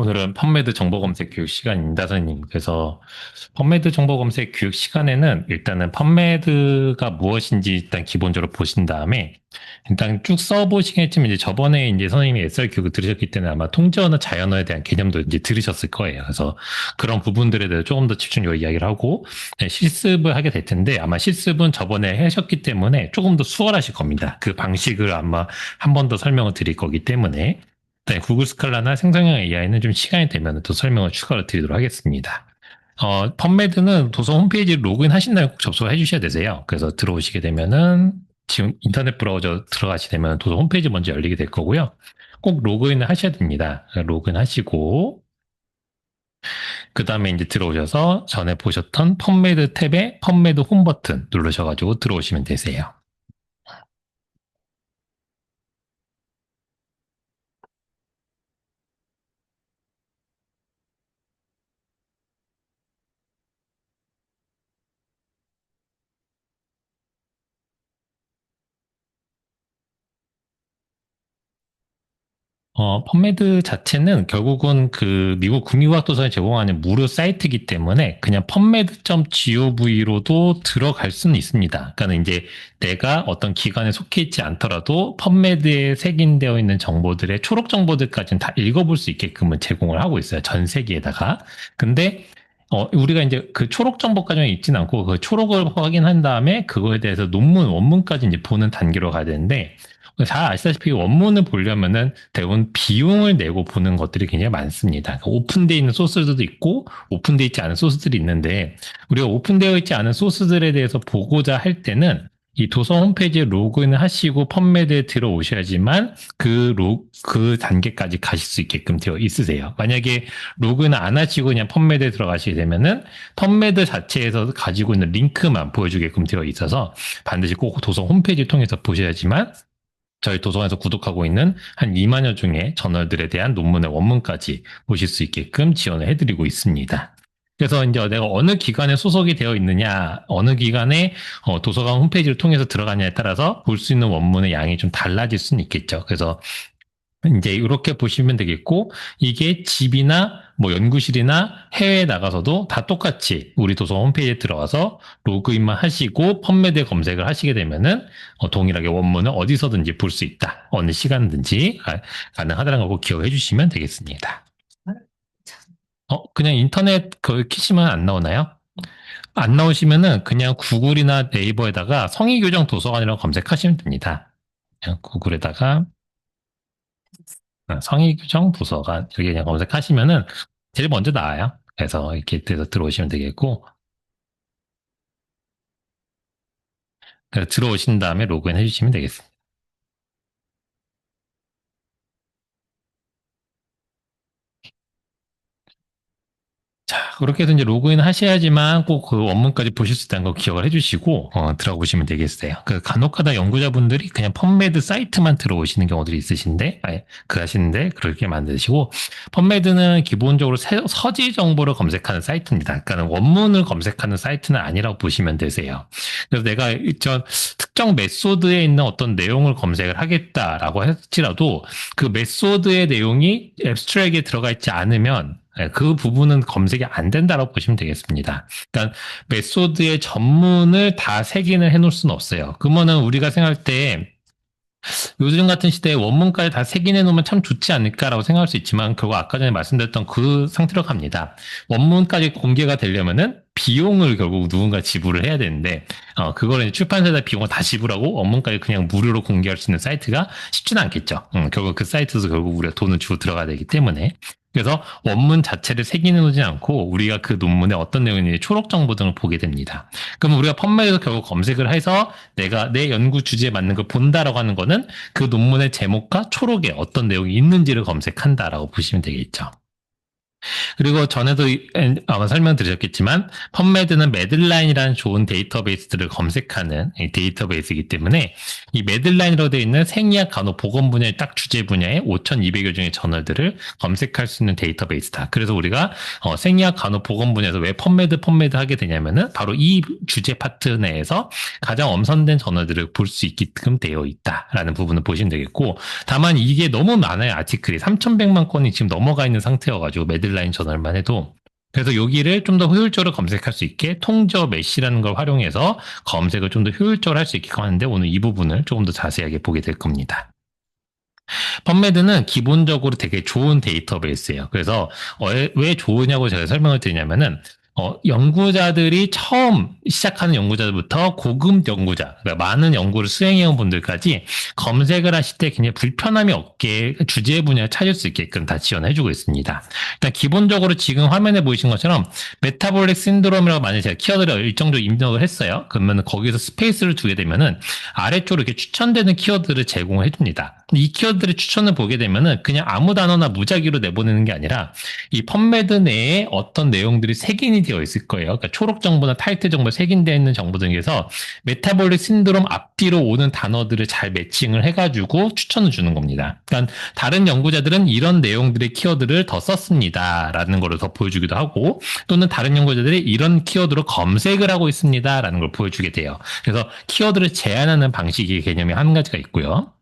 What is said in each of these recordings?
오늘은 펀메드 정보 검색 교육 시간입니다, 선생님. 그래서 펀메드 정보 검색 교육 시간에는 일단은 펀메드가 무엇인지 일단 기본적으로 보신 다음에 일단 쭉 써보시겠지만 이제 저번에 이제 선생님이 SR 교육을 들으셨기 때문에 아마 통제어나 자연어에 대한 개념도 이제 들으셨을 거예요. 그래서 그런 부분들에 대해서 조금 더 집중적으로 이야기를 하고 실습을 하게 될 텐데 아마 실습은 저번에 하셨기 때문에 조금 더 수월하실 겁니다. 그 방식을 아마 한 번 더 설명을 드릴 거기 때문에 네, 구글 스칼라나 생성형 AI는 좀 시간이 되면 또 설명을 추가로 드리도록 하겠습니다. 펀메드는 도서 홈페이지 로그인 하신 다음에 꼭 접속을 해주셔야 되세요. 그래서 들어오시게 되면은 지금 인터넷 브라우저 들어가시게 되면 도서 홈페이지 먼저 열리게 될 거고요. 꼭 로그인을 하셔야 됩니다. 로그인 하시고 그 다음에 이제 들어오셔서 전에 보셨던 펀메드 탭에 펀메드 홈 버튼 누르셔가지고 들어오시면 되세요. 펀메드 자체는 결국은 그 미국 국립과학도서관이 제공하는 무료 사이트이기 때문에 그냥 펀메드.gov로도 들어갈 수는 있습니다. 그러니까 이제 내가 어떤 기관에 속해 있지 않더라도 펀메드에 색인되어 있는 정보들의 초록 정보들까지는 다 읽어볼 수 있게끔은 제공을 하고 있어요. 전 세계에다가. 근데 우리가 이제 그 초록 정보까지는 있지는 않고 그 초록을 확인한 다음에 그거에 대해서 논문, 원문까지 이제 보는 단계로 가야 되는데 잘 아시다시피 원문을 보려면은 대부분 비용을 내고 보는 것들이 굉장히 많습니다. 그러니까 오픈되어 있는 소스들도 있고 오픈되어 있지 않은 소스들이 있는데 우리가 오픈되어 있지 않은 소스들에 대해서 보고자 할 때는 이 도서 홈페이지에 로그인을 하시고 펀메드에 들어오셔야지만 그 단계까지 가실 수 있게끔 되어 있으세요. 만약에 로그인을 안 하시고 그냥 펀메드에 들어가시게 되면은 펀메드 자체에서 가지고 있는 링크만 보여주게끔 되어 있어서 반드시 꼭 도서 홈페이지를 통해서 보셔야지만 저희 도서관에서 구독하고 있는 한 2만여 중의 저널들에 대한 논문의 원문까지 보실 수 있게끔 지원을 해드리고 있습니다. 그래서 이제 내가 어느 기관에 소속이 되어 있느냐, 어느 기관에 도서관 홈페이지를 통해서 들어가냐에 따라서 볼 수 있는 원문의 양이 좀 달라질 수는 있겠죠. 그래서 이제 이렇게 보시면 되겠고 이게 집이나 뭐 연구실이나 해외에 나가서도 다 똑같이 우리 도서 홈페이지에 들어가서 로그인만 하시고 펀메드 검색을 하시게 되면은 동일하게 원문을 어디서든지 볼 수 있다. 어느 시간든지 가능하다는 거 꼭 기억해 주시면 되겠습니다. 그냥 인터넷 그 키시면 안 나오나요? 안 나오시면은 그냥 구글이나 네이버에다가 성의교정 도서관이라고 검색하시면 됩니다. 그냥 구글에다가 성의규정 도서관 여기 그냥 검색하시면은 제일 먼저 나와요. 그래서 이렇게 돼서 들어오시면 되겠고 그래서 들어오신 다음에 로그인 해주시면 되겠습니다. 자, 그렇게 해서 이제 로그인 하셔야지만 꼭 그 원문까지 보실 수 있다는 거 기억을 해주시고, 들어보시면 되겠어요. 그 간혹가다 연구자분들이 그냥 펀메드 사이트만 들어오시는 경우들이 있으신데, 그 하시는데, 그렇게 만드시고, 펀메드는 기본적으로 서지 정보를 검색하는 사이트입니다. 그러니까 원문을 검색하는 사이트는 아니라고 보시면 되세요. 그래서 내가 저 특정 메소드에 있는 어떤 내용을 검색을 하겠다라고 할지라도 그 메소드의 내용이 앱스트랙에 들어가 있지 않으면 그 부분은 검색이 안 된다고 보시면 되겠습니다. 그러니까 메소드의 전문을 다 색인을 해놓을 수는 없어요. 그러면은 우리가 생각할 때 요즘 같은 시대에 원문까지 다 색인해 놓으면 참 좋지 않을까라고 생각할 수 있지만 결국 아까 전에 말씀드렸던 그 상태로 갑니다. 원문까지 공개가 되려면은 비용을 결국 누군가 지불을 해야 되는데 그거를 출판사에다 비용을 다 지불하고 원문까지 그냥 무료로 공개할 수 있는 사이트가 쉽지는 않겠죠. 결국 그 사이트에서 결국 우리가 돈을 주고 들어가야 되기 때문에 그래서 원문 자체를 색인해 놓지 않고 우리가 그 논문에 어떤 내용인지 초록 정보 등을 보게 됩니다. 그럼 우리가 펀메드에서 결국 검색을 해서 내가 내 연구 주제에 맞는 걸 본다라고 하는 거는 그 논문의 제목과 초록에 어떤 내용이 있는지를 검색한다라고 보시면 되겠죠. 그리고 전에도 아마 설명드렸겠지만 펀메드는 매들라인이라는 좋은 데이터베이스들을 검색하는 데이터베이스이기 때문에 이 매들라인으로 되어 있는 생리학 간호 보건 분야의 딱 주제 분야의 5,200여 종의 저널들을 검색할 수 있는 데이터베이스다. 그래서 우리가 생리학 간호 보건 분야에서 왜 펀메드 하게 되냐면은 바로 이 주제 파트 내에서 가장 엄선된 저널들을 볼 수 있게끔 되어 있다라는 부분을 보시면 되겠고, 다만 이게 너무 많아요. 아티클이 3,100만 건이 지금 넘어가 있는 상태여가지고 매들라인 저널만 해도. 그래서 여기를 좀 더 효율적으로 검색할 수 있게 통저 메시라는 걸 활용해서 검색을 좀 더 효율적으로 할 수 있게끔 하는데, 오늘 이 부분을 조금 더 자세하게 보게 될 겁니다. 펀메드는 기본적으로 되게 좋은 데이터베이스예요. 그래서 왜 좋으냐고 제가 설명을 드리냐면은 연구자들이 처음 시작하는 연구자들부터 고급 연구자, 그러니까 많은 연구를 수행해온 분들까지 검색을 하실 때 굉장히 불편함이 없게 주제 분야를 찾을 수 있게끔 다 지원해주고 있습니다. 일단 기본적으로 지금 화면에 보이신 것처럼 메타볼릭 신드롬이라고 만약에 제가 키워드를 일정적으로 입력을 했어요. 그러면 거기서 스페이스를 두게 되면은 아래쪽으로 이렇게 추천되는 키워드를 제공을 해줍니다. 이 키워드를 추천을 보게 되면은 그냥 아무 단어나 무작위로 내보내는 게 아니라 이 펀메드 내에 어떤 내용들이 색인이 되어 있을 거예요. 그러니까 초록 정보나 타이틀 정보, 색인되어 있는 정보 등에서 메타볼릭 신드롬 앞뒤로 오는 단어들을 잘 매칭을 해가지고 추천을 주는 겁니다. 그러니까 다른 연구자들은 이런 내용들의 키워드를 더 썼습니다라는 거를 더 보여주기도 하고, 또는 다른 연구자들이 이런 키워드로 검색을 하고 있습니다라는 걸 보여주게 돼요. 그래서 키워드를 제한하는 방식의 개념이 한 가지가 있고요.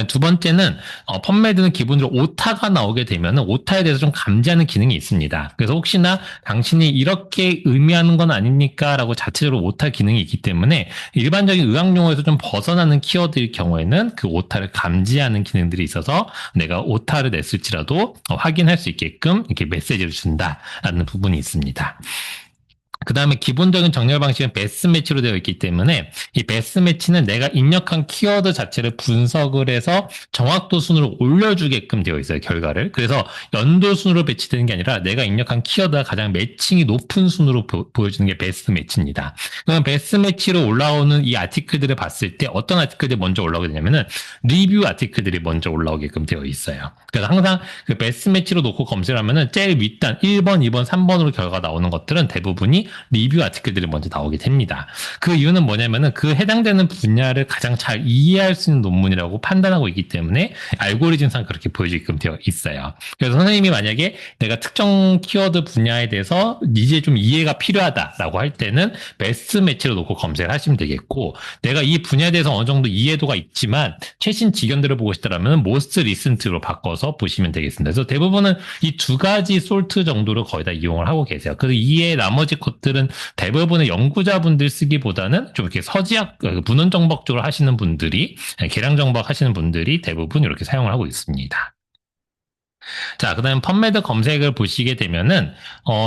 두 번째는 펀메드는 기본적으로 오타가 나오게 되면 오타에 대해서 좀 감지하는 기능이 있습니다. 그래서 혹시나 당신이 이렇게 의미하는 건 아닙니까? 라고 자체적으로 오타 기능이 있기 때문에 일반적인 의학 용어에서 좀 벗어나는 키워드일 경우에는 그 오타를 감지하는 기능들이 있어서 내가 오타를 냈을지라도 확인할 수 있게끔 이렇게 메시지를 준다라는 부분이 있습니다. 그 다음에 기본적인 정렬 방식은 베스트 매치로 되어 있기 때문에 이 베스트 매치는 내가 입력한 키워드 자체를 분석을 해서 정확도 순으로 올려주게끔 되어 있어요, 결과를. 그래서 연도 순으로 배치되는 게 아니라 내가 입력한 키워드가 가장 매칭이 높은 순으로 보여주는 게 베스트 매치입니다. 그럼 베스트 매치로 올라오는 이 아티클들을 봤을 때 어떤 아티클들이 먼저 올라오게 되냐면은 리뷰 아티클들이 먼저 올라오게끔 되어 있어요. 그래서 항상 그 베스트 매치로 놓고 검색을 하면은 제일 윗단 1번, 2번, 3번으로 결과가 나오는 것들은 대부분이 리뷰 아티클들이 먼저 나오게 됩니다. 그 이유는 뭐냐면은 그 해당되는 분야를 가장 잘 이해할 수 있는 논문이라고 판단하고 있기 때문에 알고리즘상 그렇게 보여지게끔 되어 있어요. 그래서 선생님이 만약에 내가 특정 키워드 분야에 대해서 이제 좀 이해가 필요하다라고 할 때는 베스트 매치로 놓고 검색을 하시면 되겠고, 내가 이 분야에 대해서 어느 정도 이해도가 있지만 최신 지견들을 보고 싶다라면 most recent로 바꿔서 보시면 되겠습니다. 그래서 대부분은 이 두 가지 솔트 정도로 거의 다 이용을 하고 계세요. 그래서 이에 나머지 것들은 대부분의 연구자분들 쓰기보다는 좀 이렇게 서지학, 문헌 정복 쪽으로 하시는 분들이, 계량 정복 하시는 분들이 대부분 이렇게 사용을 하고 있습니다. 자, 그 다음 펀메드 검색을 보시게 되면은,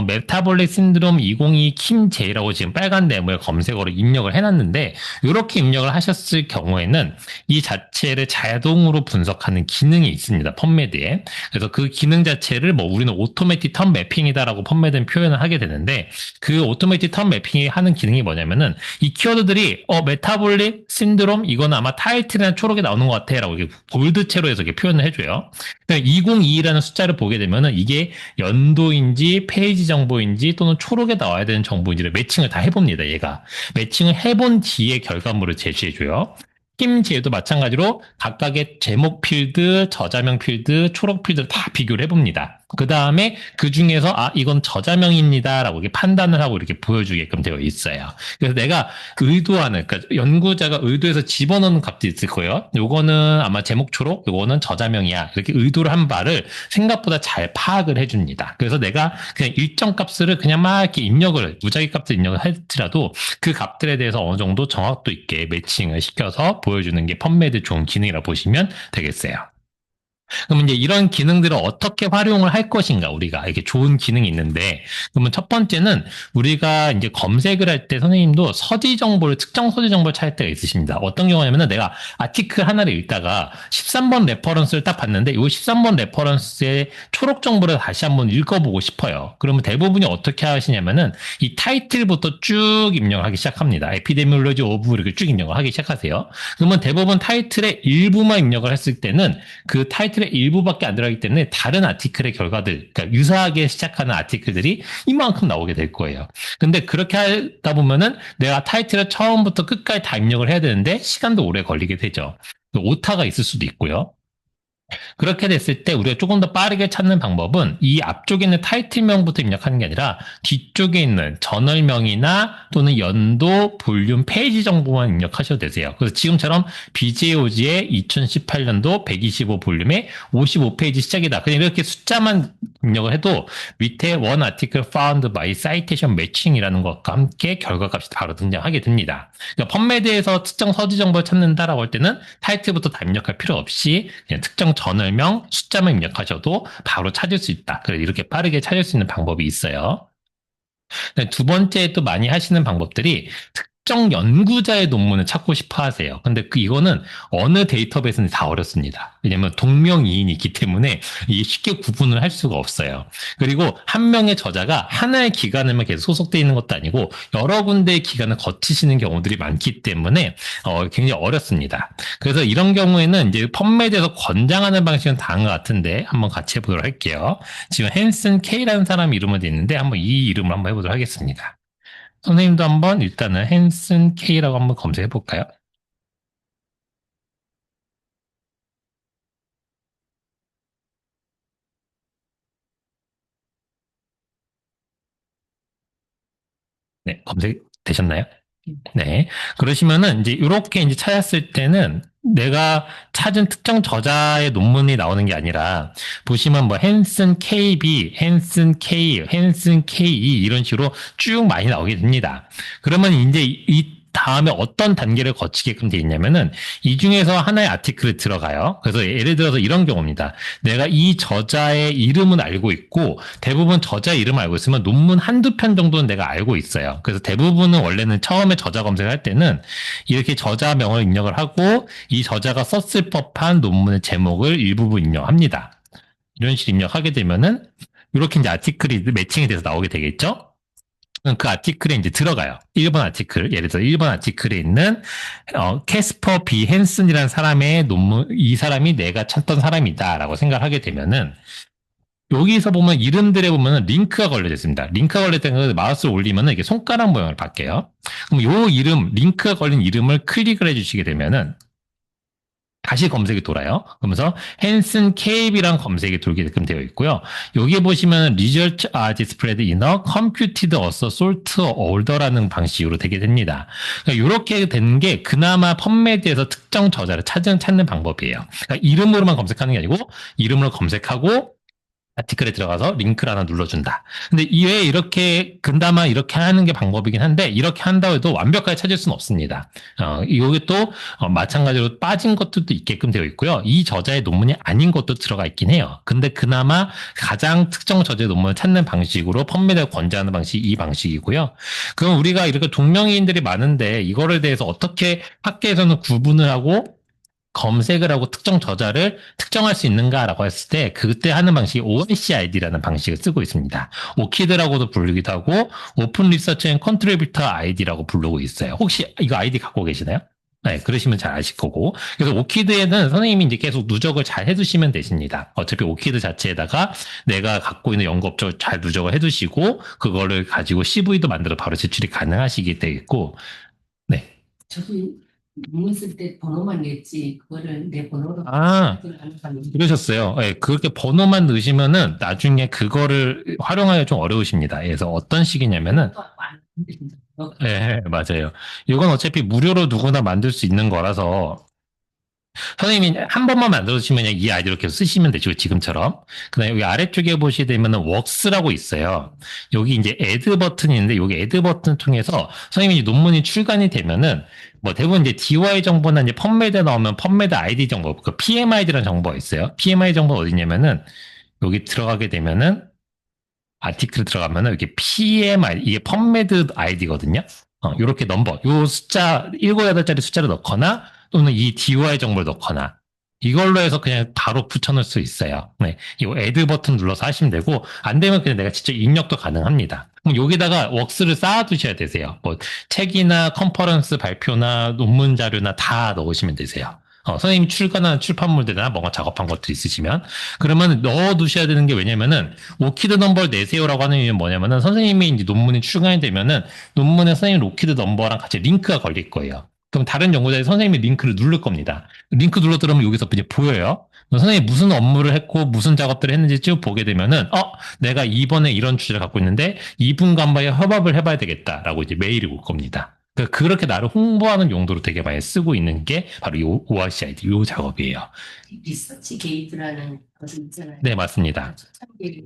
메타볼릭 신드롬 2022 킴제이라고 지금 빨간 네모에 검색어로 입력을 해놨는데, 이렇게 입력을 하셨을 경우에는 이 자체를 자동으로 분석하는 기능이 있습니다. 펀메드에. 그래서 그 기능 자체를 뭐 우리는 오토매틱 턴 매핑이다라고 펀메드는 표현을 하게 되는데, 그 오토매틱 턴 매핑이 하는 기능이 뭐냐면은, 이 키워드들이, 메타볼릭 신드롬, 이거는 아마 타이틀이나 초록에 나오는 것 같아. 라고 이렇게 볼드체로 해서 이렇게 표현을 해줘요. 2022라는 숫자를 보게 되면은 이게 연도인지 페이지 정보인지 또는 초록에 나와야 되는 정보인지를 매칭을 다 해봅니다. 얘가 매칭을 해본 뒤에 결과물을 제시해줘요. 팀제도 마찬가지로 각각의 제목 필드, 저자명 필드, 초록 필드를 다 비교를 해봅니다. 그 다음에 그 중에서 이건 저자명입니다라고 이렇게 판단을 하고 이렇게 보여주게끔 되어 있어요. 그래서 내가 의도하는, 그러니까 연구자가 의도해서 집어넣는 값도 있을 거예요. 요거는 아마 제목 초록, 요거는 저자명이야. 이렇게 의도를 한 바를 생각보다 잘 파악을 해줍니다. 그래서 내가 그냥 일정 값을 그냥 막 이렇게 입력을, 무작위 값을 입력을 할지라도 그 값들에 대해서 어느 정도 정확도 있게 매칭을 시켜서 보여주는 게 펀메드 좋은 기능이라고 보시면 되겠어요. 그럼 이제 이런 기능들을 어떻게 활용을 할 것인가, 우리가. 이렇게 좋은 기능이 있는데, 그러면 첫 번째는 우리가 이제 검색을 할 때 선생님도 특정 서지 정보를 찾을 때가 있으십니다. 어떤 경우냐면은 내가 아티클 하나를 읽다가 13번 레퍼런스를 딱 봤는데, 이 13번 레퍼런스의 초록 정보를 다시 한번 읽어보고 싶어요. 그러면 대부분이 어떻게 하시냐면은 이 타이틀부터 쭉 입력하기 시작합니다. 에피데미올로지 오브 이렇게 쭉 입력을 하기 시작하세요. 그러면 대부분 타이틀의 일부만 입력을 했을 때는 그 타이틀 타이틀의 일부밖에 안 들어가기 때문에 다른 아티클의 결과들, 그러니까 유사하게 시작하는 아티클들이 이만큼 나오게 될 거예요. 근데 그렇게 하다 보면은 내가 타이틀을 처음부터 끝까지 다 입력을 해야 되는데 시간도 오래 걸리게 되죠. 오타가 있을 수도 있고요. 그렇게 됐을 때 우리가 조금 더 빠르게 찾는 방법은 이 앞쪽에 있는 타이틀명부터 입력하는 게 아니라 뒤쪽에 있는 저널명이나 또는 연도, 볼륨, 페이지 정보만 입력하셔도 되세요. 그래서 지금처럼 BJOG의 2018년도 125 볼륨의 55페이지 시작이다. 그냥 이렇게 숫자만 입력을 해도 밑에 one article found by citation matching이라는 것과 함께 결과값이 바로 등장하게 됩니다. 그러니까 펌메드에서 특정 서지 정보를 찾는다라고 할 때는 타이틀부터 다 입력할 필요 없이 그냥 특정 전월명 숫자만 입력하셔도 바로 찾을 수 있다. 그래서 이렇게 빠르게 찾을 수 있는 방법이 있어요. 두 번째 또 많이 하시는 방법들이 특정 연구자의 논문을 찾고 싶어 하세요. 근데 이거는 어느 데이터베이스는 다 어렵습니다. 왜냐면 동명이인이 있기 때문에 이게 쉽게 구분을 할 수가 없어요. 그리고 한 명의 저자가 하나의 기관에만 계속 소속되어 있는 것도 아니고 여러 군데의 기관을 거치시는 경우들이 많기 때문에 굉장히 어렵습니다. 그래서 이런 경우에는 이제 펌메드에서 권장하는 방식은 다른 것 같은데 한번 같이 해보도록 할게요. 지금 헨슨 K라는 사람 이름으로 되어 있는데 한번 이 이름을 한번 해보도록 하겠습니다. 선생님도 한번 일단은 헨슨 K라고 한번 검색해 볼까요? 네, 검색 되셨나요? 네. 그러시면은 이제 이렇게 이제 찾았을 때는 내가 찾은 특정 저자의 논문이 나오는 게 아니라 보시면 뭐 헨슨 KB, 헨슨 K, 헨슨 KE 이런 식으로 쭉 많이 나오게 됩니다. 그러면 이제 이 다음에 어떤 단계를 거치게끔 돼 있냐면은 이 중에서 하나의 아티클을 들어가요. 그래서 예를 들어서 이런 경우입니다. 내가 이 저자의 이름은 알고 있고 대부분 저자 이름을 알고 있으면 논문 한두 편 정도는 내가 알고 있어요. 그래서 대부분은 원래는 처음에 저자 검색을 할 때는 이렇게 저자명을 입력을 하고 이 저자가 썼을 법한 논문의 제목을 일부분 입력합니다. 이런 식으로 입력하게 되면은 이렇게 이제 아티클이 매칭이 돼서 나오게 되겠죠? 그 아티클에 이제 들어가요. 1번 아티클, 예를 들어 1번 아티클에 있는 캐스퍼 비 헨슨이라는 사람의 논문, 이 사람이 내가 찾던 사람이다라고 생각하게 되면은 여기서 보면 이름들에 보면 링크가 걸려져 있습니다. 링크가 걸려있다는 건 마우스를 올리면은 이게 손가락 모양을 바뀌어요. 그럼 요 이름, 링크가 걸린 이름을 클릭을 해주시게 되면은 다시 검색이 돌아요. 그러면서 헨슨 KB랑 검색이 돌게끔 되어 있고요. 여기 보시면 Results are displayed in a computed assault order라는 방식으로 되게 됩니다. 그러니까 이렇게 된 게 그나마 펌메드에서 특정 저자를 찾는 방법이에요. 그러니까 이름으로만 검색하는 게 아니고 이름으로 검색하고 아티클에 들어가서 링크를 하나 눌러준다. 근데 이외에 이렇게 근다마 이렇게 하는 게 방법이긴 한데 이렇게 한다고 해도 완벽하게 찾을 수는 없습니다. 이게 또 마찬가지로 빠진 것들도 있게끔 되어 있고요. 이 저자의 논문이 아닌 것도 들어가 있긴 해요. 근데 그나마 가장 특정 저자의 논문을 찾는 방식으로 펌메드가 권장하는 방식이 이 방식이고요. 그럼 우리가 이렇게 동명이인들이 많은데 이거를 대해서 어떻게 학계에서는 구분을 하고 검색을 하고 특정 저자를 특정할 수 있는가라고 했을 때 그때 하는 방식이 ONCID라는 방식을 쓰고 있습니다. 오키드라고도 부르기도 하고 오픈 리서치 앤 컨트리뷰터 아이디라고 부르고 있어요. 혹시 이거 아이디 갖고 계시나요? 네, 그러시면 잘 아실 거고. 그래서 오키드에는 선생님이 이제 계속 누적을 잘 해두시면 되십니다. 어차피 오키드 자체에다가 내가 갖고 있는 연구 업적을 잘 누적을 해두시고 그거를 가지고 CV도 만들어 바로 제출이 가능하시게 되겠고, 네. 저도 문쓸 때 번호만 냈지 그거를 내 번호로 아, 그러셨어요. 예, 그렇게 번호만 넣으시면은 나중에 그거를 활용하기가 좀 어려우십니다. 그래서 어떤 식이냐면은, 예, 맞아요. 이건 어차피 무료로 누구나 만들 수 있는 거라서 선생님이 한 번만 만들어주시면 그냥 이 아이디로 계속 쓰시면 되죠. 지금처럼. 그 다음에 여기 아래쪽에 보시게 되면은 웍스라고 있어요. 여기 이제 애드 버튼이 있는데 여기 애드 버튼 통해서 선생님이 논문이 출간이 되면은 뭐 대부분 이제 DOI 정보나 이제 펌메드에 나오면 펌메드 아이디 정보, 그 PMID라는 정보가 있어요. PMI 정보가 어디냐면은 여기 들어가게 되면은 아티클 들어가면은 이렇게 PMI, 이게 펌메드 아이디거든요. 요렇게 넘버, 요 숫자, 7, 8자리 숫자를 넣거나 또는 이 DOI 정보를 넣거나 이걸로 해서 그냥 바로 붙여넣을 수 있어요. 네. 이 애드 버튼 눌러서 하시면 되고 안 되면 그냥 내가 직접 입력도 가능합니다. 그럼 여기다가 웍스를 쌓아두셔야 되세요. 뭐 책이나 컨퍼런스 발표나 논문 자료나 다 넣으시면 되세요. 선생님이 출간한 출판물들이나 뭔가 작업한 것들이 있으시면 그러면 넣어두셔야 되는 게 왜냐면은 오키드 넘버를 내세요라고 하는 이유는 뭐냐면은 선생님이 이제 논문이 출간이 되면은 논문에 선생님 오키드 넘버랑 같이 링크가 걸릴 거예요. 그럼 다른 연구자들이 선생님이 링크를 누를 겁니다. 링크 눌러 들어오면 여기서 이제 보여요. 선생님이 무슨 업무를 했고 무슨 작업들을 했는지 쭉 보게 되면은 내가 이번에 이런 주제를 갖고 있는데 이분과 한번 협업을 해봐야 되겠다라고 이제 메일이 올 겁니다. 그렇게 나를 홍보하는 용도로 되게 많이 쓰고 있는 게 바로 이 ORCID, 이 작업이에요. 리서치 게이트라는 것이 있잖아요. 네, 맞습니다. 초창기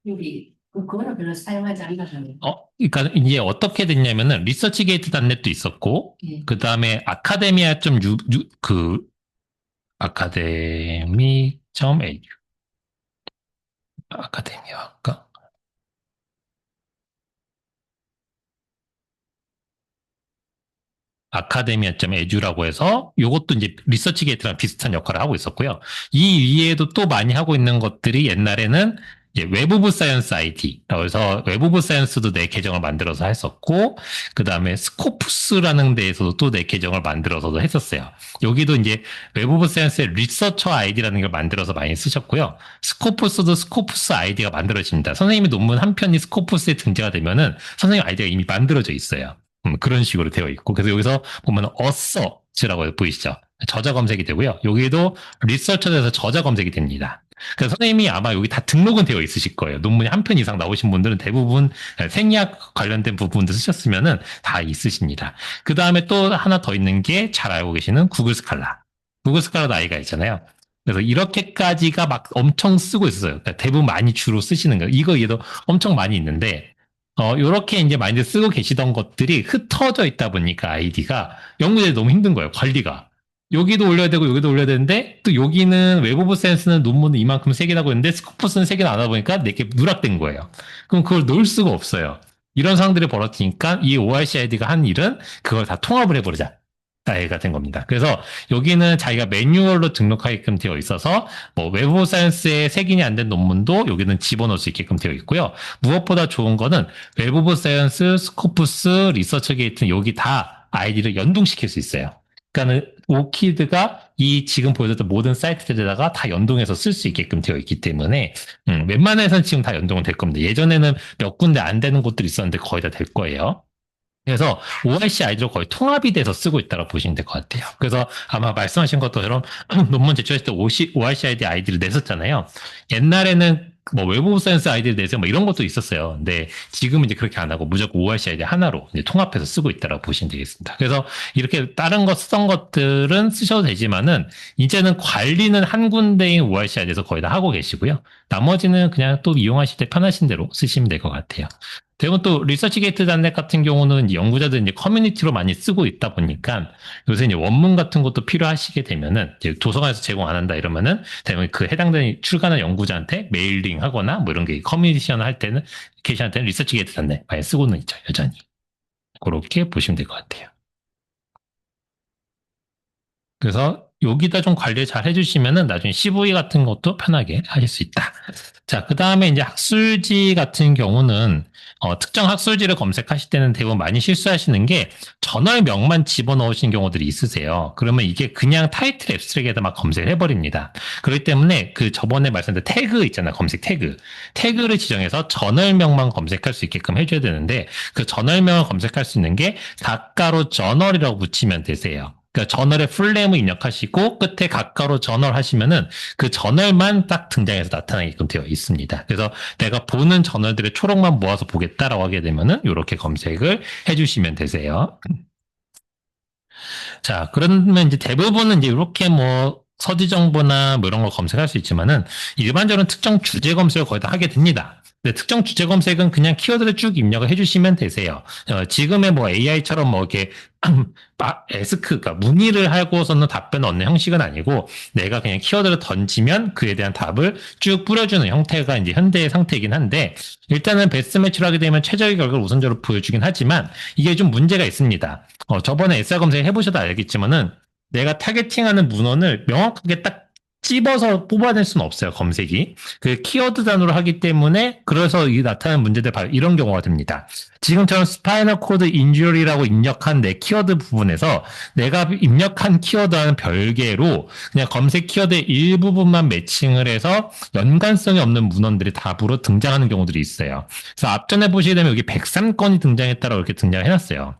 요리 그거는 별로 사용하지 않나 하네요. 그러니까 이제 어떻게 됐냐면은 리서치 게이트 단넷도 있었고, 예. 그 다음에 아카데미.edu 아카데미아가 아카데미아.edu라고 해서 이것도 이제 리서치 게이트랑 비슷한 역할을 하고 있었고요. 이 위에도 또 많이 하고 있는 것들이 옛날에는 이제 웹 오브 사이언스 아이디라고 해서 웹 오브 사이언스도 내 계정을 만들어서 했었고 그 다음에 스코프스라는 데에서도 또 내 계정을 만들어서도 했었어요. 여기도 이제 웹 오브 사이언스의 리서처 아이디라는 걸 만들어서 많이 쓰셨고요. 스코프스도 스코프스 아이디가 만들어집니다. 선생님의 논문 한 편이 스코프스에 등재가 되면은 선생님 아이디가 이미 만들어져 있어요. 그런 식으로 되어 있고 그래서 여기서 보면 어서치라고 보이시죠? 저자 검색이 되고요. 여기도 리서처에서 저자 검색이 됩니다. 그래서 선생님이 아마 여기 다 등록은 되어 있으실 거예요. 논문이 한 편 이상 나오신 분들은 대부분 생리학 관련된 부분도 쓰셨으면은 다 있으십니다. 그 다음에 또 하나 더 있는 게 잘 알고 계시는 구글 스칼라. 구글 스칼라도 아이가 있잖아요. 그래서 이렇게까지가 막 엄청 쓰고 있어요. 그러니까 대부분 많이 주로 쓰시는 거예요. 이거 얘도 엄청 많이 있는데 요렇게 이제 많이 쓰고 계시던 것들이 흩어져 있다 보니까 아이디가 연구자들이 너무 힘든 거예요, 관리가. 여기도 올려야 되고 여기도 올려야 되는데 또 여기는 웹 오브 사이언스는 논문은 이만큼 세 개라고 했는데 스코프스는 세 개나 안 하다 보니까 내게 누락된 거예요. 그럼 그걸 넣을 수가 없어요. 이런 상황들이 벌어지니까 이 ORCID가 한 일은 그걸 다 통합을 해버리자. 가 된 겁니다. 그래서 여기는 자기가 매뉴얼로 등록하게끔 되어 있어서 뭐 웹 오브 사이언스에 색인이 안 된 논문도 여기는 집어넣을 수 있게끔 되어 있고요. 무엇보다 좋은 거는 웹 오브 사이언스, 스코프스, 리서처 게이트는 여기 다 아이디를 연동시킬 수 있어요. 그러니까는 오키드가 이 지금 보여줬던 모든 사이트들에다가 다 연동해서 쓸 수 있게끔 되어 있기 때문에 웬만해서는 지금 다 연동은 될 겁니다. 예전에는 몇 군데 안 되는 곳들이 있었는데 거의 다 될 거예요. 그래서 ORC 아이디로 거의 통합이 돼서 쓰고 있다고 보시면 될 것 같아요. 그래서 아마 말씀하신 것처럼 논문 제출했을 때 ORC 아이디 아이디를 냈었잖아요. 옛날에는 뭐 웹 오브 사이언스 아이디를 내세요 뭐 이런 것도 있었어요. 근데 지금은 이제 그렇게 안 하고 무조건 ORC 아이디 하나로 이제 통합해서 쓰고 있다고 보시면 되겠습니다. 그래서 이렇게 다른 거 쓰던 것들은 쓰셔도 되지만은 이제는 관리는 한 군데인 ORC 아이디에서 거의 다 하고 계시고요. 나머지는 그냥 또 이용하실 때 편하신 대로 쓰시면 될 것 같아요. 대부분 또 리서치 게이트 단넷 같은 경우는 이제 연구자들 이제 커뮤니티로 많이 쓰고 있다 보니까 요새 이제 원문 같은 것도 필요하시게 되면은 이제 도서관에서 제공 안 한다 이러면은 대부분 그 해당되는 출간한 연구자한테 메일링 하거나 뭐 이런 게 커뮤니케이션 할 때는 게시할 때는 리서치 게이트 단넷 많이 쓰고는 있죠 여전히. 그렇게 보시면 될 것 같아요. 그래서 여기다 좀 관리 잘 해주시면은 나중에 CV 같은 것도 편하게 하실 수 있다. 자, 그 다음에 이제 학술지 같은 경우는 특정 학술지를 검색하실 때는 대부분 많이 실수하시는 게 저널명만 집어넣으신 경우들이 있으세요. 그러면 이게 그냥 타이틀 앱스트랙에다 막 검색을 해버립니다. 그렇기 때문에 그 저번에 말씀드린 태그 있잖아요. 검색 태그. 태그를 지정해서 저널명만 검색할 수 있게끔 해줘야 되는데 그 저널명을 검색할 수 있는 게 가까로 저널이라고 붙이면 되세요. 그러니까 저널에 풀네임을 입력하시고 끝에 가까로 저널 하시면은 그 저널만 딱 등장해서 나타나게끔 되어 있습니다. 그래서 내가 보는 저널들의 초록만 모아서 보겠다라고 하게 되면은 이렇게 검색을 해주시면 되세요. 자, 그러면 이제 대부분은 이제 이렇게 뭐 서지 정보나 뭐 이런 걸 검색할 수 있지만은 일반적으로 특정 주제 검색을 거의 다 하게 됩니다. 근데 특정 주제 검색은 그냥 키워드를 쭉 입력을 해주시면 되세요. 지금의 뭐 AI처럼 뭐 이렇게 그러니까 문의를 하고서는 답변을 얻는 형식은 아니고 내가 그냥 키워드를 던지면 그에 대한 답을 쭉 뿌려주는 형태가 이제 현대의 상태이긴 한데 일단은 베스트 매치를 하게 되면 최적의 결과를 우선적으로 보여주긴 하지만 이게 좀 문제가 있습니다. 저번에 SR 검색 해보셔도 알겠지만은 내가 타겟팅하는 문헌을 명확하게 딱 찝어서 뽑아낼 수는 없어요, 검색이. 그 키워드 단위로 하기 때문에 그래서 이 나타나는 문제들 바로 이런 경우가 됩니다. 지금처럼 스파이널 코드 인주리라고 입력한 내 키워드 부분에서 내가 입력한 키워드와는 별개로 그냥 검색 키워드의 일부분만 매칭을 해서 연관성이 없는 문헌들이 답으로 등장하는 경우들이 있어요. 그래서 앞전에 보시게 되면 여기 103건이 등장했다라고 이렇게 등장해놨어요.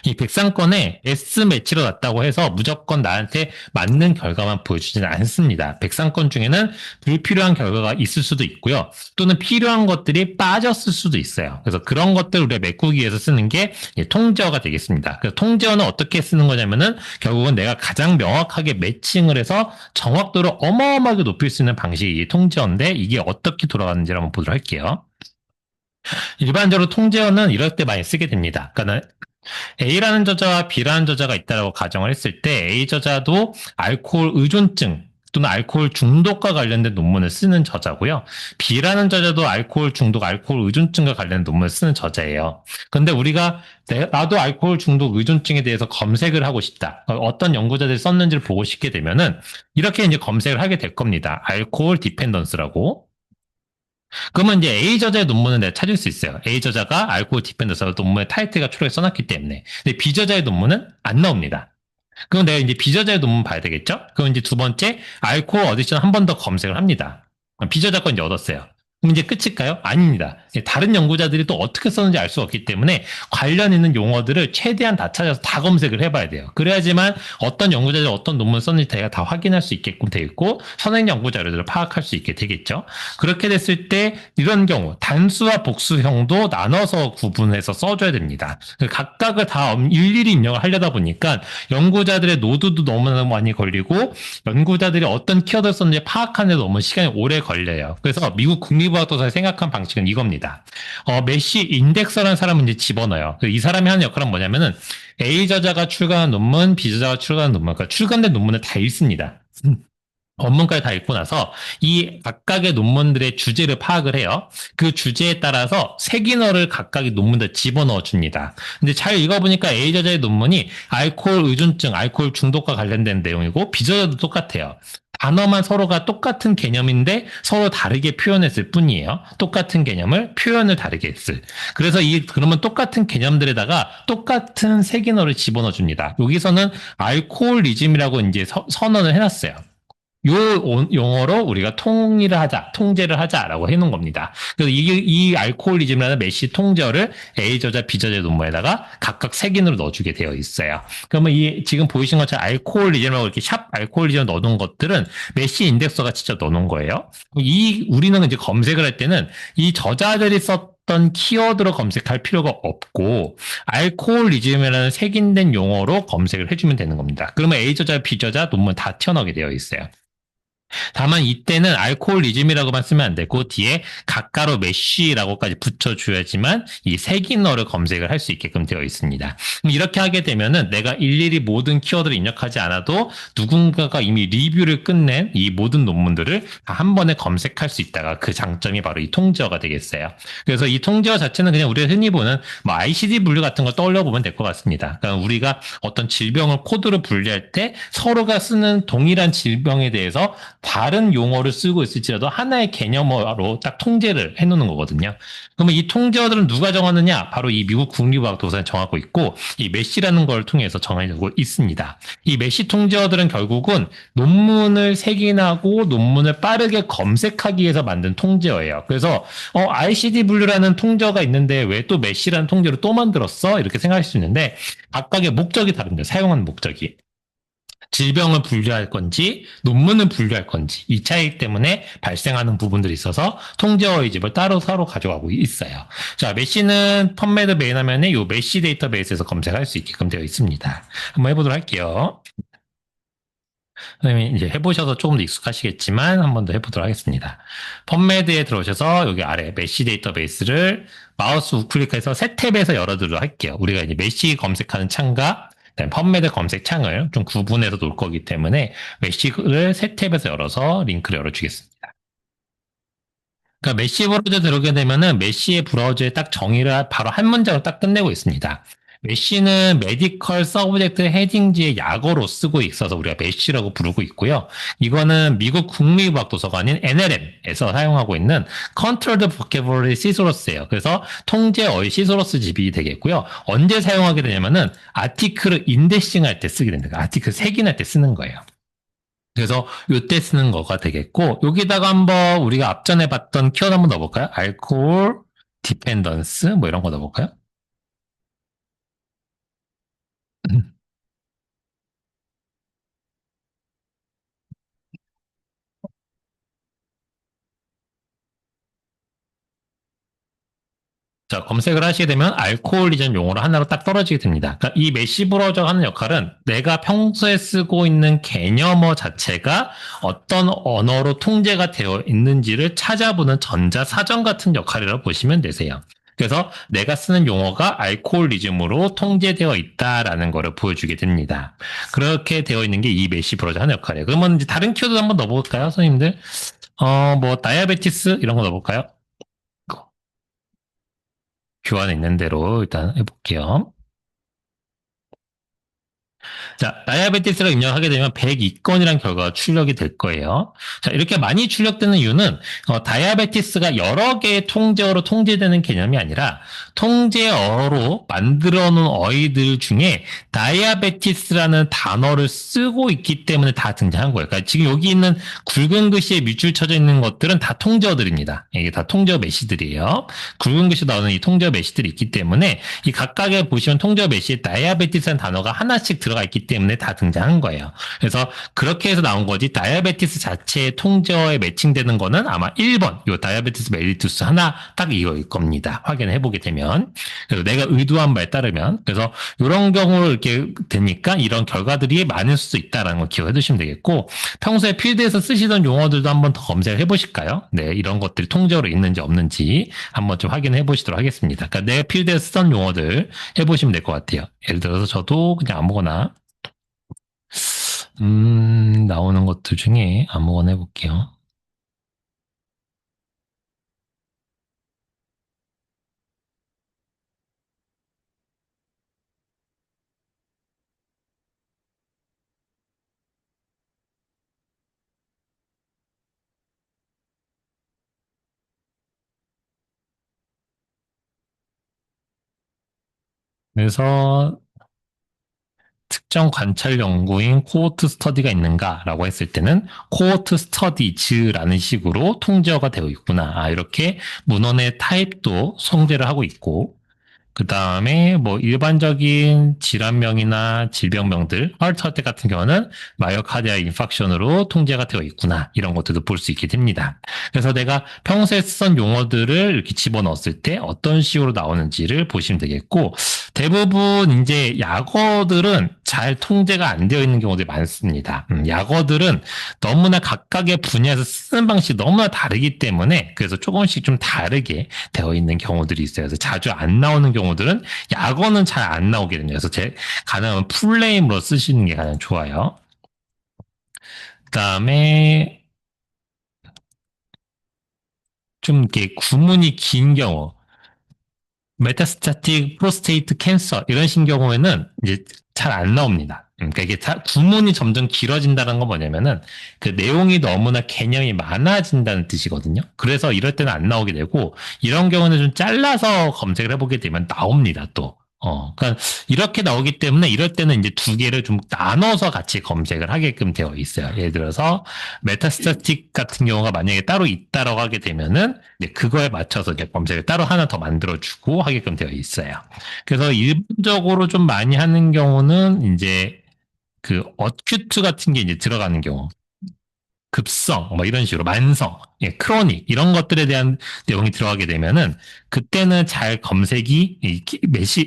이 103건에 S매치로 났다고 해서 무조건 나한테 맞는 결과만 보여주지는 않습니다. 103건 중에는 불필요한 결과가 있을 수도 있고요. 또는 필요한 것들이 빠졌을 수도 있어요. 그래서 그런 것들을 우리가 메꾸기 위해서 쓰는 게 통제어가 되겠습니다. 그래서 통제어는 어떻게 쓰는 거냐면은 결국은 내가 가장 명확하게 매칭을 해서 정확도를 어마어마하게 높일 수 있는 방식이 이 통제어인데 이게 어떻게 돌아가는지 한번 보도록 할게요. 일반적으로 통제어는 이럴 때 많이 쓰게 됩니다. 그러니까 A라는 저자와 B라는 저자가 있다고 가정을 했을 때 A 저자도 알코올 의존증 또는 알코올 중독과 관련된 논문을 쓰는 저자고요. B라는 저자도 알코올 중독, 알코올 의존증과 관련된 논문을 쓰는 저자예요. 근데 우리가 나도 알코올 중독 의존증에 대해서 검색을 하고 싶다. 어떤 연구자들이 썼는지를 보고 싶게 되면은 이렇게 이제 검색을 하게 될 겁니다. 알코올 디펜던스라고. 그러면 이제 A 저자의 논문은 내가 찾을 수 있어요. A 저자가 알코올 디펜더스 논문의 타이틀과 초록에 써놨기 때문에. 근데 B 저자의 논문은 안 나옵니다. 그럼 내가 이제 B 저자의 논문 봐야 되겠죠? 그럼 이제 두 번째 알코올 어디션 한 번 더 검색을 합니다. B 저자 건 이제 얻었어요. 그럼 이제 끝일까요? 아닙니다. 다른 연구자들이 또 어떻게 썼는지 알 수 없기 때문에 관련 있는 용어들을 최대한 다 찾아서 다 검색을 해봐야 돼요. 그래야지만 어떤 연구자들이 어떤 논문 썼는지 내가 다 확인할 수 있게끔 되겠고 선행 연구 자료들을 파악할 수 있게 되겠죠. 그렇게 됐을 때 이런 경우 단수와 복수형도 나눠서 구분해서 써줘야 됩니다. 각각을 다 일일이 입력을 하려다 보니까 연구자들의 노드도 너무나 많이 걸리고 연구자들이 어떤 키워드를 썼는지 파악하는 데 너무 시간이 오래 걸려요. 그래서 미국 국립과학도사에 생각한 방식은 이겁니다. 메시 인덱서라는 사람을 이제 집어넣어요. 이 사람이 하는 역할은 뭐냐면은 A 저자가 출간한 논문, B 저자가 출간한 논문, 그러니까 출간된 논문을 다 읽습니다. 원문까지 다 읽고 나서 이 각각의 논문들의 주제를 파악을 해요. 그 주제에 따라서 색인어를 각각의 논문에 집어넣어 줍니다. 근데 잘 읽어보니까 A 저자의 논문이 알코올 의존증, 알코올 중독과 관련된 내용이고 B 저자도 똑같아요. 단어만 서로가 똑같은 개념인데 서로 다르게 표현했을 뿐이에요. 똑같은 개념을 표현을 다르게 했을. 그래서 그러면 똑같은 개념들에다가 똑같은 색인어를 집어넣어 줍니다. 여기서는 알코올리즘이라고 이제 선언을 해놨어요. 요 용어로 우리가 통일을 하자, 통제를 하자라고 해놓은 겁니다. 그래서 이 알코올리즘이라는 메시 통제어를 A 저자, B 저자 논문에다가 각각 색인으로 넣어주게 되어 있어요. 그러면 지금 보이신 것처럼 알코올리즘이라고 이렇게 샵 알코올리즘 넣어놓은 것들은 메시 인덱서가 직접 넣어놓은 거예요. 우리는 이제 검색을 할 때는 이 저자들이 썼던 키워드로 검색할 필요가 없고 알코올리즘이라는 색인된 용어로 검색을 해주면 되는 겁니다. 그러면 A 저자, B 저자 논문 다 튀어나오게 되어 있어요. 다만 이때는 알코올리즘이라고만 쓰면 안 되고 뒤에 가까로 메쉬라고까지 붙여줘야지만 이 색인어를 검색을 할 수 있게끔 되어 있습니다. 그럼 이렇게 하게 되면은 내가 일일이 모든 키워드를 입력하지 않아도 누군가가 이미 리뷰를 끝낸 이 모든 논문들을 다 한 번에 검색할 수 있다가 그 장점이 바로 이 통제어가 되겠어요. 그래서 이 통제어 자체는 그냥 우리가 흔히 보는 뭐 ICD 분류 같은 걸 떠올려 보면 될 것 같습니다. 그러니까 우리가 어떤 질병을 코드로 분류할 때 서로가 쓰는 동일한 질병에 대해서 다른 용어를 쓰고 있을지라도 하나의 개념어로 딱 통제를 해놓는 거거든요. 그러면 이 통제어들은 누가 정하느냐? 바로 이 미국 국립과학도서에 정하고 있고 이 메시라는 걸 통해서 정하고 있습니다. 이 메시 통제어들은 결국은 논문을 색인하고 논문을 빠르게 검색하기 위해서 만든 통제어예요. 그래서 ICD 분류라는 통제어가 있는데 왜 또 메시라는 통제를 또 만들었어? 이렇게 생각할 수 있는데 각각의 목적이 다릅니다. 사용하는 목적이. 질병을 분류할 건지 논문을 분류할 건지 이 차이 때문에 발생하는 부분들이 있어서 통제어의 집을 따로 가져가고 있어요. 자, 메시는 펀메드 메인 화면에 이 메시 데이터베이스에서 검색할 수 있게끔 되어 있습니다. 한번 해보도록 할게요. 선생님이 이제 해보셔서 조금 더 익숙하시겠지만 한 번 더 해보도록 하겠습니다. 펀메드에 들어오셔서 여기 아래 메시 데이터베이스를 마우스 우클릭해서 새 탭에서 열어두도록 할게요. 우리가 이제 메시 검색하는 창과 펀메드 검색 창을 좀 구분해서 놓을 거기 때문에 메시를 새 탭에서 열어서 링크를 열어주겠습니다. 그러니까 메시 브라우저 들어오게 되면은 메시의 브라우저에 딱 정의를 바로 한 문장으로 딱 끝내고 있습니다. 메쉬는 메디컬 서브젝트 헤딩지의 약어로 쓰고 있어서 우리가 메쉬라고 부르고 있고요. 이거는 미국 국립의학 도서관인 NLM에서 사용하고 있는 Controlled Vocabulary Thesaurus예요. 그래서 통제 어휘 시소러스 집이 되겠고요. 언제 사용하게 되냐면은 아티클을 인덱싱 할 때 쓰게 됩니다. 아티클 색인할 때 쓰는 거예요. 그래서 요때 쓰는 거가 되겠고 여기다가 한번 우리가 앞전에 봤던 키워드 한번 넣어볼까요? 알코올 디펜던스 뭐 이런 거 넣어볼까요? 자, 검색을 하시게 되면 알코올리전 용어로 하나로 딱 떨어지게 됩니다. 그러니까 이 메시 브라우저가 하는 역할은 내가 평소에 쓰고 있는 개념어 자체가 어떤 언어로 통제가 되어 있는지를 찾아보는 전자사전 같은 역할이라고 보시면 되세요. 그래서 내가 쓰는 용어가 알코올리즘으로 통제되어 있다라는 것을 보여주게 됩니다. 그렇게 되어 있는 게 이 메시 브라우저 하는 역할이에요. 그러면 이제 다른 키워드 한번 넣어볼까요, 선생님들? 뭐 다이아베티스 이런 거 넣어볼까요? 교환에 있는 대로 일단 해볼게요. 자, 다이아베티스를 입력하게 되면 102건이라는 결과가 출력이 될 거예요. 자, 이렇게 많이 출력되는 이유는 다이아베티스가 여러 개의 통제어로 통제되는 개념이 아니라 통제어로 만들어 놓은 어휘들 중에 다이아베티스라는 단어를 쓰고 있기 때문에 다 등장한 거예요. 그러니까 지금 여기 있는 굵은 글씨에 밑줄 쳐져 있는 것들은 다 통제어들입니다. 이게 다 통제어 메시들이에요. 굵은 글씨 나오는 이 통제어 메시들이 있기 때문에 이 각각의 보시면 통제어 메시에 다이아베티스라는 단어가 하나씩 들어가 있기 때문에 다 등장한 거예요. 그래서 그렇게 해서 나온 거지 다이아베티스 자체의 통제어에 매칭되는 거는 아마 1번 요 다이아베티스 멜리투스 하나 딱 이거일 겁니다. 확인해 보게 되면. 그래서 내가 의도한 바에 따르면 그래서 이런 경우로 이렇게 되니까 이런 결과들이 많을 수도 있다라는 걸 기억해 두시면 되겠고 평소에 필드에서 쓰시던 용어들도 한번 더 검색해 보실까요? 네, 이런 것들이 통제어로 있는지 없는지 한번 좀 확인해 보시도록 하겠습니다. 그러니까 내 필드에서 쓰던 용어들 해보시면 될 것 같아요. 예를 들어서 저도 그냥 아무거나 나오는 것들 중에 아무거나 해볼게요. 그래서 특정 관찰 연구인 코호트 스터디가 있는가라고 했을 때는 코호트 스터디즈라는 식으로 통제어가 되어 있구나. 이렇게 문헌의 타입도 통제를 하고 있고 그 다음에 뭐 일반적인 질환명이나 질병명들, 하트 어택 같은 경우는 마이오카디아 인팍션으로 통제가 되어 있구나. 이런 것들도 볼 수 있게 됩니다. 그래서 내가 평소에 쓰던 용어들을 이렇게 집어넣었을 때 어떤 식으로 나오는지를 보시면 되겠고 대부분 이제 약어들은 잘 통제가 안 되어 있는 경우들이 많습니다. 약어들은 너무나 각각의 분야에서 쓰는 방식이 너무나 다르기 때문에 그래서 조금씩 좀 다르게 되어 있는 경우들이 있어요. 그래서 자주 안 나오는 경우들은 약어는 잘 안 나오게 됩니다. 그래서 가능하면 풀네임으로 쓰시는 게 가장 좋아요. 그다음에 좀 이렇게 구문이 긴 경우 메타스타틱 프로스테이트 캔서 이런 식 경우에는 이제 잘 안 나옵니다. 그러니까 이게 구문이 점점 길어진다는 건 뭐냐면은 그 내용이 너무나 개념이 많아진다는 뜻이거든요. 그래서 이럴 때는 안 나오게 되고 이런 경우는 좀 잘라서 검색을 해보게 되면 나옵니다. 또. 그러니까 이렇게 나오기 때문에 이럴 때는 이제 두 개를 좀 나눠서 같이 검색을 하게끔 되어 있어요. 예를 들어서 메타스타틱 같은 경우가 만약에 따로 있다라고 하게 되면은 그거에 맞춰서 이제 검색을 따로 하나 더 만들어주고 하게끔 되어 있어요. 그래서 일반적으로 좀 많이 하는 경우는 이제 그 어큐트 같은 게 이제 들어가는 경우. 급성, 뭐 이런 식으로 만성, 크로닉 이런 것들에 대한 내용이 들어가게 되면은 그때는 잘 검색이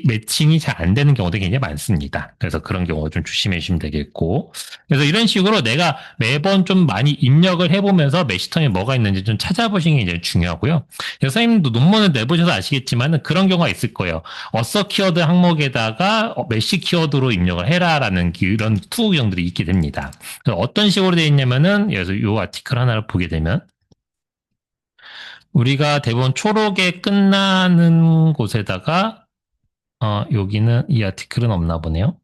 매칭이 잘 안 되는 경우도 굉장히 많습니다. 그래서 그런 경우 좀 조심해 주시면 되겠고, 그래서 이런 식으로 내가 매번 좀 많이 입력을 해보면서 매시텀에 뭐가 있는지 좀 찾아보시는 게 이제 중요하고요. 선생님도 논문을 내보셔서 아시겠지만은 그런 경우가 있을 거예요. 어서 키워드 항목에다가 메시 키워드로 입력을 해라라는 이런 투구 규정들이 있게 됩니다. 어떤 식으로 되어 있냐면은 예를 들어서 이 아티클 하나를 보게 되면 우리가 대부분 초록에 끝나는 곳에다가 여기는 이 아티클은 없나 보네요.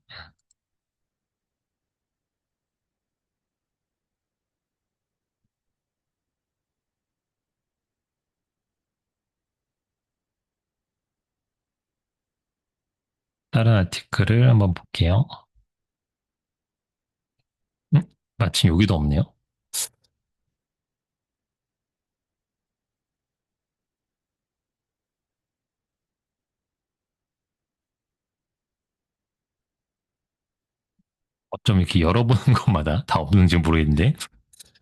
다른 아티클을 한번 볼게요. 음? 마침 여기도 없네요. 어쩜 이렇게 열어보는 것마다 다 없는지 모르겠는데.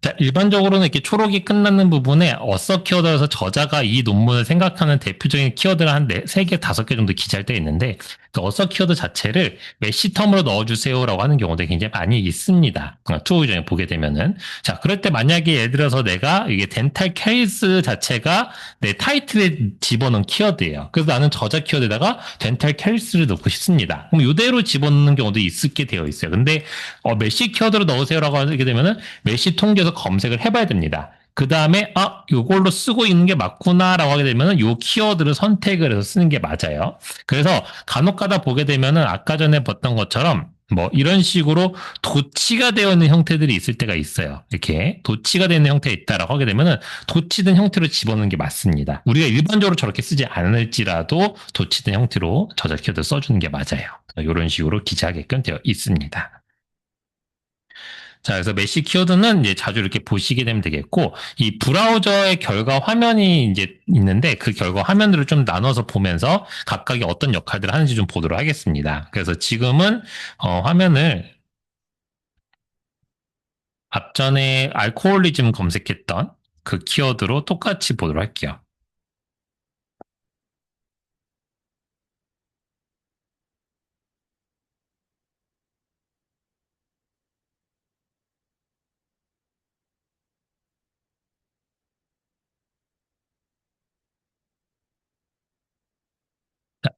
자, 일반적으로는 이렇게 초록이 끝나는 부분에 어서 키워드에서 저자가 이 논문을 생각하는 대표적인 키워드를 한 3개, 5개 정도 기재할 때 있는데, 그 어서 키워드 자체를 메시텀으로 넣어주세요라고 하는 경우도 굉장히 많이 있습니다. 투어 중에 보게 되면은. 자, 그럴 때 만약에 예를 들어서 내가 이게 덴탈 케이스 자체가 내 타이틀에 집어넣은 키워드예요. 그래서 나는 저자 키워드에다가 덴탈 케이스를 넣고 싶습니다. 그럼 이대로 집어넣는 경우도 있게 되어 있어요. 근데 메시 키워드로 넣으세요라고 하게 되면은 메시 통계에서 검색을 해봐야 됩니다. 그 다음에 이걸로 쓰고 있는 게 맞구나라고 하게 되면은 요 키워드를 선택을 해서 쓰는 게 맞아요. 그래서 간혹가다 보게 되면은 아까 전에 봤던 것처럼 뭐 이런 식으로 도치가 되어 있는 형태들이 있을 때가 있어요. 이렇게 도치가 되어 있는 형태에 있다라고 하게 되면은 도치된 형태로 집어넣는 게 맞습니다. 우리가 일반적으로 저렇게 쓰지 않을지라도 도치된 형태로 저자 키워드 써주는 게 맞아요. 이런 식으로 기재하게끔 되어 있습니다. 자, 그래서 메시 키워드는 이제 자주 이렇게 보시게 되면 되겠고, 이 브라우저의 결과 화면이 이제 있는데 그 결과 화면들을 좀 나눠서 보면서 각각이 어떤 역할들을 하는지 좀 보도록 하겠습니다. 그래서 지금은 화면을 앞전에 알코올리즘 검색했던 그 키워드로 똑같이 보도록 할게요.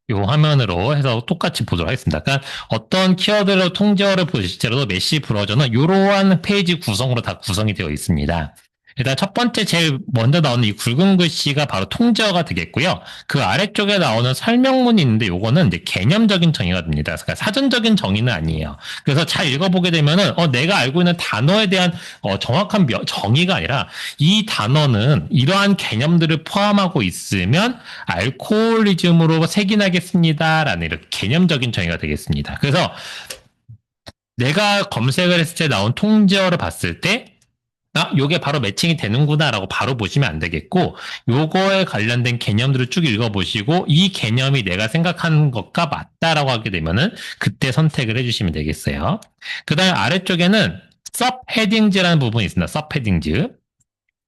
이 화면으로 해서 똑같이 보도록 하겠습니다. 그러니까 어떤 키워드로 통제어를 보실지라도 메시 브라우저는 이러한 페이지 구성으로 다 구성이 되어 있습니다. 일단 첫 번째 제일 먼저 나오는 이 굵은 글씨가 바로 통제어가 되겠고요. 그 아래쪽에 나오는 설명문이 있는데 요거는 이제 개념적인 정의가 됩니다. 그러니까 사전적인 정의는 아니에요. 그래서 잘 읽어보게 되면은 내가 알고 있는 단어에 대한 정확한 정의가 아니라 이 단어는 이러한 개념들을 포함하고 있으면 알코올리즘으로 색인하겠습니다라는 이렇게 개념적인 정의가 되겠습니다. 그래서 내가 검색을 했을 때 나온 통제어를 봤을 때 요게 바로 매칭이 되는구나라고 바로 보시면 안 되겠고, 요거에 관련된 개념들을 쭉 읽어보시고, 이 개념이 내가 생각하는 것과 맞다라고 하게 되면은, 그때 선택을 해주시면 되겠어요. 그 다음에 아래쪽에는 서브헤딩즈라는 부분이 있습니다. 서브헤딩즈.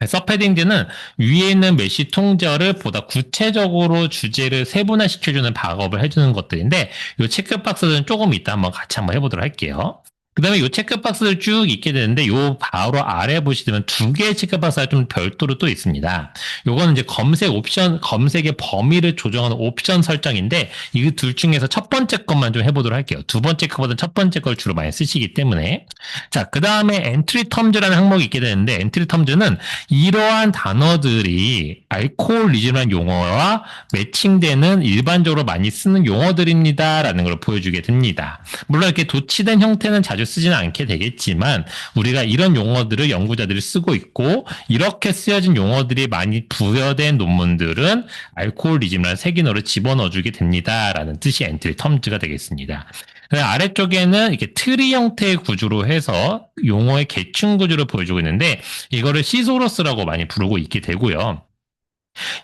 서패딩즈는 위에 있는 메시 통제어를 보다 구체적으로 주제를 세분화시켜주는 작업을 해주는 것들인데 이 체크박스는 조금 이따 한번 같이 한번 해보도록 할게요. 그 다음에 이 체크박스를 쭉 있게 되는데 요 바로 아래 보시면 두 개의 체크박스가 좀 별도로 또 있습니다. 요거는 이제 검색 옵션, 검색의 범위를 조정하는 옵션 설정인데 이 둘 중에서 첫 번째 것만 좀 해보도록 할게요. 두 번째 거보다 첫 번째 걸 주로 많이 쓰시기 때문에. 자, 그 다음에 엔트리 텀즈라는 항목이 있게 되는데 엔트리 텀즈는 이러한 단어들이 알코올리즘이라는 용어와 매칭되는 일반적으로 많이 쓰는 용어들입니다라는 걸 보여주게 됩니다. 물론 이렇게 도치된 형태는 자주 쓰지는 않게 되겠지만 우리가 이런 용어들을 연구자들이 쓰고 있고 이렇게 쓰여진 용어들이 많이 부여된 논문들은 알코올리즘이라는 색인어를 집어넣어주게 됩니다라는 뜻이 엔트리 텀즈가 되겠습니다. 아래쪽에는 이렇게 트리 형태의 구조로 해서 용어의 계층 구조를 보여주고 있는데 이거를 시소러스라고 많이 부르고 있게 되고요.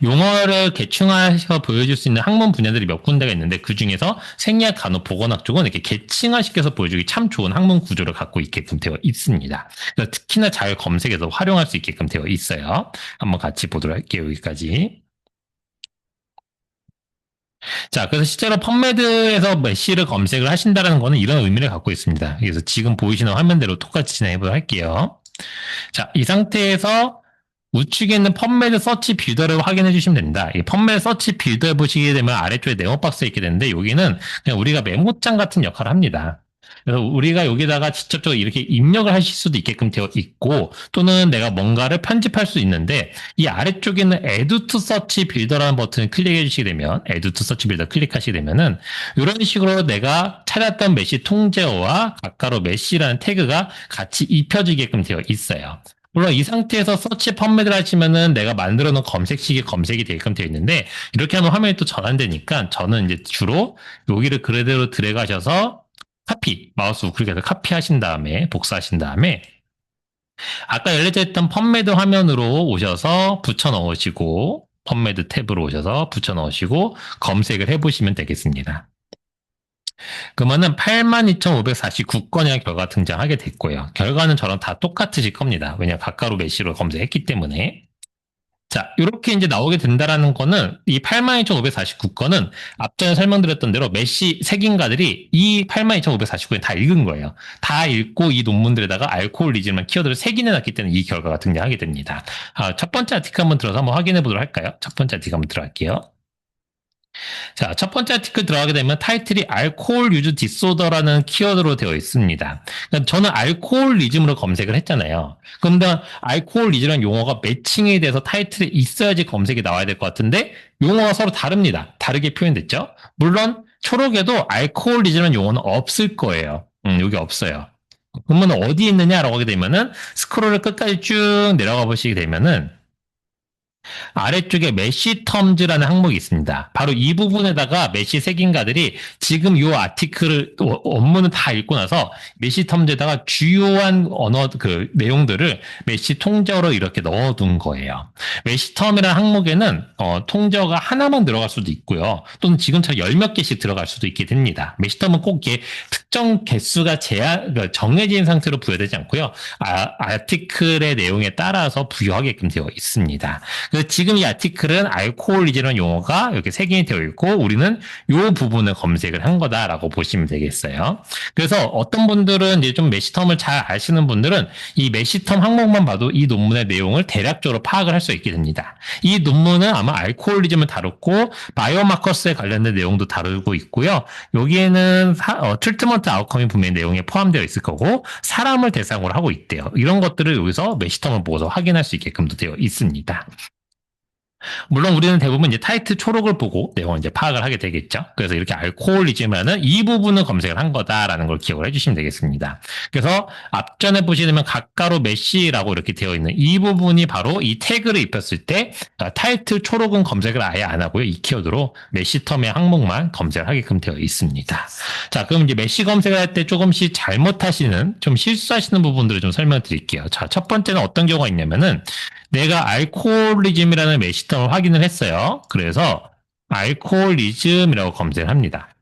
용어를 계층화해서 보여줄 수 있는 학문 분야들이 몇 군데가 있는데 그 중에서 생리학, 간호, 보건학 쪽은 이렇게 계층화시켜서 보여주기 참 좋은 학문 구조를 갖고 있게끔 되어 있습니다. 그래서 특히나 잘 검색해서 활용할 수 있게끔 되어 있어요. 한번 같이 보도록 할게요. 여기까지. 자, 그래서 실제로 펌메드에서 메시를 검색을 하신다는 거는 이런 의미를 갖고 있습니다. 그래서 지금 보이시는 화면대로 똑같이 진행해보도록 할게요. 자, 이 상태에서 우측에 있는 펌메드 서치 빌더를 확인해 주시면 됩니다. 이 펌메드 서치 빌더 보시게 되면 아래쪽에 네모 박스가 있게 되는데 여기는 그냥 우리가 메모장 같은 역할을 합니다. 그래서 우리가 여기다가 직접적으로 이렇게 입력을 하실 수도 있게끔 되어 있고, 또는 내가 뭔가를 편집할 수 있는데, 이 아래쪽에 있는 Add to Search Builder라는 버튼을 클릭해 주시게 되면, Add to Search Builder 클릭하시게 되면은, 이런 식으로 내가 찾았던 메시 통제어와 가까로 메시라는 태그가 같이 입혀지게끔 되어 있어요. 물론 이 상태에서 서치 펌매드를 하시면은 내가 만들어 놓은 검색식이 검색이 되게끔 되어 있는데, 이렇게 하면 화면이 또 전환되니까 저는 이제 주로 여기를 그대로 들어가셔서 카피, 마우스 우클릭해서 카피하신 다음에 복사하신 다음에 아까 열려져 있던 펌매드 화면으로 오셔서 붙여 넣으시고 펌매드 탭으로 오셔서 붙여 넣으시고 검색을 해보시면 되겠습니다. 그러면은 82,549건의 결과가 등장하게 됐고요. 결과는 저랑 다 똑같으실 겁니다. 왜냐 가까로 메시로 검색했기 때문에. 자, 이렇게 이제 나오게 된다라는 거는 이 82,549건은 앞전에 설명드렸던 대로 메시 색인가들이 이 82,549건 다 읽은 거예요. 다 읽고 이 논문들에다가 알코올리즘만 키워드를 색인해놨기 때문에 이 결과가 등장하게 됩니다. 첫 번째 아티클 한번 들어서 한번 확인해 보도록 할까요? 첫 번째 아티클 한번 들어갈게요. 자, 첫 번째 아티클 들어가게 되면 타이틀이 알코올 유즈 디소더라는 키워드로 되어 있습니다. 그러니까 저는 알코올리즘으로 검색을 했잖아요. 그런데 알코올리즘이라는 용어가 매칭이 돼서 타이틀에 있어야지 검색이 나와야 될 것 같은데 용어가 서로 다릅니다. 다르게 표현됐죠? 물론 초록에도 알코올리즘이라는 용어는 없을 거예요. 여기 없어요. 그러면 어디에 있느냐라고 하게 되면은 스크롤을 끝까지 쭉 내려가 보시게 되면은 아래쪽에 메시 텀즈라는 항목이 있습니다. 바로 이 부분에다가 메시 색인가들이 지금 이 아티클을 원문을 다 읽고 나서 메시 텀즈에다가 주요한 언어 그 내용들을 메시 통제어로 이렇게 넣어둔 거예요. 메시 텀이라는 항목에는 통제어가 하나만 들어갈 수도 있고요. 또는 지금처럼 열 몇 개씩 들어갈 수도 있게 됩니다. 메시 텀은 꼭 이게 특정 개수가 정해진 상태로 부여되지 않고요. 아티클의 내용에 따라서 부여하게끔 되어 있습니다. 그래서 지금 이 아티클은 알코올리즘이라는 용어가 이렇게 색인이 되어 있고 우리는 이 부분을 검색을 한 거다라고 보시면 되겠어요. 그래서 어떤 분들은 이제 좀 메시텀을 잘 아시는 분들은 이 메시텀 항목만 봐도 이 논문의 내용을 대략적으로 파악을 할 수 있게 됩니다. 이 논문은 아마 알코올리즘을 다뤘고 바이오마커스에 관련된 내용도 다루고 있고요. 여기에는 트리트먼트 아웃컴이 분명히 내용에 포함되어 있을 거고 사람을 대상으로 하고 있대요. 이런 것들을 여기서 메시텀을 보고서 확인할 수 있게끔도 되어 있습니다. 물론 우리는 대부분 이제 타이틀 초록을 보고 내용을 이제 파악을 하게 되겠죠. 그래서 이렇게 알코올리즘이라는 이 부분을 검색을 한 거다라는 걸 기억을 해주시면 되겠습니다. 그래서 앞전에 보시면 가까로 메시라고 이렇게 되어 있는 이 부분이 바로 이 태그를 입혔을 때 타이틀 초록은 검색을 아예 안 하고요. 이 키워드로 메시텀의 항목만 검색을 하게끔 되어 있습니다. 자, 그럼 이제 메시 검색을 할 때 조금씩 잘못하시는 좀 실수하시는 부분들을 좀 설명드릴게요. 자, 첫 번째는 어떤 경우가 있냐면은 내가 알코올리즘이라는 메시텀을 확인을 했어요. 그래서 알코올리즘이라고 검색을 합니다.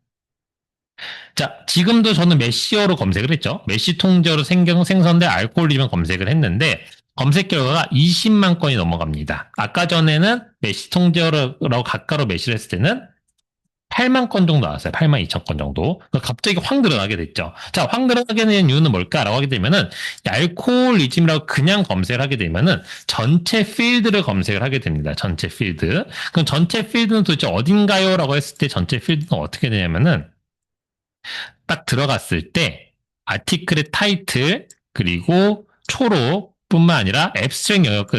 자, 지금도 저는 메시어로 검색을 했죠. 메시 통제어로 생성된 알코올리즘 검색을 했는데 검색 결과가 20만 건이 넘어갑니다. 아까 전에는 메시 통제어라고 가까로 메시를 했을 때는 8만 건 정도 나왔어요. 8만 2천 건 정도. 갑자기 확 늘어나게 됐죠. 자, 확 늘어나게 된 이유는 뭘까라고 하게 되면은 알코올리즘이라고 그냥 검색을 하게 되면은 전체 필드를 검색을 하게 됩니다. 전체 필드. 그럼 전체 필드는 도대체 어딘가요?라고 했을 때 전체 필드는 어떻게 되냐면은 딱 들어갔을 때 아티클의 타이틀 그리고 초록 뿐만 아니라 앱스트랙 영역,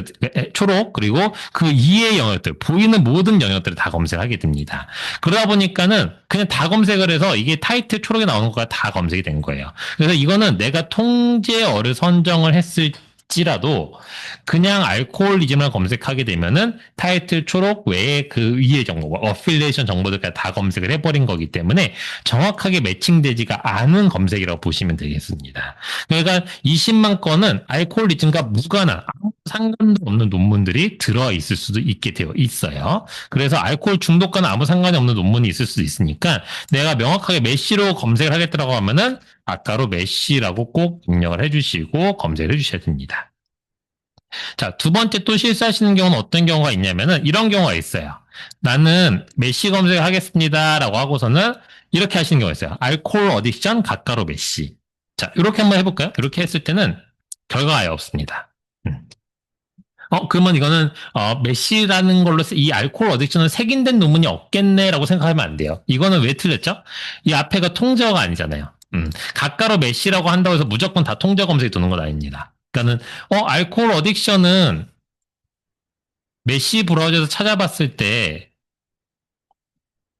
초록, 그리고 그 이외의 영역들, 보이는 모든 영역들을 다 검색하게 됩니다. 그러다 보니까는 그냥 다 검색을 해서 이게 타이틀 초록에 나오는 거가 다 검색이 된 거예요. 그래서 이거는 내가 통제어를 선정을 했을지라도 그냥 알코올리즘을 검색하게 되면은 타이틀 초록 외에 그 위의 정보, 어필리에이션 정보들까지 다 검색을 해버린 거기 때문에 정확하게 매칭되지가 않은 검색이라고 보시면 되겠습니다. 그러니까 20만 건은 알코올리즘과 무관한 아무 상관도 없는 논문들이 들어있을 수도 있게 되어 있어요. 그래서 알코올 중독과는 아무 상관이 없는 논문이 있을 수도 있으니까 내가 명확하게 메시로 검색을 하겠다고 하면은 아까로 메시라고 꼭 입력을 해주시고 검색을 해주셔야 됩니다. 자, 두 번째 또 실수하시는 경우는 어떤 경우가 있냐면은 이런 경우가 있어요. 나는 메시 검색을 하겠습니다라고 하고서는 이렇게 하시는 경우가 있어요. 알코올 어딕션 가까로 메시. 자, 이렇게 한번 해볼까요? 이렇게 했을 때는 결과가 아예 없습니다. 그러면 이거는 메시라는 걸로 이 알코올 어딕션을 색인된 논문이 없겠네라고 생각하면 안 돼요. 이거는 왜 틀렸죠? 이 앞에가 통제어가 아니잖아요. 가까로 메시라고 한다고 해서 무조건 다 통제 검색이 도는 건 아닙니다. 그러니까는, 알코올 어딕션은 메시 브라우저에서 찾아봤을 때,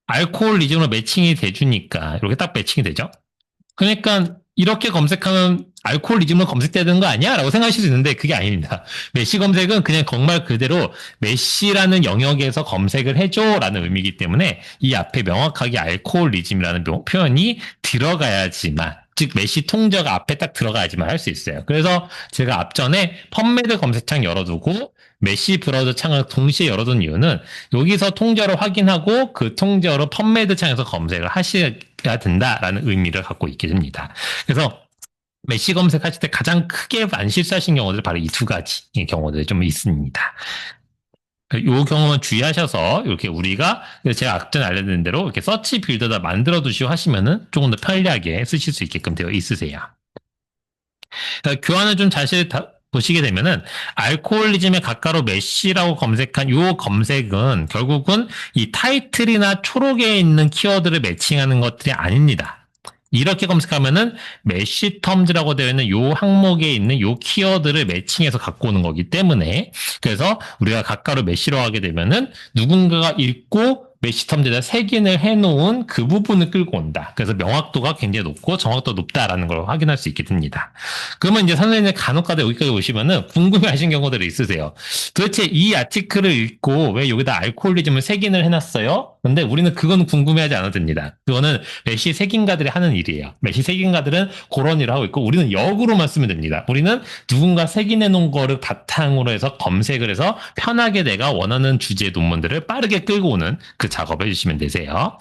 알코올리즘으로 매칭이 돼주니까, 이렇게 딱 매칭이 되죠? 그러니까 이렇게 검색하면 알코올리즘으로 검색되는 거 아니야? 라고 생각하실 수 있는데 그게 아닙니다. 메시 검색은 그냥 정말 그대로 메시라는 영역에서 검색을 해줘 라는 의미이기 때문에 이 앞에 명확하게 알코올리즘이라는 표현이 들어가야지만 즉 메시 통저가 앞에 딱 들어가야지만 할 수 있어요. 그래서 제가 앞전에 펌메드 검색창 열어두고 메시 브라우저 창을 동시에 열어둔 이유는 여기서 통저를 확인하고 그 통저로 펌메드 창에서 검색을 하셔야 된다라는 의미를 갖고 있게 됩니다. 그래서 메시 검색하실 때 가장 크게 안 실수하신 경우들 바로 이 두 가지의 경우들이 좀 있습니다. 이 경우만 주의하셔서 이렇게 우리가 제가 앞전에 알려드린 대로 이렇게 서치 빌더다 만들어 두시고 하시면은 조금 더 편리하게 쓰실 수 있게끔 되어 있으세요. 교환을 좀 자세히 보시게 되면은 알코올리즘의 가까로 메시라고 검색한 요 검색은 결국은 이 타이틀이나 초록에 있는 키워드를 매칭하는 것들이 아닙니다. 이렇게 검색하면은 메시 텀즈라고 되어 있는 요 항목에 있는 요 키워드를 매칭해서 갖고 오는 거기 때문에 그래서 우리가 가까로 메시로 하게 되면은 누군가가 읽고 메시 텀즈에다 색인을 해놓은 그 부분을 끌고 온다. 그래서 명확도가 굉장히 높고 정확도가 높다라는 걸 확인할 수 있게 됩니다. 그러면 이제 선생님 간혹가다 여기까지 오시면은 궁금해하신 경우들이 있으세요. 도대체 이 아티클을 읽고 왜 여기다 알코올리즘을 색인을 해놨어요? 근데 우리는 그건 궁금해하지 않아도 됩니다. 그거는 메시 색인가들이 하는 일이에요. 메시 색인가들은 그런 일을 하고 있고 우리는 역으로만 쓰면 됩니다. 우리는 누군가 색인해 놓은 거를 바탕으로 해서 검색을 해서 편하게 내가 원하는 주제의 논문들을 빠르게 끌고 오는 그 작업을 해주시면 되세요.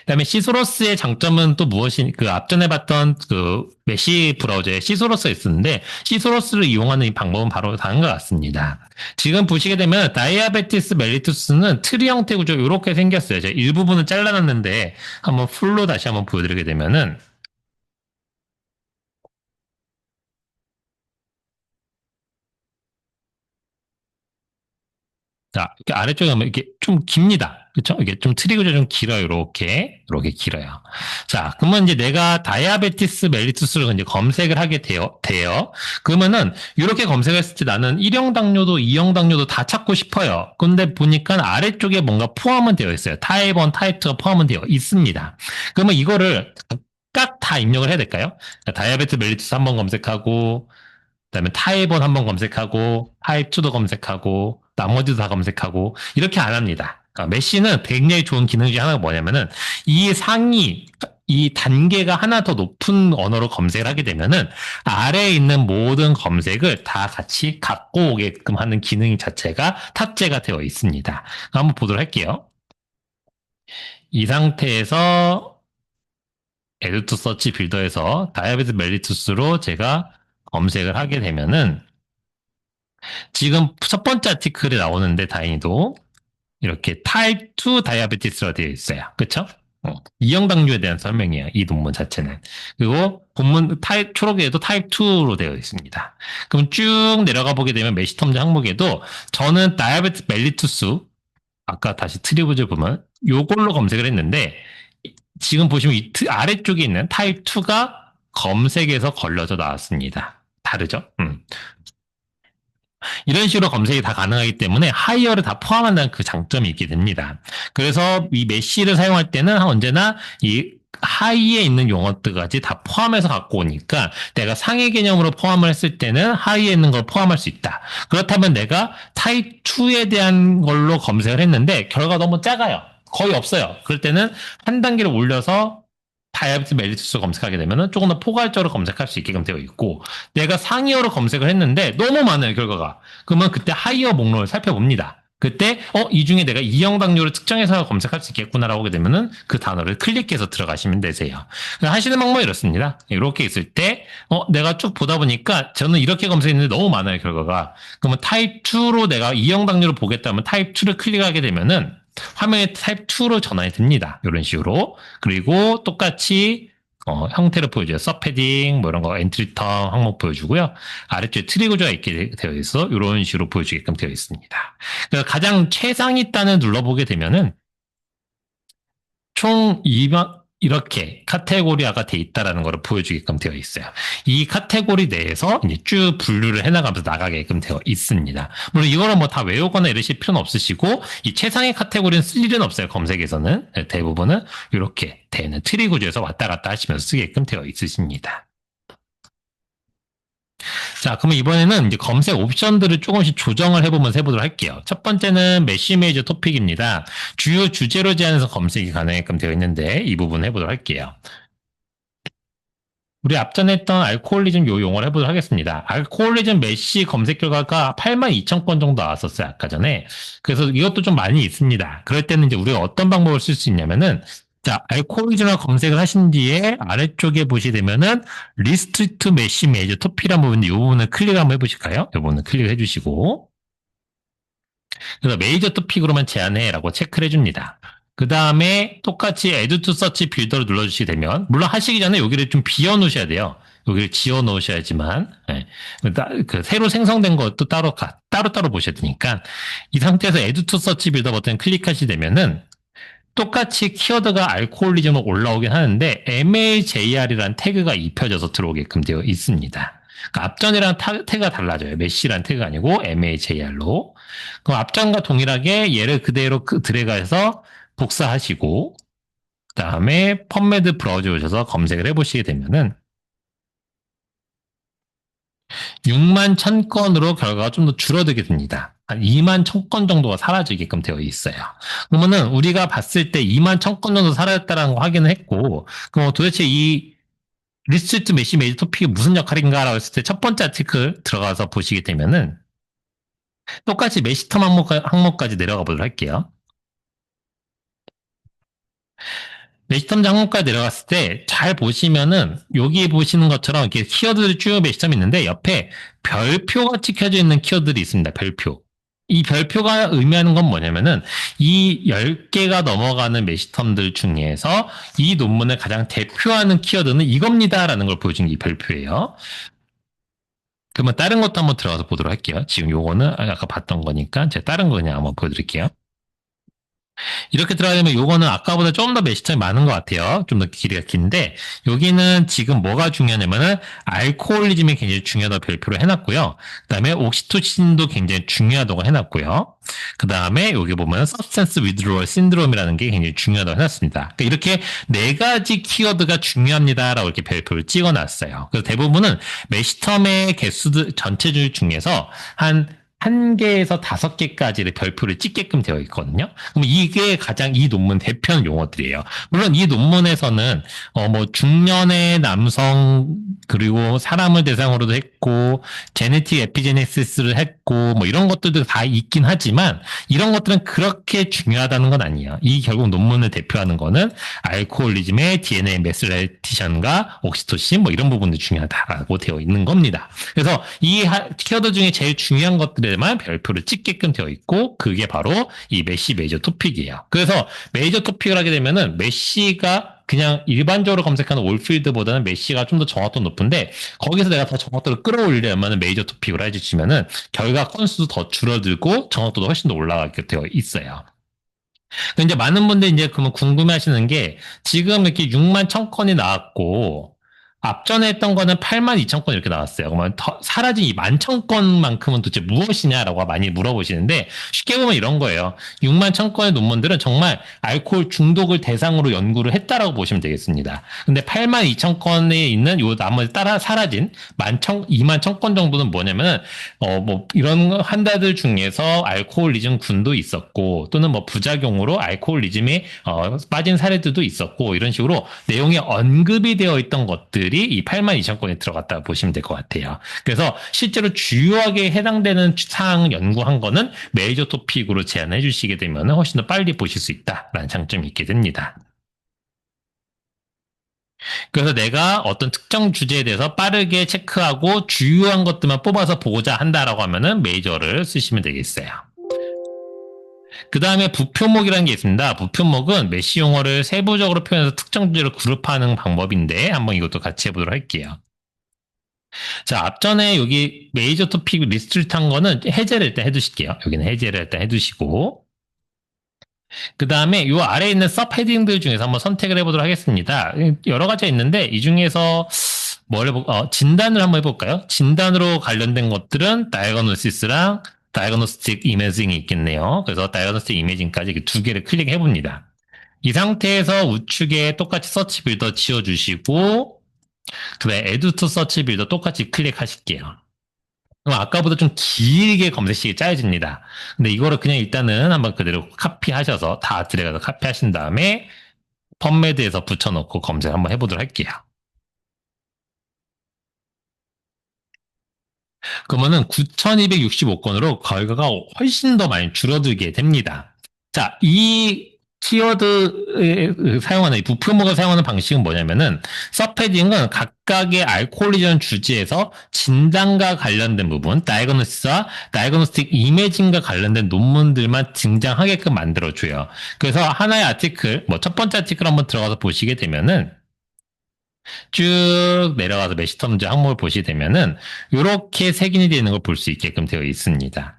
그다음에 시소로스의 장점은 또 무엇이 그 앞전에 봤던 그 메시 브라우저에 시소로스가 있었는데 시소로스를 이용하는 이 방법은 바로 다른 것 같습니다. 지금 보시게 되면 다이아베티스 멜리투스는 트리 형태 구조 이렇게 생겼어요. 제가 일부분을 잘라놨는데 한번 풀로 다시 한번 보여드리게 되면은 자, 이렇게 아래쪽에 보면 이게 좀 깁니다. 그렇죠? 이게 좀 트리 구조 좀 길어요. 이렇게 길어요. 자, 그러면 이제 내가 다이아베티스 멜리투스를 이제 검색을 하게 돼요. 그러면은 이렇게 검색했을 때 나는 1형 당뇨도 2형 당뇨도 다 찾고 싶어요. 근데 보니까 아래쪽에 뭔가 포함은 되어 있어요. 타입 1, 타입 2가 포함은 되어 있습니다. 그러면 이거를 각각 다 입력을 해야 될까요? 다이아베티스 멜리투스 한번 검색하고 그다음에 타입 1 한번 검색하고 타입 2도 검색하고 나머지도 다 검색하고 이렇게 안 합니다. 그러니까 메시는 굉장히 좋은 기능 중에 하나가 뭐냐면은 이 상위 이 단계가 하나 더 높은 언어로 검색을 하게 되면은 아래에 있는 모든 검색을 다 같이 갖고 오게끔 하는 기능 자체가 탑재가 되어 있습니다. 한번 보도록 할게요. 이 상태에서 에듀투 서치 빌더에서 다이아베tes 멜리투스로 제가 검색을 하게 되면은 지금 첫 번째 아티클에 나오는데 다행히도 이렇게 타입 2 다이아베티스로 되어 있어요. 그쵸? 이형 당뇨에 대한 설명이에요. 이 논문 자체는. 그리고 본문 타입 초록에도 타입 2로 되어 있습니다. 그럼 쭉 내려가 보게 되면 메시텀즈 항목에도 저는 다이아베티스 멜리투스 아까 다시 트리브즈 보면 요걸로 검색을 했는데 지금 보시면 이 아래쪽에 있는 타입 2가 검색에서 걸려져 나왔습니다. 다르죠? 이런 식으로 검색이 다 가능하기 때문에 하이어를 다 포함한다는 그 장점이 있게 됩니다. 그래서 이 메시를 사용할 때는 언제나 이 하이에 있는 용어들까지 다 포함해서 갖고 오니까 내가 상위 개념으로 포함을 했을 때는 하이에 있는 걸 포함할 수 있다. 그렇다면 내가 타입 2에 대한 걸로 검색을 했는데 결과가 너무 작아요. 거의 없어요. 그럴 때는 한 단계를 올려서 다이아베티스 멜리투스 검색하게 되면 조금 더 포괄적으로 검색할 수 있게끔 되어 있고 내가 상이어로 검색을 했는데 너무 많아요 결과가. 그러면 그때 하이어 목록을 살펴봅니다. 그때 이 중에 내가 이형 당뇨를 특정해서 검색할 수 있겠구나라고 하게 되면은 그 단어를 클릭해서 들어가시면 되세요. 하시는 방법이 이렇습니다. 이렇게 있을 때 내가 쭉 보다 보니까 저는 이렇게 검색했는데 너무 많아요 결과가. 그러면 타입 2로 내가 이형 당뇨를 보겠다면 타입 2를 클릭하게 되면은 화면에 타입 2로 전환이 됩니다. 이런 식으로. 그리고 똑같이 형태를 보여줘요. 서패딩, 뭐 이런 거, 엔트리텀 항목 보여주고요. 아래쪽에 트리 구조가 있게 되어 있어 이런 식으로 보여주게끔 되어 있습니다. 그래서 가장 최상위 단을 눌러보게 되면은 총 이렇게 카테고리화가 돼 있다라는 것을 보여주게끔 되어 있어요. 이 카테고리 내에서 이제 쭉 분류를 해나가면서 나가게끔 되어 있습니다. 물론 이거는 뭐 다 외우거나 이러실 필요는 없으시고 이 최상의 카테고리는 쓸 일은 없어요. 검색에서는 대부분은 이렇게 되는 트리 구조에서 왔다 갔다 하시면서 쓰게끔 되어 있으십니다. 자, 그러면 이번에는 이제 검색 옵션들을 조금씩 조정을 해보면서 해보도록 할게요. 첫 번째는 메시 메이저 토픽입니다. 주요 주제로 제한해서 검색이 가능하게끔 되어 있는데 이 부분 해보도록 할게요. 우리 앞전에 했던 알코올리즘 요 용어를 해보도록 하겠습니다. 알코올리즘 메시 검색 결과가 82,000건 정도 나왔었어요. 아까 전에. 그래서 이것도 좀 많이 있습니다. 그럴 때는 이제 우리가 어떤 방법을 쓸 수 있냐면은 자, 알코올리즘을 검색을 하신 뒤에 아래쪽에 보시게 되면은 리스트리트 메시 메이저 토피라는 부분인데 이 부분을 클릭 한번 해보실까요? 이 부분을 클릭을 해주시고 그래서 메이저 토픽으로만 제한해라고 체크를 해줍니다. 그 다음에 똑같이 Add to Search 빌더를 눌러주시게 되면 물론 하시기 전에 여기를 좀 비워놓으셔야 돼요. 여기를 지워놓으셔야지만 네. 그 새로 생성된 것도 따로 보셔야 되니까 이 상태에서 Add to Search 빌더 버튼 클릭하시게 되면은 똑같이 키워드가 알코올리즘으로 올라오긴 하는데 MAJR이라는 태그가 입혀져서 들어오게끔 되어 있습니다. 그러니까 앞전이랑 태그가 달라져요. 메시라는 태그가 아니고 MAJR로. 그럼 앞전과 동일하게 얘를 그대로 드래그해서 복사하시고 그다음에 펌메드 브라우저에 오셔서 검색을 해보시게 되면은 6만 1,000건으로 결과가 좀 더 줄어들게 됩니다. 한 2만 1,000건 정도가 사라지게끔 되어 있어요. 그러면은 우리가 봤을 때 2만 1,000건 정도 사라졌다는 거 확인을 했고, 그럼 도대체 이 리스트 메시 메이저 토픽이 무슨 역할인가라고 했을 때 첫 번째 아티클 들어가서 보시게 되면은 똑같이 메시텀 항목까지 내려가 보도록 할게요. 메시텀 항목까지 내려갔을 때 잘 보시면은 여기 보시는 것처럼 이렇게 키워드들이 쭉 메시텀이 있는데 옆에 별표가 찍혀져 있는 키워드들이 있습니다. 별표. 이 별표가 의미하는 건 뭐냐면은 이 10개가 넘어가는 메시텀들 중에서 이 논문을 가장 대표하는 키워드는 이겁니다라는 걸 보여준 게 이 별표예요. 그러면 다른 것도 한번 들어가서 보도록 할게요. 지금 요거는 아까 봤던 거니까 제가 다른 거 그냥 한번 보여드릴게요. 이렇게 들어가면 요거는 아까보다 좀 더 메시점이 많은 것 같아요. 좀 더 길이가 긴데 여기는 지금 뭐가 중요하냐면은 알코올리즘이 굉장히 중요하다고 별표를 해놨고요. 그 다음에 옥시토신도 굉장히 중요하다고 해놨고요. 그 다음에 여기 보면 substance withdrawal syndrome이라는 게 굉장히 중요하다고 해놨습니다. 그러니까 이렇게 네 가지 키워드가 중요합니다라고 이렇게 별표를 찍어놨어요. 그래서 대부분은 메시텀의 개수들 전체줄 중에서 한 개에서 5개까지의 별표를 찍게끔 되어 있거든요. 그럼 이게 가장 이 논문 대표 용어들이에요. 물론 이 논문에서는 뭐 중년의 남성 그리고 사람을 대상으로도 했고 제네틱 에피제네시스를 했고 뭐 이런 것들도 다 있긴 하지만 이런 것들은 그렇게 중요하다는 건 아니에요. 이 결국 논문을 대표하는 거는 알코올리즘의 DNA 메스레티션과 옥시토신 뭐 이런 부분도 중요하다라고 되어 있는 겁니다. 그래서 이 키워드 중에 제일 중요한 것들에만 별표를 찍게끔 되어 있고 그게 바로 이 메시 메이저 토픽이에요. 그래서 메이저 토픽을 하게 되면은 메시가 그냥 일반적으로 검색하는 올필드보다는 메시가 좀 더 정확도가 높은데 거기서 내가 더 정확도를 끌어올리려면 메이저 토픽으로 해주시면은 결과 건수도 더 줄어들고 정확도도 훨씬 더 올라가게 되어 있어요. 근데 이제 많은 분들이 이제 그러면 궁금해 하시는 게 지금 이렇게 6만 1,000건이 나왔고 앞전에 했던 거는 8만 2천 건 이렇게 나왔어요. 그러면 사라진 이 11,000건만큼은 도대체 무엇이냐라고 많이 물어보시는데 쉽게 보면 이런 거예요. 6만 1,000건의 논문들은 정말 알코올 중독을 대상으로 연구를 했다라고 보시면 되겠습니다. 근데 8만 2천 건에 있는 요 나머지 따라 사라진 2만 1,000건 정도는 뭐냐면은 뭐 이런 환자들 중에서 알코올리즘 군도 있었고 또는 뭐 부작용으로 알코올리즘에 빠진 사례들도 있었고 이런 식으로 내용이 언급이 되어 있던 것들이 이 8만 2천 건에 들어갔다 보시면 될 것 같아요. 그래서 실제로 주요하게 해당되는 사항 연구한 거는 메이저 토픽으로 제안해 주시게 되면 훨씬 더 빨리 보실 수 있다라는 장점이 있게 됩니다. 그래서 내가 어떤 특정 주제에 대해서 빠르게 체크하고 주요한 것들만 뽑아서 보고자 한다라고 하면은 메이저를 쓰시면 되겠어요. 그 다음에 부표목이라는 게 있습니다. 부표목은 메시 용어를 세부적으로 표현해서 특정 주제로 그룹하는 방법인데 한번 이것도 같이 해보도록 할게요. 자, 앞전에 여기 메이저 토픽 리스트를 탄 거는 해제를 일단 해두실게요. 여기는 해제를 일단 해두시고 그 다음에 요 아래에 있는 섭 헤딩들 중에서 한번 선택을 해보도록 하겠습니다. 여러 가지가 있는데 이 중에서 진단을 한번 해볼까요? 진단으로 관련된 것들은 다이아그노시스랑 다이아그노스틱 이미징이 있겠네요. 그래서 다이아그노스틱 이미징까지 이렇게 두 개를 클릭해 봅니다. 이 상태에서 우측에 똑같이 서치 빌더 지워주시고 그다음에 Add to 서치 빌더 똑같이 클릭하실게요. 그럼 아까보다 좀 길게 검색식이 짜여집니다. 근데 이거를 그냥 일단은 한번 그대로 카피하셔서 다 들어가서 카피하신 다음에 펌메드에서 붙여놓고 검색 한번 해보도록 할게요. 그러면은 9,265건으로 결과가 훨씬 더 많이 줄어들게 됩니다. 자, 이 키워드 사용하는 이 부표목을 사용하는 방식은 뭐냐면은 서패딩은 각각의 알코올리전 주제에서 진단과 관련된 부분, 다이그노시스와 다이그노스틱 이미징과 관련된 논문들만 등장하게끔 만들어줘요. 그래서 하나의 아티클, 뭐 첫 번째 아티클 한번 들어가서 보시게 되면은 쭉 내려가서 메시텀즈 항목을 보시게 되면은 이렇게 색인이 되는 걸 볼 수 있게끔 되어 있습니다.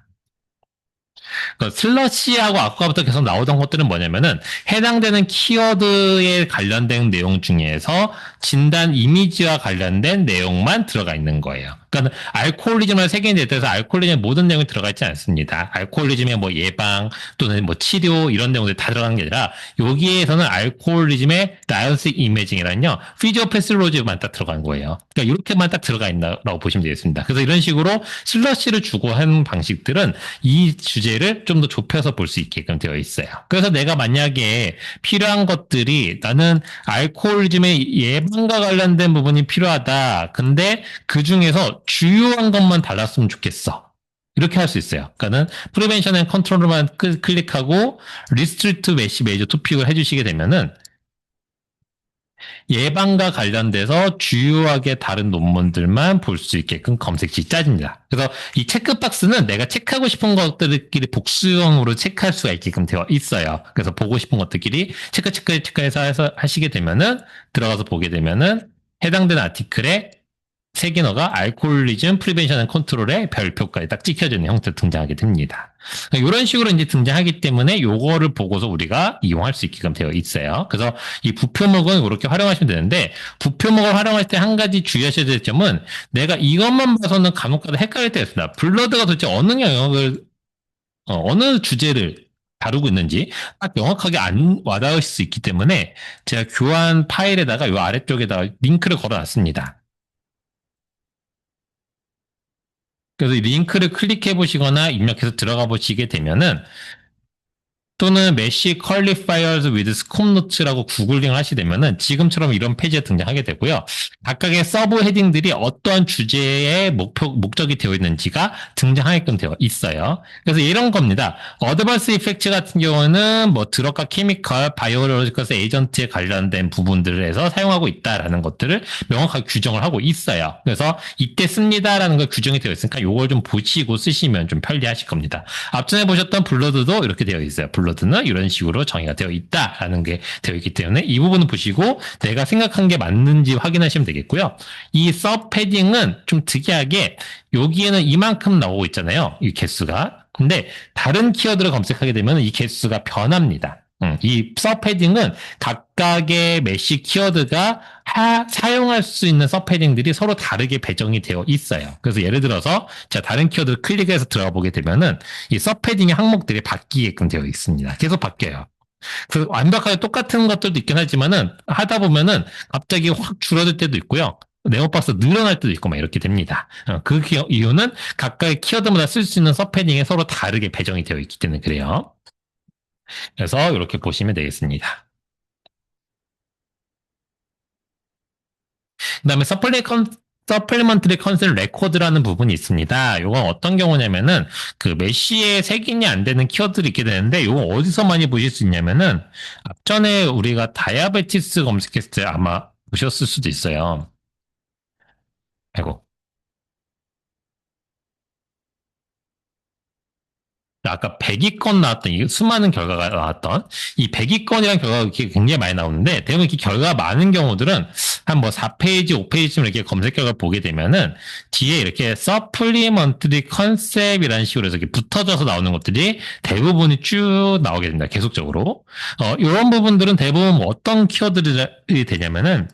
그 슬러시하고 아까부터 계속 나오던 것들은 뭐냐면은 해당되는 키워드에 관련된 내용 중에서 진단 이미지와 관련된 내용만 들어가 있는 거예요. 그러니까 알코올리즘을 색인에 대해서 알코올리즘의 모든 내용이 들어가 있지 않습니다. 알코올리즘의 뭐 예방 또는 뭐 치료 이런 내용들이 다 들어가는 게 아니라 여기에서는 알코올리즘의 다이어식 이미징이란요 피지오패스로즈만 딱 들어간 거예요. 그러니까 이렇게만 딱 들어가 있다라고 보시면 되겠습니다. 그래서 이런 식으로 슬러시를 주고 하는 방식들은 이 주제를 좀 더 좁혀서 볼 수 있게끔 되어 있어요. 그래서 내가 만약에 필요한 것들이 나는 알코올즘의 예방과 관련된 부분이 필요하다. 근데 그 중에서 주요한 것만 달랐으면 좋겠어. 이렇게 할 수 있어요. 그러니까는 프리벤션 앤 컨트롤만 클릭하고 리스트리트 메시 메이저 토픽을 해주시게 되면은 예방과 관련돼서 주요하게 다른 논문들만 볼 수 있게끔 검색식이 짜집니다. 그래서 이 체크박스는 내가 체크하고 싶은 것들끼리 복수형으로 체크할 수가 있게끔 되어 있어요. 그래서 보고 싶은 것들끼리 체크해서 하시게 되면은 들어가서 보게 되면은 해당되는 아티클에 세기너가 알코올리즘 프리벤션 앤 컨트롤의 별표까지 딱 찍혀지는 형태로 등장하게 됩니다. 이런 식으로 이제 등장하기 때문에 요거를 보고서 우리가 이용할 수 있게끔 되어 있어요. 그래서 이 부표목은 이렇게 활용하시면 되는데 부표목을 활용할 때 한 가지 주의하셔야 될 점은 내가 이것만 봐서는 간혹가다 헷갈릴 때가 있습니다. 블러드가 도대체 어느 영역을 어느 주제를 다루고 있는지 딱 명확하게 안 와닿을 수 있기 때문에 제가 교환 파일에다가 요 아래쪽에다가 링크를 걸어놨습니다. 그래서 이 링크를 클릭해 보시거나 입력해서 들어가 보시게 되면은 또는 메시 퀄리파이어즈 위드 스콥 노트라고 구글링을 하시게 되면은 지금처럼 이런 페이지가 등장하게 되고요. 각각의 서브 헤딩들이 어떠한 주제의 목적이 되어 있는지가 등장하게끔 되어 있어요. 그래서 이런 겁니다. 어드밴스 이펙트 같은 경우는 뭐 드럭과 케미컬, 바이오로지컬 에이전트에 관련된 부분들에서 사용하고 있다라는 것들을 명확하게 규정을 하고 있어요. 그래서 이때 씁니다라는 걸 규정이 되어 있으니까 이걸 좀 보시고 쓰시면 좀 편리하실 겁니다. 앞전에 보셨던 블러드도 이렇게 되어 있어요. 블러드는 이런 식으로 정의가 되어 있다라는 게 되어 있기 때문에 이 부분을 보시고 내가 생각한 게 맞는지 확인하시면 되겠고요. 이 서브 패딩은 좀 특이하게 여기에는 이만큼 나오고 있잖아요. 이 개수가. 근데 다른 키워드를 검색하게 되면 이 개수가 변합니다. 이 서패딩은 각각의 메시 키워드가 사용할 수 있는 서패딩들이 서로 다르게 배정이 되어 있어요. 그래서 예를 들어서 자 다른 키워드를 클릭해서 들어가 보게 되면은 이 서패딩의 항목들이 바뀌게끔 되어 있습니다. 계속 바뀌어요. 그 완벽하게 똑같은 것들도 있긴 하지만은 하다 보면은 갑자기 확 줄어들 때도 있고요. 네모박스 늘어날 때도 있고 막 이렇게 됩니다. 그 이유는 각각의 키워드마다 쓸 수 있는 서패딩이 서로 다르게 배정이 되어 있기 때문에 그래요. 그래서 이렇게 보시면 되겠습니다. 그다음에 서플리먼트리 컨셉 레코드라는 부분이 있습니다. 이건 어떤 경우냐면은 그 메시에 색인이 안 되는 키워드들이 있게 되는데 이건 어디서 많이 보실 수 있냐면은 앞전에 우리가 다이아베티스 검색했을 때 아마 보셨을 수도 있어요. 아이고. 아까 100위권 나왔던 이 수많은 결과가 나왔던 이 100위권이라는 결과가 이렇게 굉장히 많이 나오는데 대부분 이렇게 결과가 많은 경우들은 한 뭐 4페이지, 5페이지쯤 이렇게 검색 결과를 보게 되면은 뒤에 이렇게 supplementary concept이라는 식으로 해서 이렇게 붙어져서 나오는 것들이 대부분이 쭉 나오게 됩니다. 계속적으로. 이런 부분들은 대부분 뭐 어떤 키워드들이 되냐면은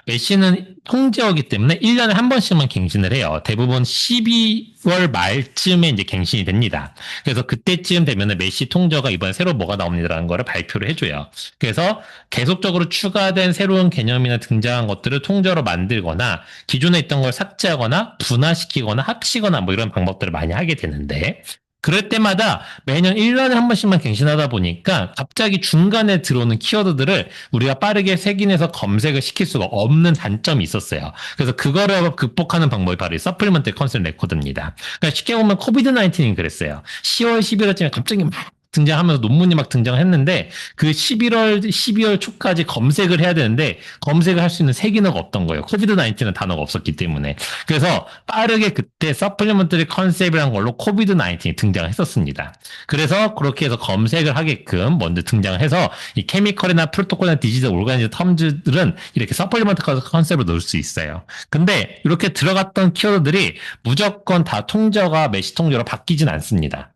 메시는 통제어기 때문에 1년에 한 번씩만 갱신을 해요. 대부분 12월 말쯤에 이제 갱신이 됩니다. 그래서 그때쯤 되면은 메시 통제어가 이번에 새로 뭐가 나옵니다라는 거를 발표를 해줘요. 그래서 계속적으로 추가된 새로운 개념이나 등장한 것들을 통제어로 만들거나 기존에 있던 걸 삭제하거나 분화시키거나 합치거나 뭐 이런 방법들을 많이 하게 되는데 그럴 때마다 매년 1년에 한 번씩만 갱신하다 보니까 갑자기 중간에 들어오는 키워드들을 우리가 빠르게 색인해서 검색을 시킬 수가 없는 단점이 있었어요. 그래서 그거를 극복하는 방법이 바로 이 서플리먼트 컨셉 레코드입니다. 그러니까 쉽게 보면 코비드 19이 그랬어요. 10월, 11월쯤에 갑자기 막 등장하면서 논문이 막 등장했는데 그 11월, 12월 초까지 검색을 해야 되는데 검색을 할 수 있는 세 기능가 없던 거예요. 코비드 19는 단어가 없었기 때문에. 그래서 빠르게 그때 서플리먼터리 컨셉이라는 걸로 코비드 19이 등장했었습니다. 그래서 그렇게 해서 검색을 하게끔 먼저 등장을 해서 이 케미컬이나 프로토콜이나 디지털 오르가니즘 텀즈들은 이렇게 서플리먼트 컨셉을 넣을 수 있어요. 근데 이렇게 들어갔던 키워드들이 무조건 다 통저가 메시 통저로 바뀌진 않습니다.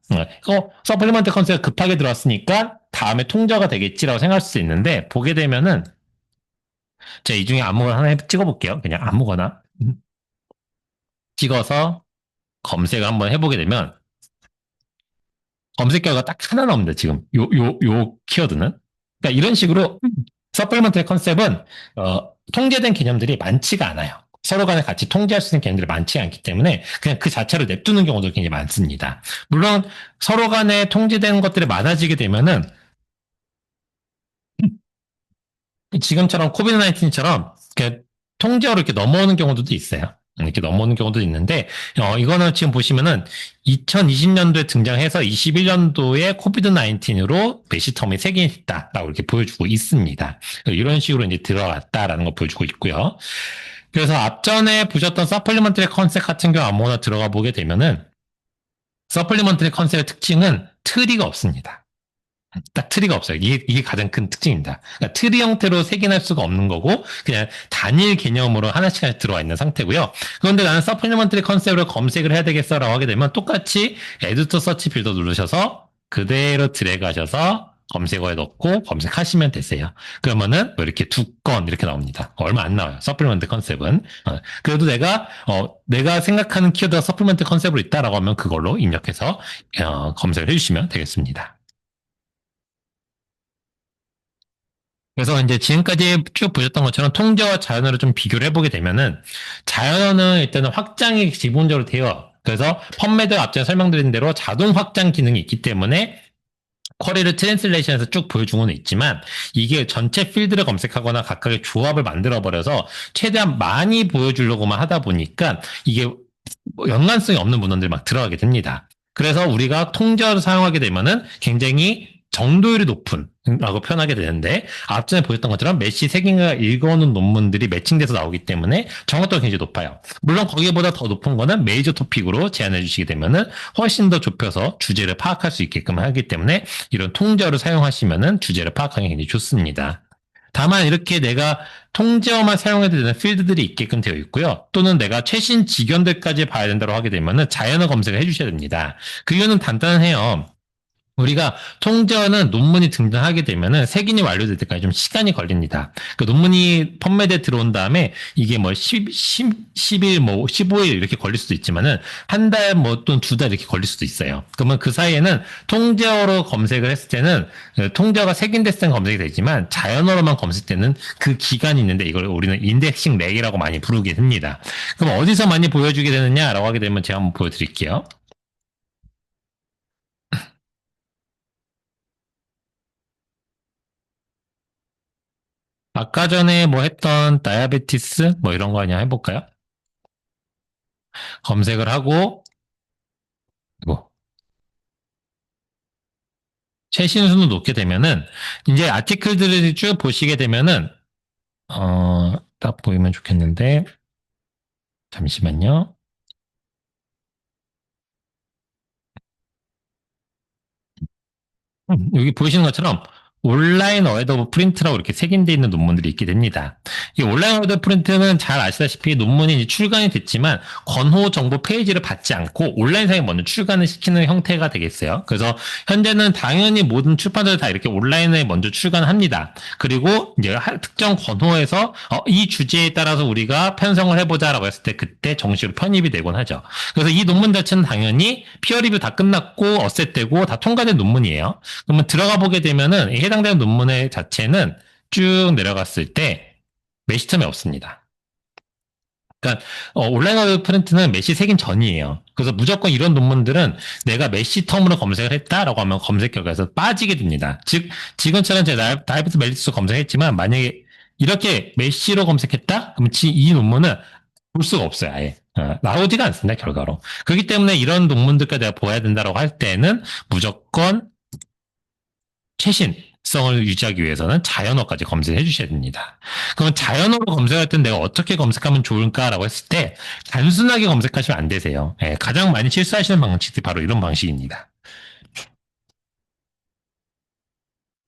서플리먼트 컨셉이 급하게 들어왔으니까 다음에 통저가 되겠지라고 생각할 수 있는데 보게 되면은 제가 이 중에 아무거나 하나 찍어볼게요. 그냥 아무거나 찍어서 검색을 한번 해보게 되면 검색 결과가 딱 하나 나옵니다. 지금 요 키워드는. 그러니까 이런 식으로 서플리먼트의 컨셉은 통제된 개념들이 많지가 않아요. 서로 간에 같이 통제할 수 있는 개념들이 많지 않기 때문에 그냥 그 자체로 냅두는 경우도 굉장히 많습니다. 물론 서로 간에 통제되는 것들이 많아지게 되면은 지금처럼 코비드 19처럼 통제어로 이렇게 넘어오는 경우도 있어요. 이렇게 넘어오는 경우도 있는데 이거는 지금 보시면은 2020년도에 등장해서 21년도에 코비드 19으로 메시텀이 세개있다라고 이렇게 보여주고 있습니다. 이런 식으로 이제 들어갔다라는 걸 보여주고 있고요. 그래서 앞전에 보셨던 서플리먼트리 컨셉 같은 경우 아무거나 들어가 보게 되면은 서플리먼트리 컨셉의 특징은 트리가 없습니다. 딱 트리가 없어요. 이게 가장 큰 특징입니다. 그러니까 트리 형태로 색인할 수가 없는 거고 그냥 단일 개념으로 하나씩 들어와 있는 상태고요. 그런데 나는 서플리먼터리 컨셉으로 검색을 해야 되겠어라고 하게 되면 똑같이 에디터 서치 빌더 누르셔서 그대로 드래그 하셔서 검색어에 넣고 검색하시면 되세요. 그러면은 뭐 이렇게 두 건 이렇게 나옵니다. 얼마 안 나와요. 서플리먼트 컨셉은. 그래도 내가 생각하는 키워드가 서플리먼트 컨셉으로 있다라고 하면 그걸로 입력해서 검색을 해주시면 되겠습니다. 그래서 이제 지금까지 쭉 보셨던 것처럼 통제와 자연어를 좀 비교를 해보게 되면은 자연어는 일단은 확장이 기본적으로 돼요. 그래서 펌매드 앞전에 설명드린 대로 자동 확장 기능이 있기 때문에 쿼리를 트랜슬레이션에서 쭉 보여주고는 있지만 이게 전체 필드를 검색하거나 각각의 조합을 만들어버려서 최대한 많이 보여주려고만 하다 보니까 이게 연관성이 없는 문헌들이 막 들어가게 됩니다. 그래서 우리가 통제어를 사용하게 되면은 굉장히 정도율이 높은 라고 표현하게 되는데 앞전에 보였던 것처럼 메시 색인가 읽어오는 논문들이 매칭돼서 나오기 때문에 정확도가 굉장히 높아요. 물론 거기보다 더 높은 거는 메이저 토픽으로 제안해 주시게 되면은 훨씬 더 좁혀서 주제를 파악할 수 있게끔 하기 때문에 이런 통제어를 사용하시면은 주제를 파악하기 굉장히 좋습니다. 다만 이렇게 내가 통제어만 사용해도 되는 필드들이 있게끔 되어 있고요. 또는 내가 최신 직연들까지 봐야 된다고 하게 되면은 자연어 검색을 해주셔야 됩니다. 그 이유는 간단해요. 우리가 통제어는 논문이 등장하게 되면은 색인이 완료될 때까지 좀 시간이 걸립니다. 그 논문이 펌매드에 들어온 다음에 이게 뭐 10일, 뭐 15일 이렇게 걸릴 수도 있지만은 한 달 뭐 또는 두 달 이렇게 걸릴 수도 있어요. 그러면 그 사이에는 통제어로 검색을 했을 때는 통제어가 색인됐을 때는 검색이 되지만 자연어로만 검색 때는 그 기간이 있는데 이걸 우리는 인덱싱 렉이라고 많이 부르게 됩니다. 그럼 어디서 많이 보여주게 되느냐라고 하게 되면 제가 한번 보여드릴게요. 아까 전에 뭐 했던 다이아베티스 뭐 이런 거 아니야 해볼까요? 검색을 하고 뭐 최신 순을 놓게 되면은 이제 아티클들을 쭉 보시게 되면은 딱 보이면 좋겠는데 잠시만요. 여기 보이시는 것처럼 온라인 어웨드 오브 프린트라고 이렇게 색인되어 있는 논문들이 있게 됩니다. 이 온라인 어웨드 오브 프린트는 잘 아시다시피 논문이 이제 출간이 됐지만 권호 정보 페이지를 받지 않고 온라인상에 먼저 출간을 시키는 형태가 되겠어요. 그래서 현재는 당연히 모든 출판사들 다 이렇게 온라인에 먼저 출간합니다. 그리고 이제 특정 권호에서 이 주제에 따라서 우리가 편성을 해보자라고 했을 때 그때 정식으로 편입이 되곤 하죠. 그래서 이 논문 자체는 당연히 피어 리뷰 다 끝났고 어셋되고 다 통과된 논문이에요. 그러면 들어가 보게 되면은 해당되는 논문의 자체는 쭉 내려갔을 때 메시텀이 없습니다. 그러니까 온라인 어웨드 프린트는 메시 새긴 전이에요. 그래서 무조건 이런 논문들은 내가 메시텀으로 검색을 했다라고 하면 검색 결과에서 빠지게 됩니다. 즉 지금처럼 제가 다이브스 멜리스 검색했지만 만약에 이렇게 메시로 검색했다? 그럼 이 논문은 볼 수가 없어요. 아예. 나오지가 않습니다. 결과로. 그렇기 때문에 이런 논문들까지 내가 보아야 된다고 할 때는 무조건 최신성을 유지하기 위해서는 자연어까지 검색해 주셔야 됩니다. 그럼 자연어로 검색할 때 내가 어떻게 검색하면 좋을까라고 했을 때 단순하게 검색하시면 안 되세요. 가장 많이 실수하시는 방식이 바로 이런 방식입니다.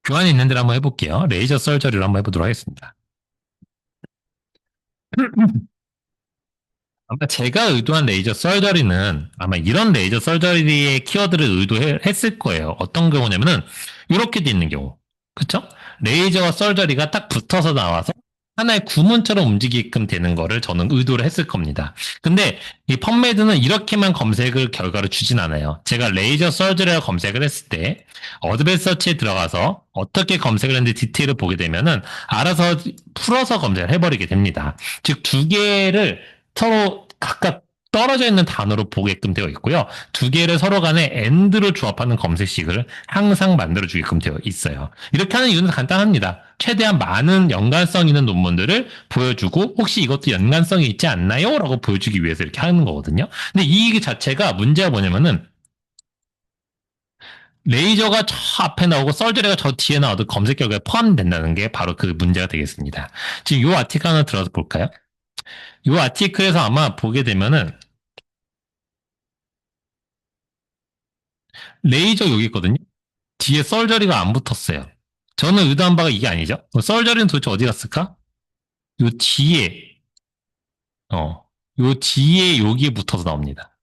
교환이 있는 데를 한번 해볼게요. 레이저 설저리를 한번 해보도록 하겠습니다. 아마 제가 의도한 레이저 설저리는 아마 이런 레이저 설저리의 키워드를 의도했을 거예요. 어떤 경우냐면은 이렇게 돼 있는 경우. 그쵸? 레이저와 설저리가 딱 붙어서 나와서 하나의 구문처럼 움직이게끔 되는 거를 저는 의도를 했을 겁니다. 근데 이 펀메드는 이렇게만 검색을 결과를 주진 않아요. 제가 레이저 설저리라고 검색을 했을 때 어드밴스 서치에 들어가서 어떻게 검색을 했는지 디테일을 보게 되면은 알아서 풀어서 검색을 해버리게 됩니다. 즉 두 개를 서로 각각 떨어져 있는 단어로 보게끔 되어 있고요. 두 개를 서로 간에 AND로 조합하는 검색식을 항상 만들어주게끔 되어 있어요. 이렇게 하는 이유는 간단합니다. 최대한 많은 연관성 있는 논문들을 보여주고 혹시 이것도 연관성이 있지 않나요? 라고 보여주기 위해서 이렇게 하는 거거든요. 근데 이 자체가 문제가 뭐냐면은 레이저가 저 앞에 나오고 썰저리가 저 뒤에 나와도 검색 결과에 포함된다는 게 바로 그 문제가 되겠습니다. 지금 이 아티클 하나 들어서 볼까요? 이 아티클에서 아마 보게 되면은 레이저 여기 있거든요. 뒤에 썰저리가 안 붙었어요. 저는 의도한 바가 이게 아니죠. 썰저리는 도대체 어디 갔을까? 요 뒤에, 요 뒤에 여기에 붙어서 나옵니다.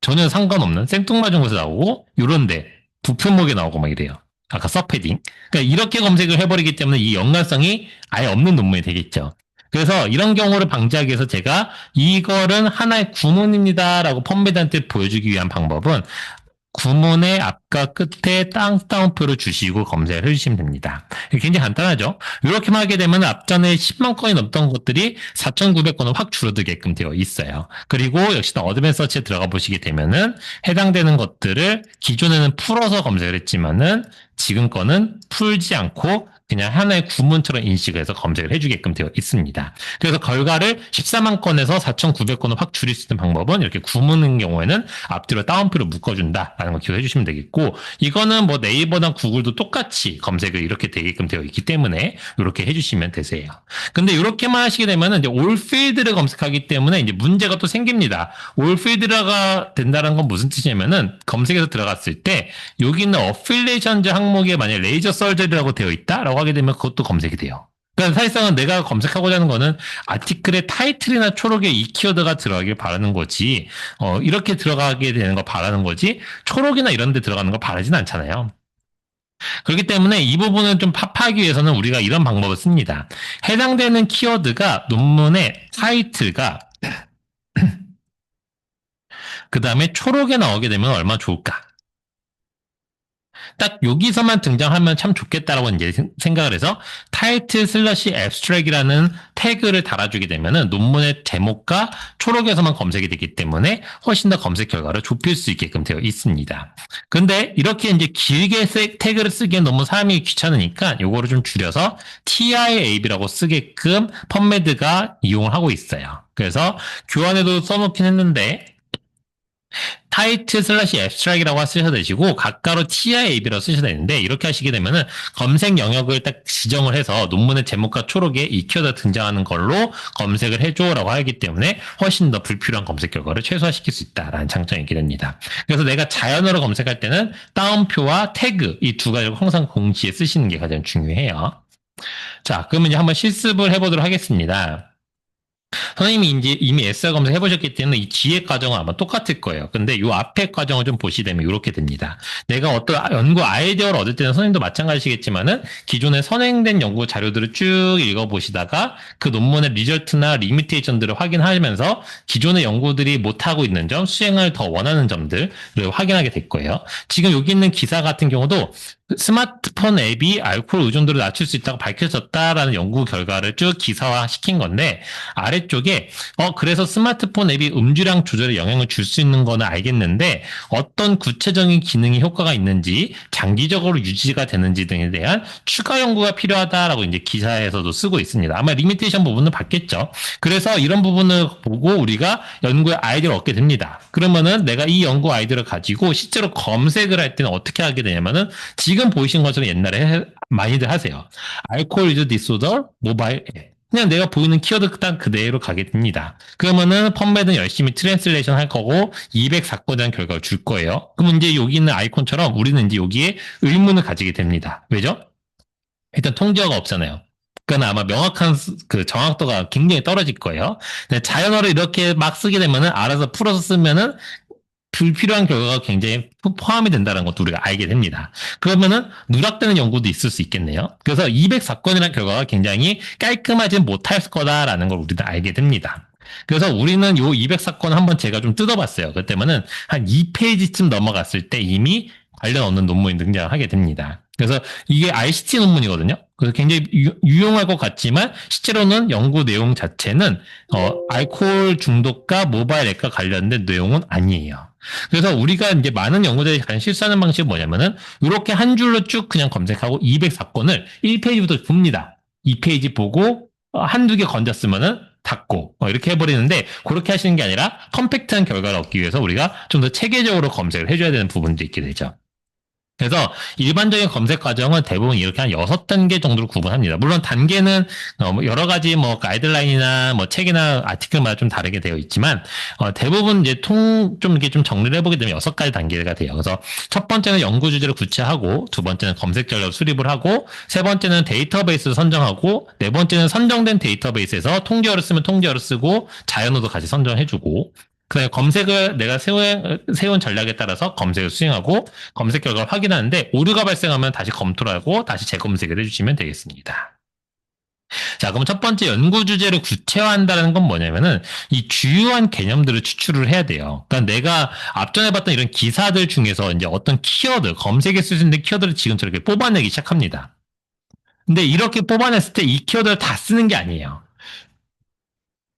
전혀 상관없는 생뚱맞은 곳에 나오고, 요런데, 부표목에 나오고 막 이래요. 아까 서패딩. 그러니까 이렇게 검색을 해버리기 때문에 이 연관성이 아예 없는 논문이 되겠죠. 그래서 이런 경우를 방지하기 위해서 제가 이거는 하나의 구문입니다라고 펀메드한테 보여주기 위한 방법은 구문의 앞과 끝에 땅따옴표를 주시고 검색을 해주시면 됩니다. 굉장히 간단하죠. 이렇게만 하게 되면 앞전에 10만 건이 넘던 것들이 4,900건으로 확 줄어들게끔 되어 있어요. 그리고 역시나 어드밴스 서치에 들어가 보시게 되면은 해당되는 것들을 기존에는 풀어서 검색을 했지만은 지금 거는 풀지 않고 그냥 하나의 구문처럼 인식을 해서 검색을 해주게끔 되어 있습니다. 그래서 결과를 14만 건에서 4,900건을 확 줄일 수 있는 방법은 이렇게 구문인 경우에는 앞뒤로 따옴표를 묶어준다라는 걸 기억해 주시면 되겠고, 이거는 뭐 네이버나 구글도 똑같이 검색을 이렇게 되게끔 되어 있기 때문에 이렇게 해주시면 되세요. 근데 이렇게만 하시게 되면은 이제 올필드를 검색하기 때문에 이제 문제가 또 생깁니다. 올필드가 된다는 건 무슨 뜻이냐면은 검색에서 들어갔을 때 여기 있는 어필레이션즈 항목에 만약 레이저 설저리라고 되어 있다라고 하게 되면 그것도 검색이 돼요. 그러니까 사실상은 내가 검색하고자 하는 거는 아티클의 타이틀이나 초록에 이 키워드가 들어가길 바라는 거지, 이렇게 들어가게 되는 거 바라는 거지, 초록이나 이런 데 들어가는 거 바라진 않잖아요. 그렇기 때문에 이 부분을 좀 파악하기 위해서는 우리가 이런 방법을 씁니다. 해당되는 키워드가 논문의 타이틀과 그 다음에 초록에 나오게 되면 얼마나 좋을까? 딱 여기서만 등장하면 참 좋겠다라고 이제 생각을 해서 타이틀 슬러시 앱스트랙이라는 태그를 달아주게 되면은 논문의 제목과 초록에서만 검색이 되기 때문에 훨씬 더 검색 결과를 좁힐 수 있게끔 되어 있습니다. 근데 이렇게 이제 길게 태그를 쓰기엔 너무 사람이 귀찮으니까 요거를 좀 줄여서 TIAB라고 쓰게끔 펀메드가 이용을 하고 있어요. 그래서 교환에도 써놓긴 했는데 타이트 슬래시 앱스트랙이라고 쓰셔도 되시고 가까로 TIAB라고 쓰셔도 되는데 이렇게 하시게 되면은 검색 영역을 딱 지정을 해서 논문의 제목과 초록에 이 키워드가 등장하는 걸로 검색을 해줘라고 하기 때문에 훨씬 더 불필요한 검색 결과를 최소화시킬 수 있다라는 장점이 있게 됩니다. 그래서 내가 자연어로 검색할 때는 따옴표와 태그 이 두 가지를 항상 동시에 쓰시는 게 가장 중요해요. 자, 그러면 이제 한번 실습을 해보도록 하겠습니다. 선생님이 이제 이미 SR 검색 해보셨기 때문에 이 뒤에 과정은 아마 똑같을 거예요. 근데 이 앞에 과정을 좀 보시되면 이렇게 됩니다. 내가 어떤 연구 아이디어를 얻을 때는 선생님도 마찬가지시겠지만은 기존에 선행된 연구 자료들을 쭉 읽어보시다가 그 논문의 리절트나 리미테이션들을 확인하면서 기존의 연구들이 못하고 있는 점, 수행을 더 원하는 점들을 확인하게 될 거예요. 지금 여기 있는 기사 같은 경우도 스마트폰 앱이 알코올 의존도를 낮출 수 있다고 밝혀졌다라는 연구 결과를 쭉 기사화 시킨 건데 아래쪽에 그래서 스마트폰 앱이 음주량 조절에 영향을 줄 수 있는 거는 알겠는데 어떤 구체적인 기능이 효과가 있는지 장기적으로 유지가 되는지 등에 대한 추가 연구가 필요하다라고 이제 기사에서도 쓰고 있습니다. 아마 리미테이션 부분은 봤겠죠. 그래서 이런 부분을 보고 우리가 연구의 아이디어를 얻게 됩니다. 그러면은 내가 이 연구 아이디어를 가지고 실제로 검색을 할 때는 어떻게 하게 되냐면은 지금 보이신 것처럼 옛날에 많이들 하세요. 알코올 유저 디소더 모바일 앱. 그냥 내가 보이는 키워드 딱 그대로 가게 됩니다. 그러면은 펌매드는 열심히 트랜슬레이션 할 거고 204건에 대한 결과를 줄 거예요. 그럼 이제 여기 있는 아이콘처럼 우리는 이제 여기에 의문을 가지게 됩니다. 왜죠? 일단 통제어가 없잖아요. 그러니까 아마 명확한 그 정확도가 굉장히 떨어질 거예요. 자연어를 이렇게 막 쓰게 되면은 알아서 풀어서 쓰면은 불필요한 결과가 굉장히 포함이 된다는 것도 우리가 알게 됩니다. 그러면은 누락되는 연구도 있을 수 있겠네요. 그래서 204건이라는 결과가 굉장히 깔끔하지 못할 거다라는 걸 우리도 알게 됩니다. 그래서 우리는 요 204건 한번 제가 좀 뜯어봤어요. 그때면은 한 2페이지쯤 넘어갔을 때 이미 관련 없는 논문이 등장하게 됩니다. 그래서 이게 RCT 논문이거든요. 그래서 굉장히 유용할 것 같지만 실제로는 연구 내용 자체는 알코올 중독과 모바일 앱과 관련된 내용은 아니에요. 그래서 우리가 이제 많은 연구자들이 가장 실수하는 방식이 뭐냐면은 이렇게 한 줄로 쭉 그냥 검색하고 204건을 1페이지부터 봅니다. 2페이지 보고 한두 개 건졌으면은 닫고 이렇게 해버리는데 그렇게 하시는 게 아니라 컴팩트한 결과를 얻기 위해서 우리가 좀 더 체계적으로 검색을 해줘야 되는 부분도 있게 되죠. 그래서 일반적인 검색 과정은 대부분 이렇게 한 6단계 정도로 구분합니다. 물론 단계는 여러 가지 뭐 가이드라인이나 뭐 책이나 아티클마다 좀 다르게 되어 있지만 대부분 이제 좀 이렇게 좀 정리를 해보게 되면 6가지 단계가 돼요. 그래서 첫 번째는 연구 주제를 구체하고 두 번째는 검색 전략 수립을 하고 세 번째는 데이터베이스를 선정하고 네 번째는 선정된 데이터베이스에서 통계어를 쓰면 통계어를 쓰고 자연어도 같이 선정해주고 그다음에 검색을 내가 세운 전략에 따라서 검색을 수행하고 검색 결과를 확인하는데 오류가 발생하면 다시 검토를 하고 다시 재검색을 해주시면 되겠습니다. 자, 그럼 첫 번째 연구 주제를 구체화한다는 건 뭐냐면은 이 주요한 개념들을 추출을 해야 돼요. 그러니까 내가 앞전에 봤던 이런 기사들 중에서 이제 어떤 키워드, 검색에 쓸 수 있는 키워드를 지금처럼 이렇게 뽑아내기 시작합니다. 근데 이렇게 뽑아냈을 때 이 키워드를 다 쓰는 게 아니에요.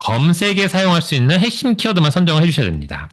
검색에 사용할 수 있는 핵심 키워드만 선정을 해주셔야 됩니다.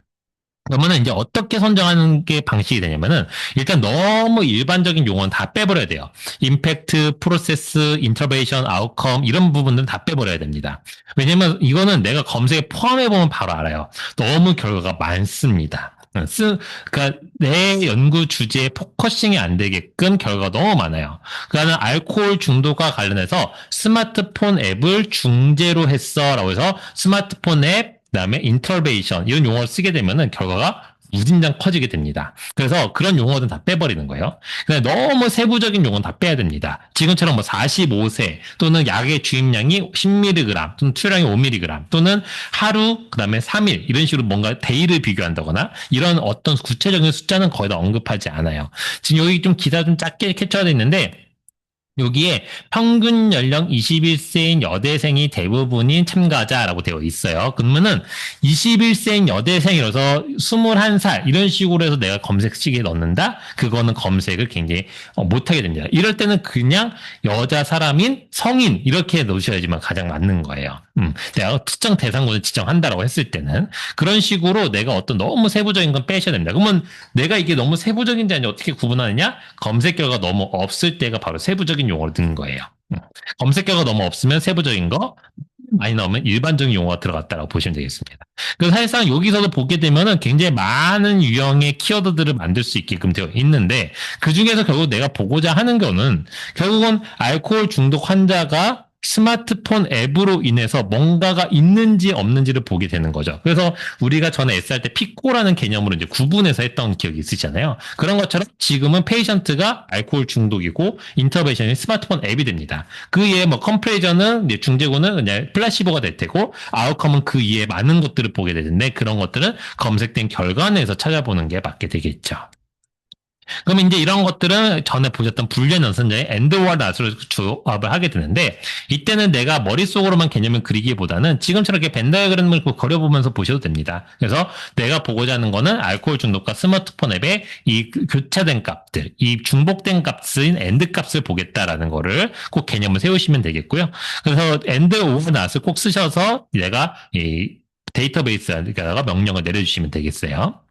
그러면은 이제 어떻게 선정하는 게 방식이 되냐면은 일단 너무 일반적인 용어는 다 빼버려야 돼요. 임팩트, 프로세스, 인터베이션, 아웃컴 이런 부분들은 다 빼버려야 됩니다. 왜냐면 이거는 내가 검색에 포함해보면 바로 알아요. 너무 결과가 많습니다. 그러니까 내 연구 주제에 포커싱이 안 되게끔 결과가 너무 많아요. 그러니까 알코올 중독과 관련해서 스마트폰 앱을 중재로 했어라고 해서 스마트폰 앱 그다음에 인터베이션 이런 용어를 쓰게 되면은 결과가 무진장 커지게 됩니다. 그래서 그런 용어들은 다 빼버리는 거예요. 근데 너무 세부적인 용어는 다 빼야 됩니다. 지금처럼 뭐 45세 또는 약의 주입량이 10mg 또는 투여량이 5mg 또는 하루 그다음에 3일 이런 식으로 뭔가 데이를 비교한다거나 이런 어떤 구체적인 숫자는 거의 다 언급하지 않아요. 지금 여기 좀 기사 좀 짧게 캡처되어 있는데 여기에 평균 연령 21세인 여대생이 대부분인 참가자라고 되어 있어요. 그러면은 21세인 여대생이라서 21살 이런 식으로 해서 내가 검색식에 넣는다? 그거는 검색을 굉장히 못하게 됩니다. 이럴 때는 그냥 여자 사람인 성인 이렇게 넣으셔야지만 가장 맞는 거예요. 내가 특정 대상군을 지정한다라고 했을 때는 그런 식으로 내가 어떤 너무 세부적인 건 빼셔야 됩니다. 그러면 내가 이게 너무 세부적인지 아닌지 어떻게 구분하느냐? 검색 결과 너무 없을 때가 바로 세부적인 용어를 넣는 거예요. 검색 결과 너무 없으면 세부적인 거, 많이 나오면 일반적인 용어가 들어갔다라고 보시면 되겠습니다. 그래서 사실상 여기서도 보게 되면은 굉장히 많은 유형의 키워드들을 만들 수 있게끔 되어 있는데 그 중에서 결국 내가 보고자 하는 거는 결국은 알코올 중독 환자가 스마트폰 앱으로 인해서 뭔가가 있는지 없는지를 보게 되는 거죠. 그래서 우리가 전에 S할 때 피코라는 개념으로 이제 구분해서 했던 기억이 있으시잖아요. 그런 것처럼 지금은 페이션트가 알코올 중독이고 인터벤션이 스마트폰 앱이 됩니다. 그 이에 뭐 컴프레이저는 이제 중재고는 그냥 플라시보가 될 테고 아웃컴은 그 이에 많은 것들을 보게 되는데 그런 것들은 검색된 결과 내에서 찾아보는 게 맞게 되겠죠. 그럼 이제 이런 것들은 전에 보셨던 불리한 연산자의 AND와 NOT으로 조합을 하게 되는데 이때는 내가 머릿속으로만 개념을 그리기보다는 지금처럼 이렇게 벤 다이어그램을 그려보면서 보셔도 됩니다. 그래서 내가 보고자 하는 거는 알코올 중독과 스마트폰 앱의 이 교차된 값들, 이 중복된 값인 AND 값을 보겠다라는 거를 꼭 개념을 세우시면 되겠고요. 그래서 AND or NOT을 꼭 쓰셔서 내가 이 데이터베이스에다가 명령을 내려주시면 되겠어요.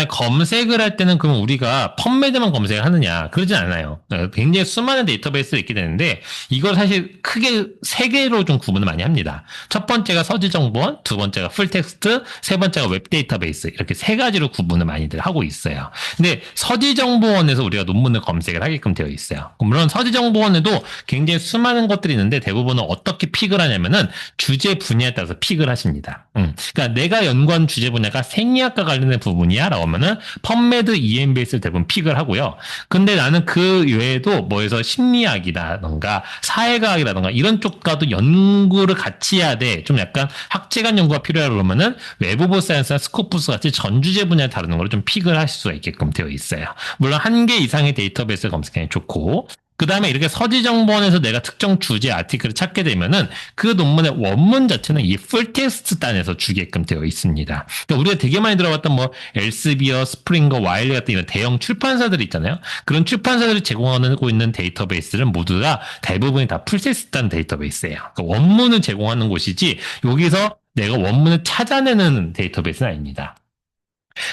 검색을 할 때는 그럼 우리가 펀메드만 검색을 하느냐? 그러진 않아요. 굉장히 수많은 데이터베이스가 있게 되는데 이걸 사실 크게 세 개로 좀 구분을 많이 합니다. 첫 번째가 서지정보원, 두 번째가 풀텍스트, 세 번째가 웹 데이터베이스 이렇게 세 가지로 구분을 많이들 하고 있어요. 근데 서지정보원에서 우리가 논문을 검색을 하게끔 되어 있어요. 물론 서지정보원에도 굉장히 수많은 것들이 있는데 대부분은 어떻게 픽을 하냐면은 주제 분야에 따라서 픽을 하십니다. 그러니까 내가 연구한 주제 분야가 생리학과 관련된 부분이야 라고 하면은 펀메드 EMBS를 대부분 픽을 하고요. 근데 나는 그 외에도 뭐에서 심리학이라던가 사회과학이라던가 이런 쪽과도 연구를 같이 해야 돼. 좀 약간 학제간 연구가 필요하다 그러면은 웹 오브 사이언스나 스코프스 같이 전주제 분야에 다루는 걸 좀 픽을 할 수가 있게끔 되어 있어요. 물론 한 개 이상의 데이터베이스를 검색하는 게 좋고 그 다음에 이렇게 서지정보원에서 내가 특정 주제 아티클을 찾게 되면은 그 논문의 원문 자체는 이 풀텍스트 단에서 주게끔 되어 있습니다. 그러니까 우리가 되게 많이 들어봤던 뭐 엘스비어, 스프링거, 와일리 같은 이런 대형 출판사들이 있잖아요. 그런 출판사들이 제공하고 있는 데이터베이스는 모두 다 대부분이 다 풀텍스트 단 데이터베이스예요. 그러니까 원문을 제공하는 곳이지 여기서 내가 원문을 찾아내는 데이터베이스는 아닙니다.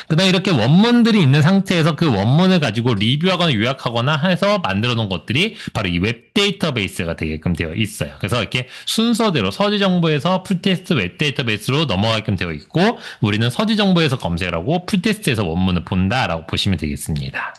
그다음에 이렇게 원문들이 있는 상태에서 그 원문을 가지고 리뷰하거나 요약하거나 해서 만들어 놓은 것들이 바로 이 웹 데이터베이스가 되게끔 되어 있어요. 그래서 이렇게 순서대로 서지 정보에서 풀테스트 웹 데이터베이스로 넘어가게끔 되어 있고 우리는 서지 정보에서 검색을 하고 풀테스트에서 원문을 본다라고 보시면 되겠습니다.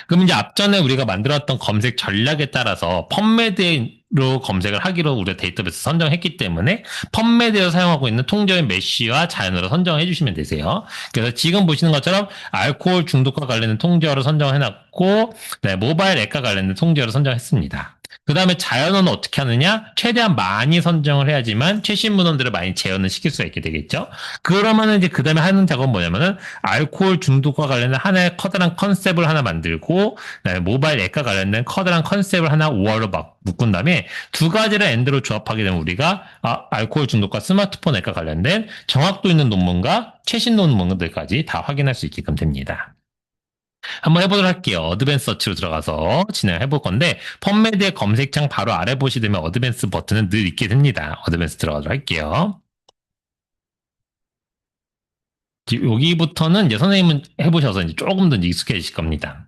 그럼 이제 앞전에 우리가 만들었던 검색 전략에 따라서 펀메드로 검색을 하기로 우리가 데이터베이스 선정했기 때문에 펀메드에서 사용하고 있는 통제의 메쉬와 자연어로 선정해 주시면 되세요. 그래서 지금 보시는 것처럼 알코올 중독과 관련된 통제어를 선정해놨고 네, 모바일 앱과 관련된 통제어를 선정했습니다. 그 다음에 자연어는 어떻게 하느냐? 최대한 많이 선정을 해야지만 최신 문헌들을 많이 재현을 시킬 수가 있게 되겠죠. 그러면은 이제 그 다음에 하는 작업은 뭐냐면은 알코올 중독과 관련된 하나의 커다란 컨셉을 하나 만들고 모바일 앱과 관련된 커다란 컨셉을 하나 5월로 막 묶은 다음에 두 가지를 엔드로 조합하게 되면 우리가 알코올 중독과 스마트폰 앱과 관련된 정확도 있는 논문과 최신 논문들까지 다 확인할 수 있게끔 됩니다. 한번 해보도록 할게요. 어드밴스 서치로 들어가서 진행해 볼 건데 펀메드의 검색창 바로 아래 보시게 되면 어드밴스 버튼은 늘 있게 됩니다. 어드밴스 들어가도록 할게요. 여기부터는 이제 선생님은 해보셔서 이제 조금 더 익숙해지실 겁니다.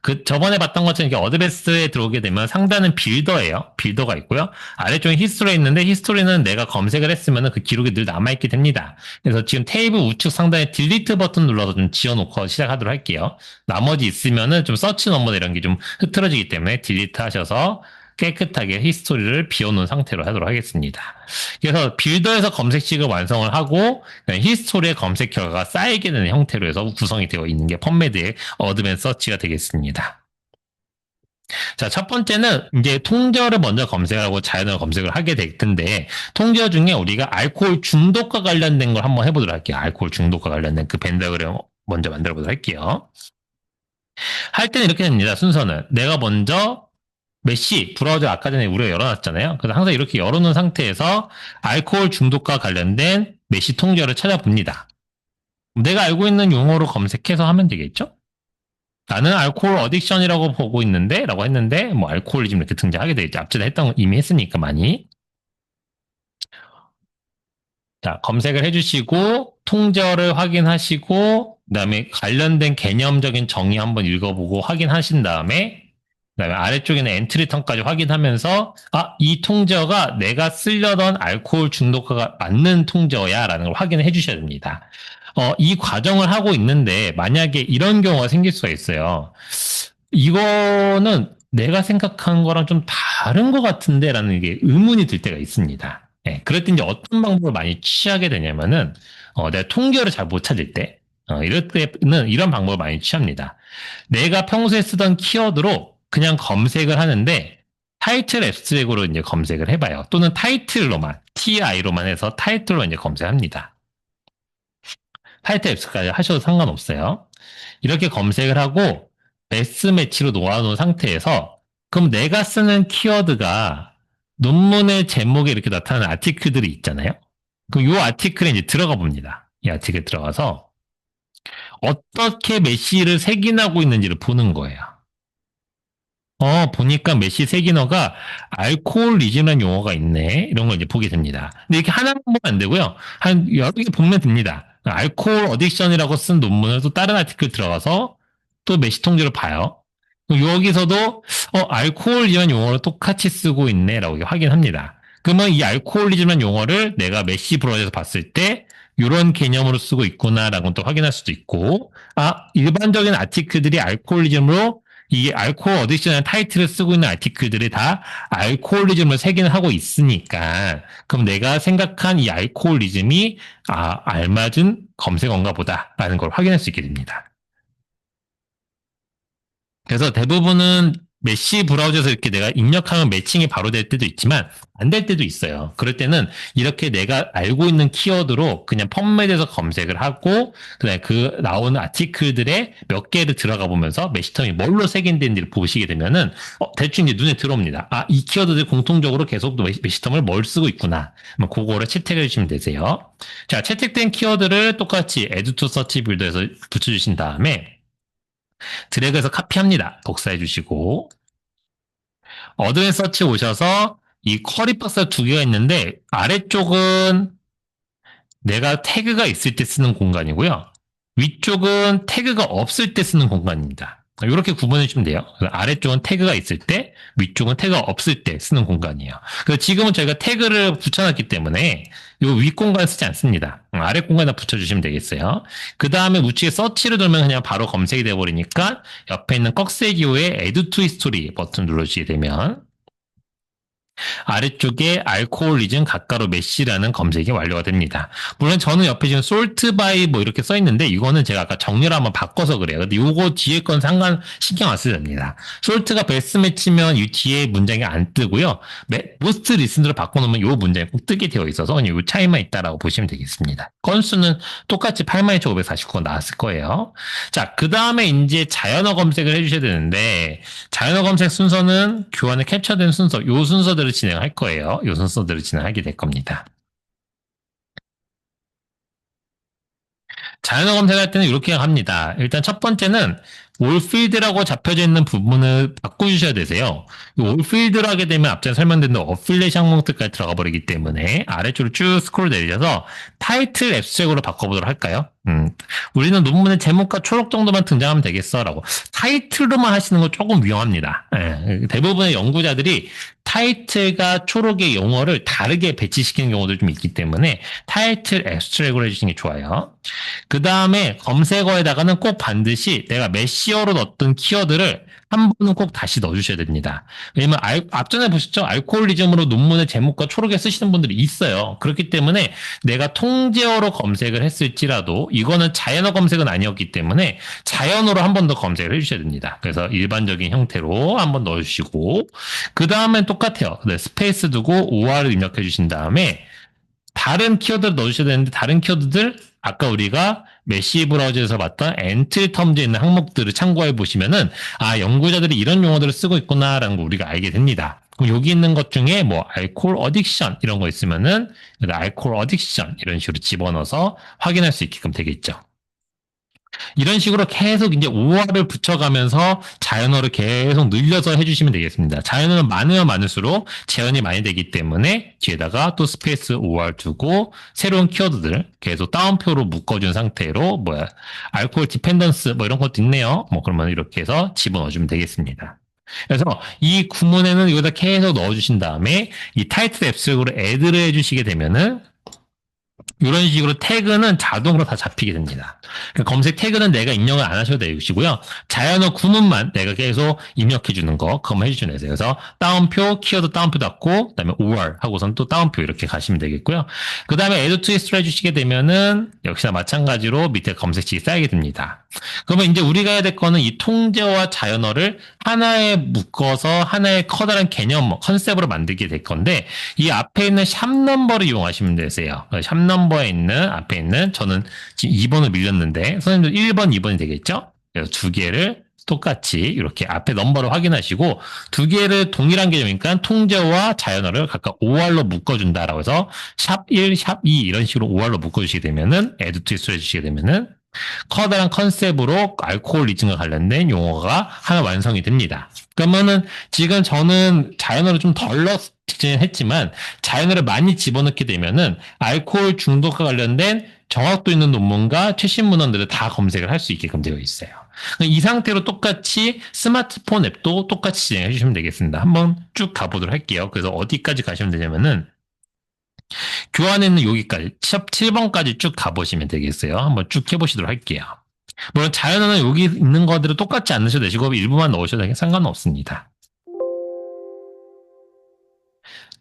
그 저번에 봤던 것처럼 이렇게 어드밴스에 들어오게 되면 상단은 빌더예요. 빌더가 있고요. 아래쪽에 히스토리가 있는데 히스토리는 내가 검색을 했으면 그 기록이 늘 남아있게 됩니다. 그래서 지금 테이블 우측 상단에 딜리트 버튼 눌러서 좀 지워놓고 시작하도록 할게요. 나머지 있으면은 좀 서치 넘버 이런 게 좀 흐트러지기 때문에 딜리트 하셔서 깨끗하게 히스토리를 비워놓은 상태로 하도록 하겠습니다. 그래서 빌더에서 검색식을 완성을 하고 히스토리의 검색 결과가 쌓이게 되는 형태로 해서 구성이 되어 있는 게 펀메드의 어드밴스 서치가 되겠습니다. 자, 첫 번째는 이제 통제어를 먼저 검색하고 자연어 검색을 하게 될 텐데 통제어 중에 우리가 알코올 중독과 관련된 걸 한번 해보도록 할게요. 알코올 중독과 관련된 그 벤다그램 먼저 만들어 보도록 할게요. 할 때는 이렇게 됩니다. 순서는 내가 먼저 메시 브라우저 아까 전에 우리가 열어놨잖아요. 그래서 항상 이렇게 열어놓은 상태에서 알코올 중독과 관련된 메시 통제어를 찾아봅니다. 내가 알고 있는 용어로 검색해서 하면 되겠죠? 나는 알코올 어딕션이라고 보고 있는데 라고 했는데 뭐 알코올리즘 이렇게 등장하게 되겠죠. 앞전에 했던 거 이미 했으니까 많이. 자, 검색을 해주시고 통제어를 확인하시고 그다음에 관련된 개념적인 정의 한번 읽어보고 확인하신 다음에 그다음에 아래쪽에는 엔트리 텀까지 확인하면서 이 통제어가 내가 쓰려던 알코올 중독과가 맞는 통제어야라는 걸 확인을 해주셔야 됩니다. 이 과정을 하고 있는데 만약에 이런 경우가 생길 수가 있어요. 이거는 내가 생각한 거랑 좀 다른 것 같은데라는 게 의문이 들 때가 있습니다. 예, 그럴 때 이제 어떤 방법을 많이 취하게 되냐면은 내가 통계를 잘 못 찾을 때 이럴 때는 이런 방법을 많이 취합니다. 내가 평소에 쓰던 키워드로 그냥 검색을 하는데 타이틀 앱스트랙으로 이제 검색을 해봐요. 또는 타이틀로만 TI로만 해서 타이틀로 이제 검색합니다. 타이틀 앱스까지 하셔도 상관없어요. 이렇게 검색을 하고 베스트 매치로 놓아놓은 상태에서 그럼 내가 쓰는 키워드가 논문의 제목에 이렇게 나타나는 아티클들이 있잖아요. 그럼 이 아티클에 이제 들어가 봅니다. 이 아티클에 들어가서 어떻게 메시를 색인하고 있는지를 보는 거예요. 보니까 메시 색인어가 알코올리즘이라는 용어가 있네. 이런 걸 이제 보게 됩니다. 근데 이렇게 하나만 보면 안 되고요. 한 여러 개 보면 됩니다. 알코올 어딕션이라고 쓴 논문을 또 다른 아티클 들어가서 또 메시 통계를 봐요. 여기서도 알코올리즘이라는 용어를 똑같이 쓰고 있네라고 확인합니다. 그러면 이 알코올리즘이라는 용어를 내가 메시 브라우저에서 봤을 때 이런 개념으로 쓰고 있구나라고 또 확인할 수도 있고, 일반적인 아티클들이 알코올리즘으로 이 알코올 어딕션이라는 타이틀을 쓰고 있는 아티클들이 다 알코올리즘을 색인을 하고 있으니까 그럼 내가 생각한 이 알코올리즘이 알맞은 검색어인가 보다라는 걸 확인할 수 있게 됩니다. 그래서 대부분은 메시 브라우저에서 이렇게 내가 입력하면 매칭이 바로 될 때도 있지만 안 될 때도 있어요. 그럴 때는 이렇게 내가 알고 있는 키워드로 그냥 펌메드에서 검색을 하고 그다음에 그 나오는 아티클들의 몇 개를 들어가 보면서 메시텀이 뭘로 색인된지를 보시게 되면은 대충 이제 눈에 들어옵니다. 이 키워드들 공통적으로 계속 메시텀을 뭘 쓰고 있구나. 그거를 채택해 주시면 되세요. 자, 채택된 키워드를 똑같이 Add to Search Builder에서 붙여주신 다음에 드래그해서 카피합니다. 복사해 주시고 어드밴스 서치 오셔서 이 쿼리 박스가 두 개가 있는데 아래쪽은 내가 태그가 있을 때 쓰는 공간이고요. 위쪽은 태그가 없을 때 쓰는 공간입니다. 이렇게 구분해 주시면 돼요. 아래쪽은 태그가 있을 때, 위쪽은 태그가 없을 때 쓰는 공간이에요. 그래서 지금은 저희가 태그를 붙여놨기 때문에 이 윗공간 쓰지 않습니다. 아래 공간에 붙여주시면 되겠어요. 그 다음에 우측에 서치를 돌면 그냥 바로 검색이 되어버리니까 옆에 있는 꺽쇠기호에 Add to History 버튼 눌러주시게 되면 아래쪽에 알코올리즘 가까로 메시라는 검색이 완료가 됩니다. 물론 저는 옆에 지금 솔트 바이 뭐 이렇게 써 있는데 이거는 제가 아까 정렬을 한번 바꿔서 그래요. 근데 요거 뒤에 건 신경 안 써도 됩니다. 솔트가 베스트 매치면 이 뒤에 문장이 안 뜨고요. 모스트 리슨으로 바꿔놓으면 요 문장이 꼭 뜨게 되어 있어서 그냥 요 차이만 있다라고 보시면 되겠습니다. 건수는 똑같이 82,549건 나왔을 거예요. 자, 그 다음에 이제 자연어 검색을 해주셔야 되는데 자연어 검색 순서는 교환에 캡처된 순서, 요 순서대로 진행할 거예요. 요 순서대로 진행하게 될 겁니다. 자연어 검색할 때는 이렇게 합니다. 일단 첫 번째는 올필드라고 잡혀져 있는 부분을 바꿔주셔야 되세요. 이 올필드를 하게 되면 앞전에 설명드린 어필레이트 항목들까지 들어가 버리기 때문에 아래쪽으로 쭉 스크롤 내리셔서 타이틀 앱스트랙으로 바꿔보도록 할까요? 우리는 논문의 제목과 초록 정도만 등장하면 되겠어 라고 타이틀로만 하시는 건 조금 위험합니다. 대부분의 연구자들이 타이틀과 초록의 용어를 다르게 배치시키는 경우도 좀 있기 때문에 타이틀 앱스트랙으로 해주시는 게 좋아요. 그 다음에 검색어에다가는 꼭 반드시 내가 메시어로 넣었던 키워드를 한 번은 꼭 다시 넣어주셔야 됩니다. 왜냐면 앞전에 보셨죠? 알코올리즘으로 논문의 제목과 초록에 쓰시는 분들이 있어요. 그렇기 때문에 내가 통제어로 검색을 했을지라도 이거는 자연어 검색은 아니었기 때문에 자연어로 한 번 더 검색을 해주셔야 됩니다. 그래서 일반적인 형태로 한 번 넣어주시고 그 다음엔 똑같아요. 스페이스 두고 OR을 입력해 주신 다음에 다른 키워드를 넣어주셔야 되는데 다른 키워드들 아까 우리가 메시 브라우저에서 봤던 엔트리 텀즈에 있는 항목들을 참고해 보시면은 연구자들이 이런 용어들을 쓰고 있구나라는 걸 우리가 알게 됩니다. 그럼 여기 있는 것 중에 뭐 알코올 어딕션 이런 거 있으면은 알코올 어딕션 이런 식으로 집어넣어서 확인할 수 있게끔 되겠죠. 이런 식으로 계속 이제 OR을 붙여가면서 자연어를 계속 늘려서 해주시면 되겠습니다. 자연어는 많으면 많을수록 재현이 많이 되기 때문에 뒤에다가 또 스페이스 OR 두고 새로운 키워드들 계속 따옴표로 묶어준 상태로 알코올 디펜던스 뭐 이런 것도 있네요. 그러면 이렇게 해서 집어넣어주면 되겠습니다. 그래서 이 구문에는 여기다 계속 넣어주신 다음에 이 타이틀 앱스트랙으로 애드를 해주시게 되면은 이런 식으로 태그는 자동으로 다 잡히게 됩니다. 그러니까 검색 태그는 내가 입력을 안 하셔도 되시고요. 자연어 구문만 내가 계속 입력해 주는 거, 그것만 해주시면 되세요. 그래서 다운표, 키워드 다운표 닫고, 그 다음에 5월 하고선 또 다운표 이렇게 가시면 되겠고요. 그 다음에 add to history 해주시게 되면은 역시나 마찬가지로 밑에 검색식이 쌓이게 됩니다. 그러면 이제 우리가 해야 될 거는 이 통제어와 자연어를 하나에 묶어서 하나의 커다란 개념, 컨셉으로 만들게 될 건데, 이 앞에 있는 샵 넘버를 이용하시면 되세요. 샵 넘버에 있는, 앞에 있는, 저는 지금 2번을 밀렸는데, 선생님도 1번, 2번이 되겠죠? 그래서 두 개를 똑같이 이렇게 앞에 넘버를 확인하시고, 두 개를 동일한 개념이니까 통제어와 자연어를 각각 5할로 묶어준다라고 해서, 샵 1, 샵 2 이런 식으로 5할로 묶어주시게 되면은, add to history 해주시게 되면은, 커다란 컨셉으로 알코올리즘과 관련된 용어가 하나 완성이 됩니다. 그러면은 지금 저는 자연어를 좀 덜 넣긴 했지만 자연어를 많이 집어넣게 되면은 알코올 중독과 관련된 정확도 있는 논문과 최신 문헌들을 다 검색을 할 수 있게끔 되어 있어요. 이 상태로 똑같이 스마트폰 앱도 똑같이 진행해 주시면 되겠습니다. 한번 쭉 가보도록 할게요. 그래서 어디까지 가시면 되냐면은 교환에는 여기까지, 시합 7번까지 쭉 가보시면 되겠어요. 한번 쭉 해보시도록 할게요. 물론 자연어는 여기 있는 거대로 똑같지 않으셔도 되시고 일부만 넣으셔도 상관은 없습니다.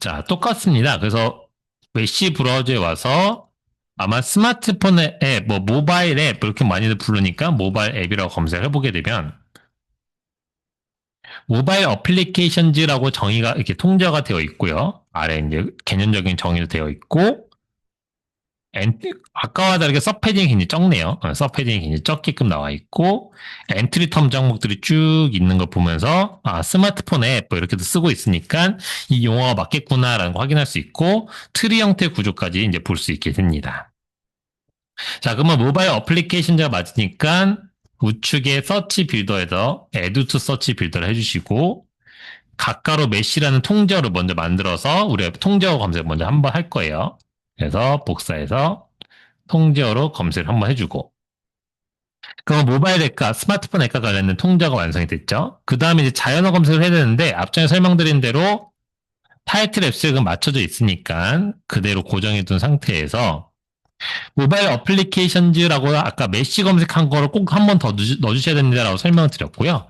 자, 똑같습니다. 그래서 메시 브라우저에 와서 아마 스마트폰 앱, 뭐 모바일 앱 이렇게 많이들 부르니까 모바일 앱이라고 검색을 해보게 되면 모바일 어플리케이션즈라고 정의가 이렇게 통제가 되어 있고요. 아래 이제 개념적인 정의도 되어 있고 아까와 다르게 서패딩이 굉장히 적네요. 서패딩이 굉장히 적게끔 나와 있고 엔트리 텀 종목들이 쭉 있는 걸 보면서 스마트폰 앱 뭐 이렇게도 쓰고 있으니까 이 용어가 맞겠구나라는 거 확인할 수 있고 트리 형태 구조까지 이제 볼 수 있게 됩니다. 자, 그러면 모바일 어플리케이션자가 맞으니까 우측에 서치 빌더에서 add to 서치 빌더를 해주시고 가까로 메시라는 통제어를 먼저 만들어서 우리가 통제어 검색 먼저 한번 할 거예요. 그래서 복사해서 통제어로 검색을 한번 해주고 그럼 모바일 앱과 스마트폰 앱과 관련된 통제어가 완성이 됐죠. 그 다음에 이제 자연어 검색을 해야 되는데 앞전에 설명드린 대로 타이틀 앱스트랙은 맞춰져 있으니까 그대로 고정해둔 상태에서 모바일 어플리케이션즈라고 아까 메시 검색한 거를 꼭 한 번 더 넣어주셔야 됩니다라고 설명을 드렸고요.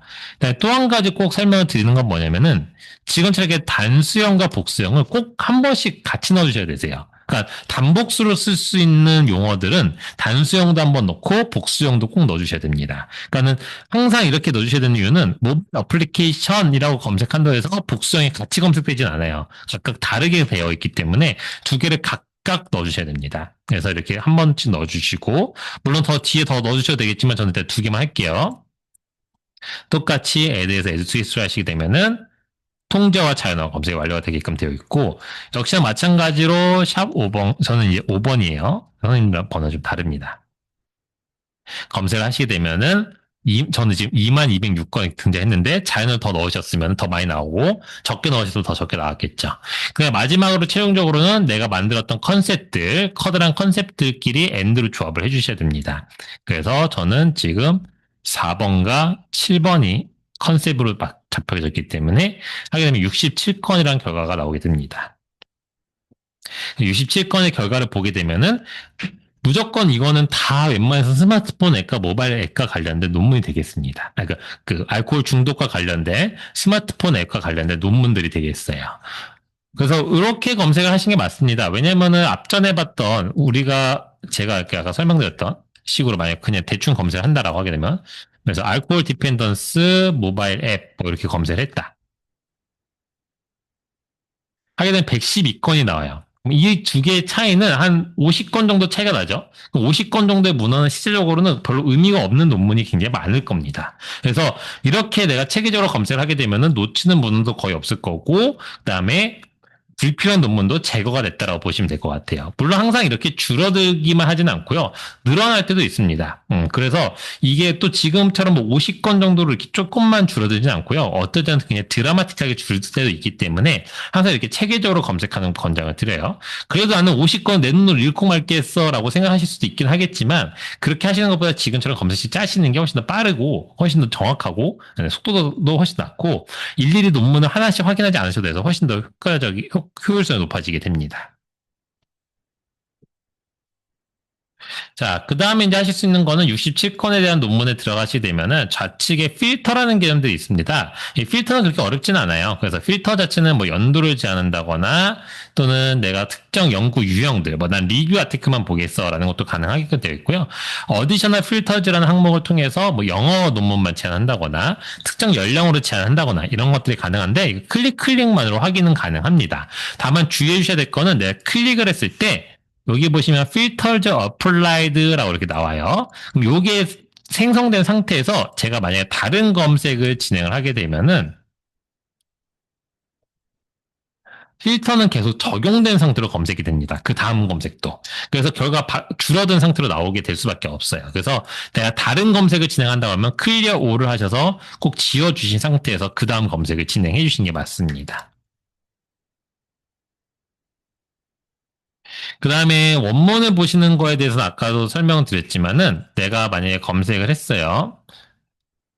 또 한 가지 꼭 설명을 드리는 건 뭐냐면은 지금처럼 이렇게 단수형과 복수형을 꼭 한 번씩 같이 넣어주셔야 되세요. 그러니까 단복수로 쓸 수 있는 용어들은 단수형도 한번 넣고 복수형도 꼭 넣어주셔야 됩니다. 그러니까는 항상 이렇게 넣어주셔야 되는 이유는 모바일 어플리케이션이라고 검색한다고 해서 복수형이 같이 검색되진 않아요. 각각 다르게 되어 있기 때문에 두 개를 각각 넣어주셔야 됩니다. 그래서 이렇게 한 번씩 넣어주시고 물론 더 뒤에 더 넣어주셔도 되겠지만 저는 일단 두 개만 할게요. 똑같이 add에서 add to history 하시게 되면은 통제와 자연어 검색이 완료가 되게끔 되어 있고 역시나 마찬가지로 샵 5번 저는 이제 5번이에요. 선생님과 번호 좀 다릅니다. 검색을 하시게 되면은 저는 지금 2206건이 등장했는데 자연을 더 넣으셨으면 더 많이 나오고 적게 넣으셔도 더 적게 나왔겠죠. 그냥 마지막으로 최종적으로는 내가 만들었던 컨셉들, 커다란 컨셉들끼리 엔드로 조합을 해주셔야 됩니다. 그래서 저는 지금 4번과 7번이 컨셉으로 막 잡혀졌기 때문에 하게 되면 67건이라는 결과가 나오게 됩니다. 67건의 결과를 보게 되면은 무조건 이거는 다 웬만해서 스마트폰 앱과 모바일 앱과 관련된 논문이 되겠습니다. 그러니까 그 알코올 중독과 관련된 스마트폰 앱과 관련된 논문들이 되겠어요. 그래서 이렇게 검색을 하시는 게 맞습니다. 왜냐면은 앞전에 봤던 제가 이렇게 아까 설명드렸던 식으로 만약 그냥 대충 검색을 한다라고 하게 되면 그래서 알코올 디펜던스 모바일 앱 뭐 이렇게 검색을 했다. 하게 되면 112건이 나와요. 이 두 개의 차이는 한 50건 정도 차이가 나죠. 50건 정도의 문헌은 실질적으로는 별로 의미가 없는 논문이 굉장히 많을 겁니다. 그래서 이렇게 내가 체계적으로 검색을 하게 되면은 놓치는 문헌도 거의 없을 거고, 그다음에 불필요한 논문도 제거가 됐다라고 보시면 될 것 같아요. 물론 항상 이렇게 줄어들기만 하진 않고요. 늘어날 때도 있습니다. 그래서 이게 또 지금처럼 뭐 50건 정도로 이렇게 조금만 줄어들진 않고요. 어떨 때는 그냥 드라마틱하게 줄을 때도 있기 때문에 항상 이렇게 체계적으로 검색하는 권장을 드려요. 그래도 나는 50건 내 눈으로 읽고 말겠어라고 생각하실 수도 있긴 하겠지만 그렇게 하시는 것보다 지금처럼 검색시 짜시는 게 훨씬 더 빠르고 훨씬 더 정확하고 속도도 훨씬 낮고 일일이 논문을 하나씩 확인하지 않으셔도 돼서 훨씬 더 효율성이 높아지게 됩니다. 자, 그 다음에 이제 하실 수 있는 거는 67건에 대한 논문에 들어가시게 되면은 좌측에 필터라는 개념들이 있습니다. 이 필터는 그렇게 어렵진 않아요. 그래서 필터 자체는 뭐 연도를 제한한다거나 또는 내가 특정 연구 유형들, 뭐 난 리뷰 아티클만 보겠어 라는 것도 가능하게 되어 있고요. 어디셔널 필터즈라는 항목을 통해서 뭐 영어 논문만 제한한다거나 특정 연령으로 제한한다거나 이런 것들이 가능한데 클릭만으로 확인은 가능합니다. 다만 주의해 주셔야 될 거는 내가 클릭을 했을 때 여기 보시면 filters applied라고 이렇게 나와요. 그럼 요게 생성된 상태에서 제가 만약에 다른 검색을 진행을 하게 되면은 필터는 계속 적용된 상태로 검색이 됩니다. 그 다음 검색도. 그래서 결과 줄어든 상태로 나오게 될 수밖에 없어요. 그래서 내가 다른 검색을 진행한다고 하면 클리어 올을 하셔서 꼭 지워주신 상태에서 그 다음 검색을 진행해 주시는 게 맞습니다. 그 다음에 원문을 보시는 거에 대해서는 아까도 설명을 드렸지만은 내가 만약에 검색을 했어요.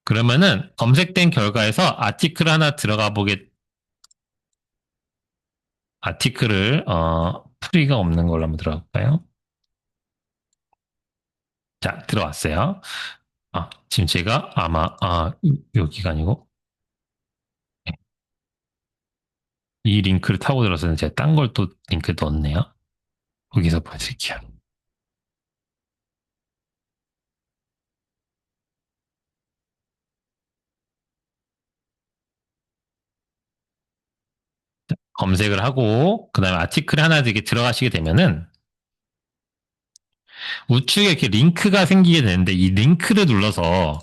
그러면은 검색된 결과에서 아티클 하나 들어가 보게, 아티클을, 프리가 없는 걸로 한번 들어가 볼까요? 자, 들어왔어요. 지금 제가 아마, 여기가 아니고, 이 링크를 타고 들어서는 제가 딴 걸 또 링크 넣었네요. 거기서 보여드릴게요. 검색을 하고, 그 다음에 아티클 하나 이렇게 들어가시게 되면은, 우측에 이렇게 링크가 생기게 되는데, 이 링크를 눌러서,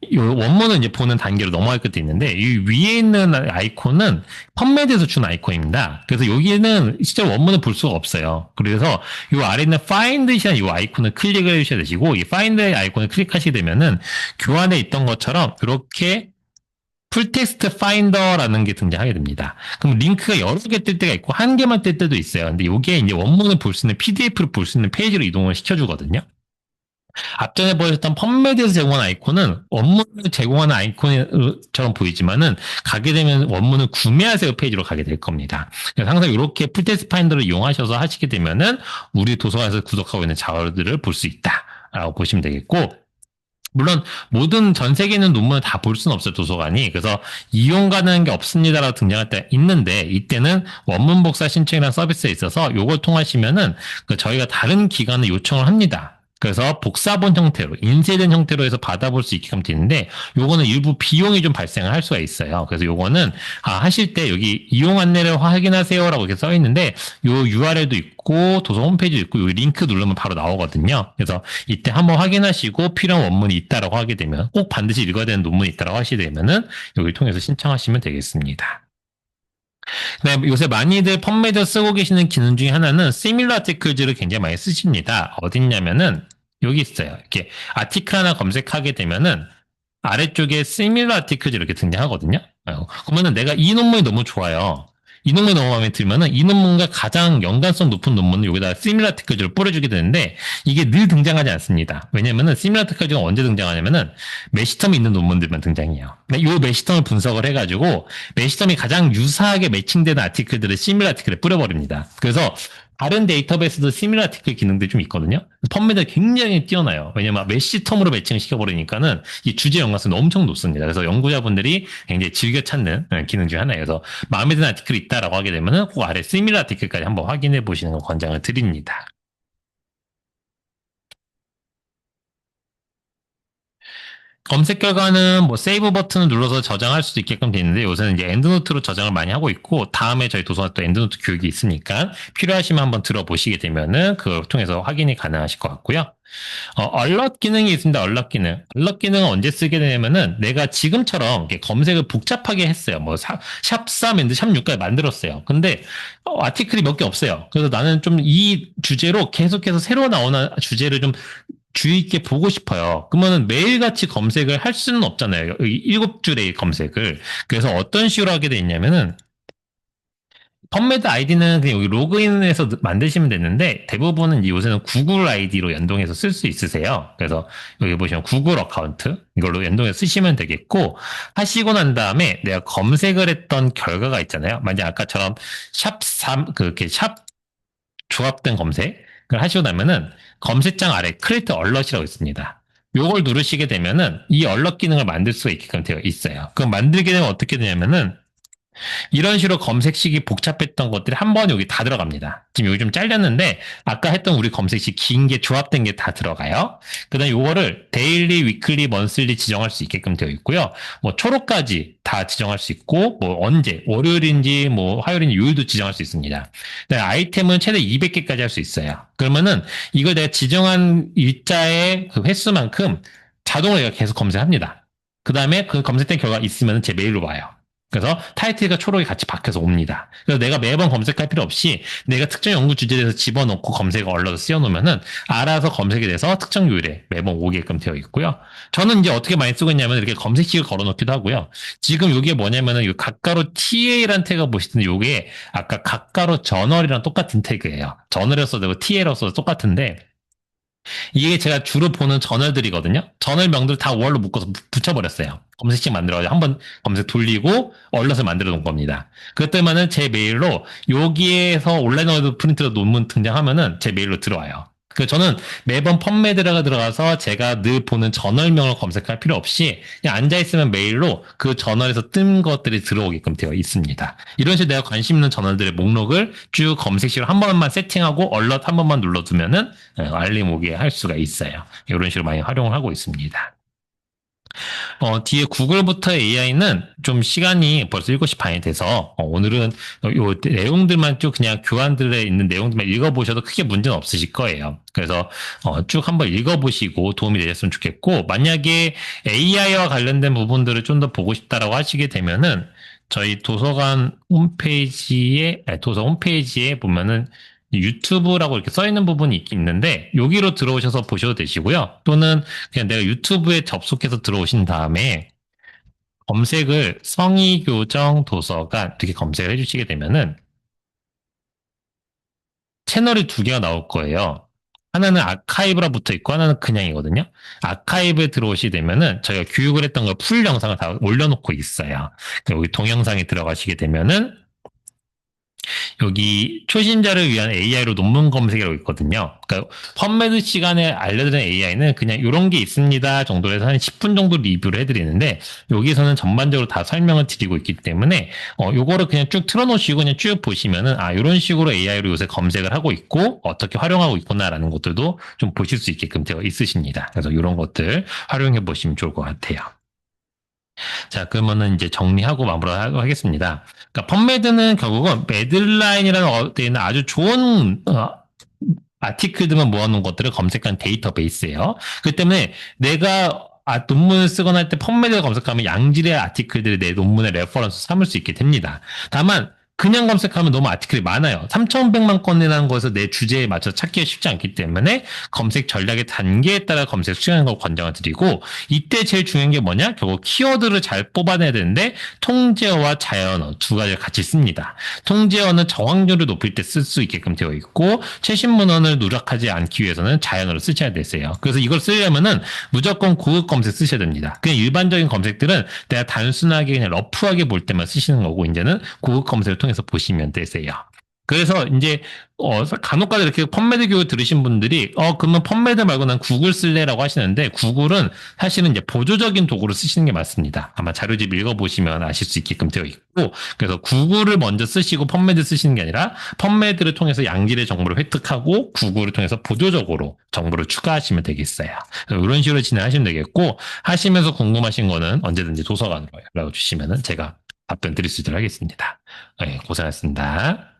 이 원문을 이제 보는 단계로 넘어갈 것도 있는데, 이 위에 있는 아이콘은 펀메드에서 준 아이콘입니다. 그래서 여기는 실제 원문을 볼 수가 없어요. 그래서 이 아래 있는 Find이라는 이 아이콘을 클릭을 해주셔야 되시고, 이 Find의 아이콘을 클릭하시게 되면은 교환에 있던 것처럼 이렇게 풀텍스트 파인더라는 게 등장하게 됩니다. 그럼 링크가 여러 개 뜰 때가 있고 한 개만 뜰 때도 있어요. 근데 이게 이제 원문을 볼 수 있는 PDF를 볼 수 있는 페이지로 이동을 시켜주거든요. 앞전에 보여줬던 펀메드에서 제공한 아이콘은 원문을 제공하는 아이콘처럼 보이지만은 가게 되면 원문을 구매하세요 페이지로 가게 될 겁니다. 그래서 항상 이렇게 풀텍스트 파인더를 이용하셔서 하시게 되면은 우리 도서관에서 구독하고 있는 자료들을 볼 수 있다라고 보시면 되겠고, 물론 모든 전 세계에 있는 논문을 다 볼 수는 없어요, 도서관이. 그래서 이용 가능한 게 없습니다라고 등장할 때 있는데, 이때는 원문 복사 신청이라는 서비스에 있어서 이걸 통하시면은 저희가 다른 기관에 요청을 합니다. 그래서 복사본 형태로, 인쇄된 형태로 해서 받아볼 수 있게끔 되는데, 요거는 일부 비용이 좀 발생을 할 수가 있어요. 그래서 요거는, 하실 때 여기 이용 안내를 확인하세요라고 이렇게 써 있는데, 요 URL도 있고, 도서 홈페이지도 있고, 요 링크 누르면 바로 나오거든요. 그래서 이때 한번 확인하시고, 필요한 원문이 있다라고 하게 되면, 꼭 반드시 읽어야 되는 논문이 있다라고 하시게 되면은, 여기를 통해서 신청하시면 되겠습니다. 네, 요새 많이들 펀메드 쓰고 계시는 기능 중에 하나는 시밀러 아티클즈를 굉장히 많이 쓰십니다. 어딨냐면은 여기 있어요. 이렇게 아티클 하나 검색하게 되면은 아래쪽에 시밀러 아티클즈 이렇게 등장하거든요. 그러면은 내가 이 논문이 너무 좋아요. 이 논문이 너무 마음에 들면은 이 논문과 가장 연관성 높은 논문을 여기다가 시밀러 아티클즈를 뿌려주게 되는데 이게 늘 등장하지 않습니다. 왜냐면은 시밀러 아티클즈가 언제 등장하냐면은 매시텀이 있는 논문들만 등장해요. 이 매시텀을 분석을 해가지고 매시텀이 가장 유사하게 매칭되는 아티클들을 시밀러 아티클에 뿌려버립니다. 그래서 다른 데이터베이스도 시밀러 아티클 기능들이 좀 있거든요. 펀메드가 굉장히 뛰어나요. 왜냐면 매시텀으로 매칭을 시켜버리니까는 이 주제 연관성이 엄청 높습니다. 그래서 연구자분들이 굉장히 즐겨 찾는 기능 중에 하나예요. 그래서 마음에 드는 아티클이 있다라고 하게 되면은 그 아래 시밀러 아티클까지 한번 확인해 보시는 걸 권장을 드립니다. 검색 결과는 뭐 세이브 버튼을 눌러서 저장할 수도 있게끔 되어 있는데 요새는 이제 엔드노트로 저장을 많이 하고 있고 다음에 저희 도서관 또 엔드노트 교육이 있으니까 필요하시면 한번 들어보시게 되면은 그걸 통해서 확인이 가능하실 것 같고요. 얼럿 기능이 있습니다. 얼럿 기능. 얼럿 기능은 언제 쓰게 되냐면은 내가 지금처럼 이렇게 검색을 복잡하게 했어요. 뭐 샵 3인데 샵 6까지 만들었어요. 근데 아티클이 몇 개 없어요. 그래서 나는 좀 이 주제로 계속해서 새로 나오는 주제를 좀 주의 있게 보고 싶어요. 그러면은 매일같이 검색을 할 수는 없잖아요. 7줄의 검색을. 그래서 어떤 식으로 하게 돼 있냐면은 펀메드 아이디는 그냥 여기 로그인해서 만드시면 되는데 대부분은 요새는 구글 아이디로 연동해서 쓸 수 있으세요. 그래서 여기 보시면 구글 어카운트 이걸로 연동해서 쓰시면 되겠고 하시고 난 다음에 내가 검색을 했던 결과가 있잖아요. 만약 아까처럼 샵 3, 그렇게 샵 조합된 검색을 하시고 나면은 검색창 아래 크리에이트 얼럿이라고 있습니다. 요걸 누르시게 되면은 이 얼럿 기능을 만들 수가 있게끔 되어 있어요. 그럼 만들게 되면 어떻게 되냐면은 이런 식으로 검색식이 복잡했던 것들이 한 번에 여기 다 들어갑니다. 지금 여기 좀 잘렸는데 아까 했던 우리 검색식 긴 게 조합된 게 다 들어가요. 그다음 요거를 데일리, 위클리, 먼슬리 지정할 수 있게끔 되어 있고요. 뭐 초록까지 다 지정할 수 있고 뭐 언제 월요일인지 뭐 화요일인지 요일도 지정할 수 있습니다. 아이템은 최대 200개까지 할 수 있어요. 그러면은 이걸 내가 지정한 일자의 그 횟수만큼 자동으로 얘가 계속 검색합니다. 그 다음에 그 검색된 결과 있으면 제 메일로 와요. 그래서 타이틀과 초록이 같이 바뀌어서 옵니다. 그래서 내가 매번 검색할 필요 없이 내가 특정 연구 주제에 대해서 집어넣고 검색을 얼러서 씌워놓으면은 알아서 검색이 돼서 특정 요일에 매번 오게끔 되어 있고요. 저는 이제 어떻게 많이 쓰고 있냐면 이렇게 검색식을 걸어놓기도 하고요. 지금 이게 뭐냐면은 이 각가로 TA라는 태그가 보시던데 이게 아까 각가로 저널이랑 똑같은 태그예요. 저널에서 써도 TA로 써도 똑같은데 이게 제가 주로 보는 저널들이거든요. 저널명들 다 월로 묶어서 붙여버렸어요. 검색식 만들어가지고 한번 검색 돌리고 얼럿을 만들어 놓은 겁니다. 그것 때문에 제 메일로 여기에서 온라인 어드 프린트로 논문 등장하면은 제 메일로 들어와요. 그 저는 매번 펀메드라가 들어가서 제가 늘 보는 저널명을 검색할 필요 없이 그냥 앉아있으면 메일로 그 저널에서 뜬 것들이 들어오게끔 되어 있습니다. 이런 식으로 내가 관심 있는 저널들의 목록을 쭉 검색식으로 한 번만 세팅하고 얼럿 한 번만 눌러두면은 알림 오게 할 수가 있어요. 이런 식으로 많이 활용을 하고 있습니다. 뒤에 구글부터 AI는 좀 시간이 벌써 7시 반이 돼서 오늘은 요 내용들만 쭉 그냥 교환들에 있는 내용들만 읽어보셔도 크게 문제는 없으실 거예요. 그래서 쭉 한번 읽어보시고 도움이 되셨으면 좋겠고 만약에 AI와 관련된 부분들을 좀 더 보고 싶다라고 하시게 되면은 저희 도서관 홈페이지에 도서 홈페이지에 보면은 유튜브라고 이렇게 써 있는 부분이 있는데 여기로 들어오셔서 보셔도 되시고요. 또는 그냥 내가 유튜브에 접속해서 들어오신 다음에 검색을 성의교정 도서관 이렇게 검색을 해주시게 되면은 채널이 두 개가 나올 거예요. 하나는 아카이브라 붙어 있고 하나는 그냥이거든요. 아카이브에 들어오시게 되면은 저희가 교육을 했던 걸 풀 영상을 다 올려놓고 있어요. 여기 동영상에 들어가시게 되면은 여기 초심자를 위한 AI로 논문 검색이라고 있거든요. 그러니까 펀메드 시간에 알려드린 AI는 그냥 이런 게 있습니다 정도로 해서 한 10분 정도 리뷰를 해드리는데 여기서는 전반적으로 다 설명을 드리고 있기 때문에 요거를 그냥 쭉 틀어놓으시고 그냥 쭉 보시면은 이런 식으로 AI로 요새 검색을 하고 있고 어떻게 활용하고 있구나라는 것들도 좀 보실 수 있게끔 되어 있으십니다. 그래서 이런 것들 활용해 보시면 좋을 것 같아요. 자, 그러면은 이제 정리하고 마무리하겠습니다. 그러니까 펀메드는 결국은 매들라인이라는 데에 있는 아주 좋은 아티클들만 모아놓은 것들을 검색한 데이터베이스예요. 그 때문에 내가 논문을 쓰거나 할 때 펀메드를 검색하면 양질의 아티클들이 내 논문의 레퍼런스 삼을 수 있게 됩니다. 다만 그냥 검색하면 너무 아티클이 많아요. 3,500만 건이라는 거에서 내 주제에 맞춰 찾기가 쉽지 않기 때문에 검색 전략의 단계에 따라 검색 수행하는 걸 권장을 드리고 이때 제일 중요한 게 뭐냐? 결국 키워드를 잘 뽑아내야 되는데 통제어와 자연어 두 가지를 같이 씁니다. 통제어는 정확률을 높일 때 쓸 수 있게끔 되어 있고 최신 문헌을 누락하지 않기 위해서는 자연어를 쓰셔야 되세요. 그래서 이걸 쓰려면은 무조건 고급 검색 쓰셔야 됩니다. 그냥 일반적인 검색들은 내가 단순하게 그냥 러프하게 볼 때만 쓰시는 거고 이제는 고급 검색을 통해서 보시면 되세요. 그래서 이제 간혹가다 이렇게 펀메드 교육 들으신 분들이 그러면 펀메드 말고 난 구글 쓸래라고 하시는데 구글은 사실은 이제 보조적인 도구를 쓰시는 게 맞습니다. 아마 자료집 읽어보시면 아실 수 있게끔 되어 있고 그래서 구글을 먼저 쓰시고 펀메드 쓰시는 게 아니라 펀메드를 통해서 양질의 정보를 획득하고 구글을 통해서 보조적으로 정보를 추가하시면 되겠어요. 이런 식으로 진행하시면 되겠고 하시면서 궁금하신 거는 언제든지 도서관으로 연락 주시면 제가 답변 드릴 수 있도록 하겠습니다. 네, 고생하셨습니다.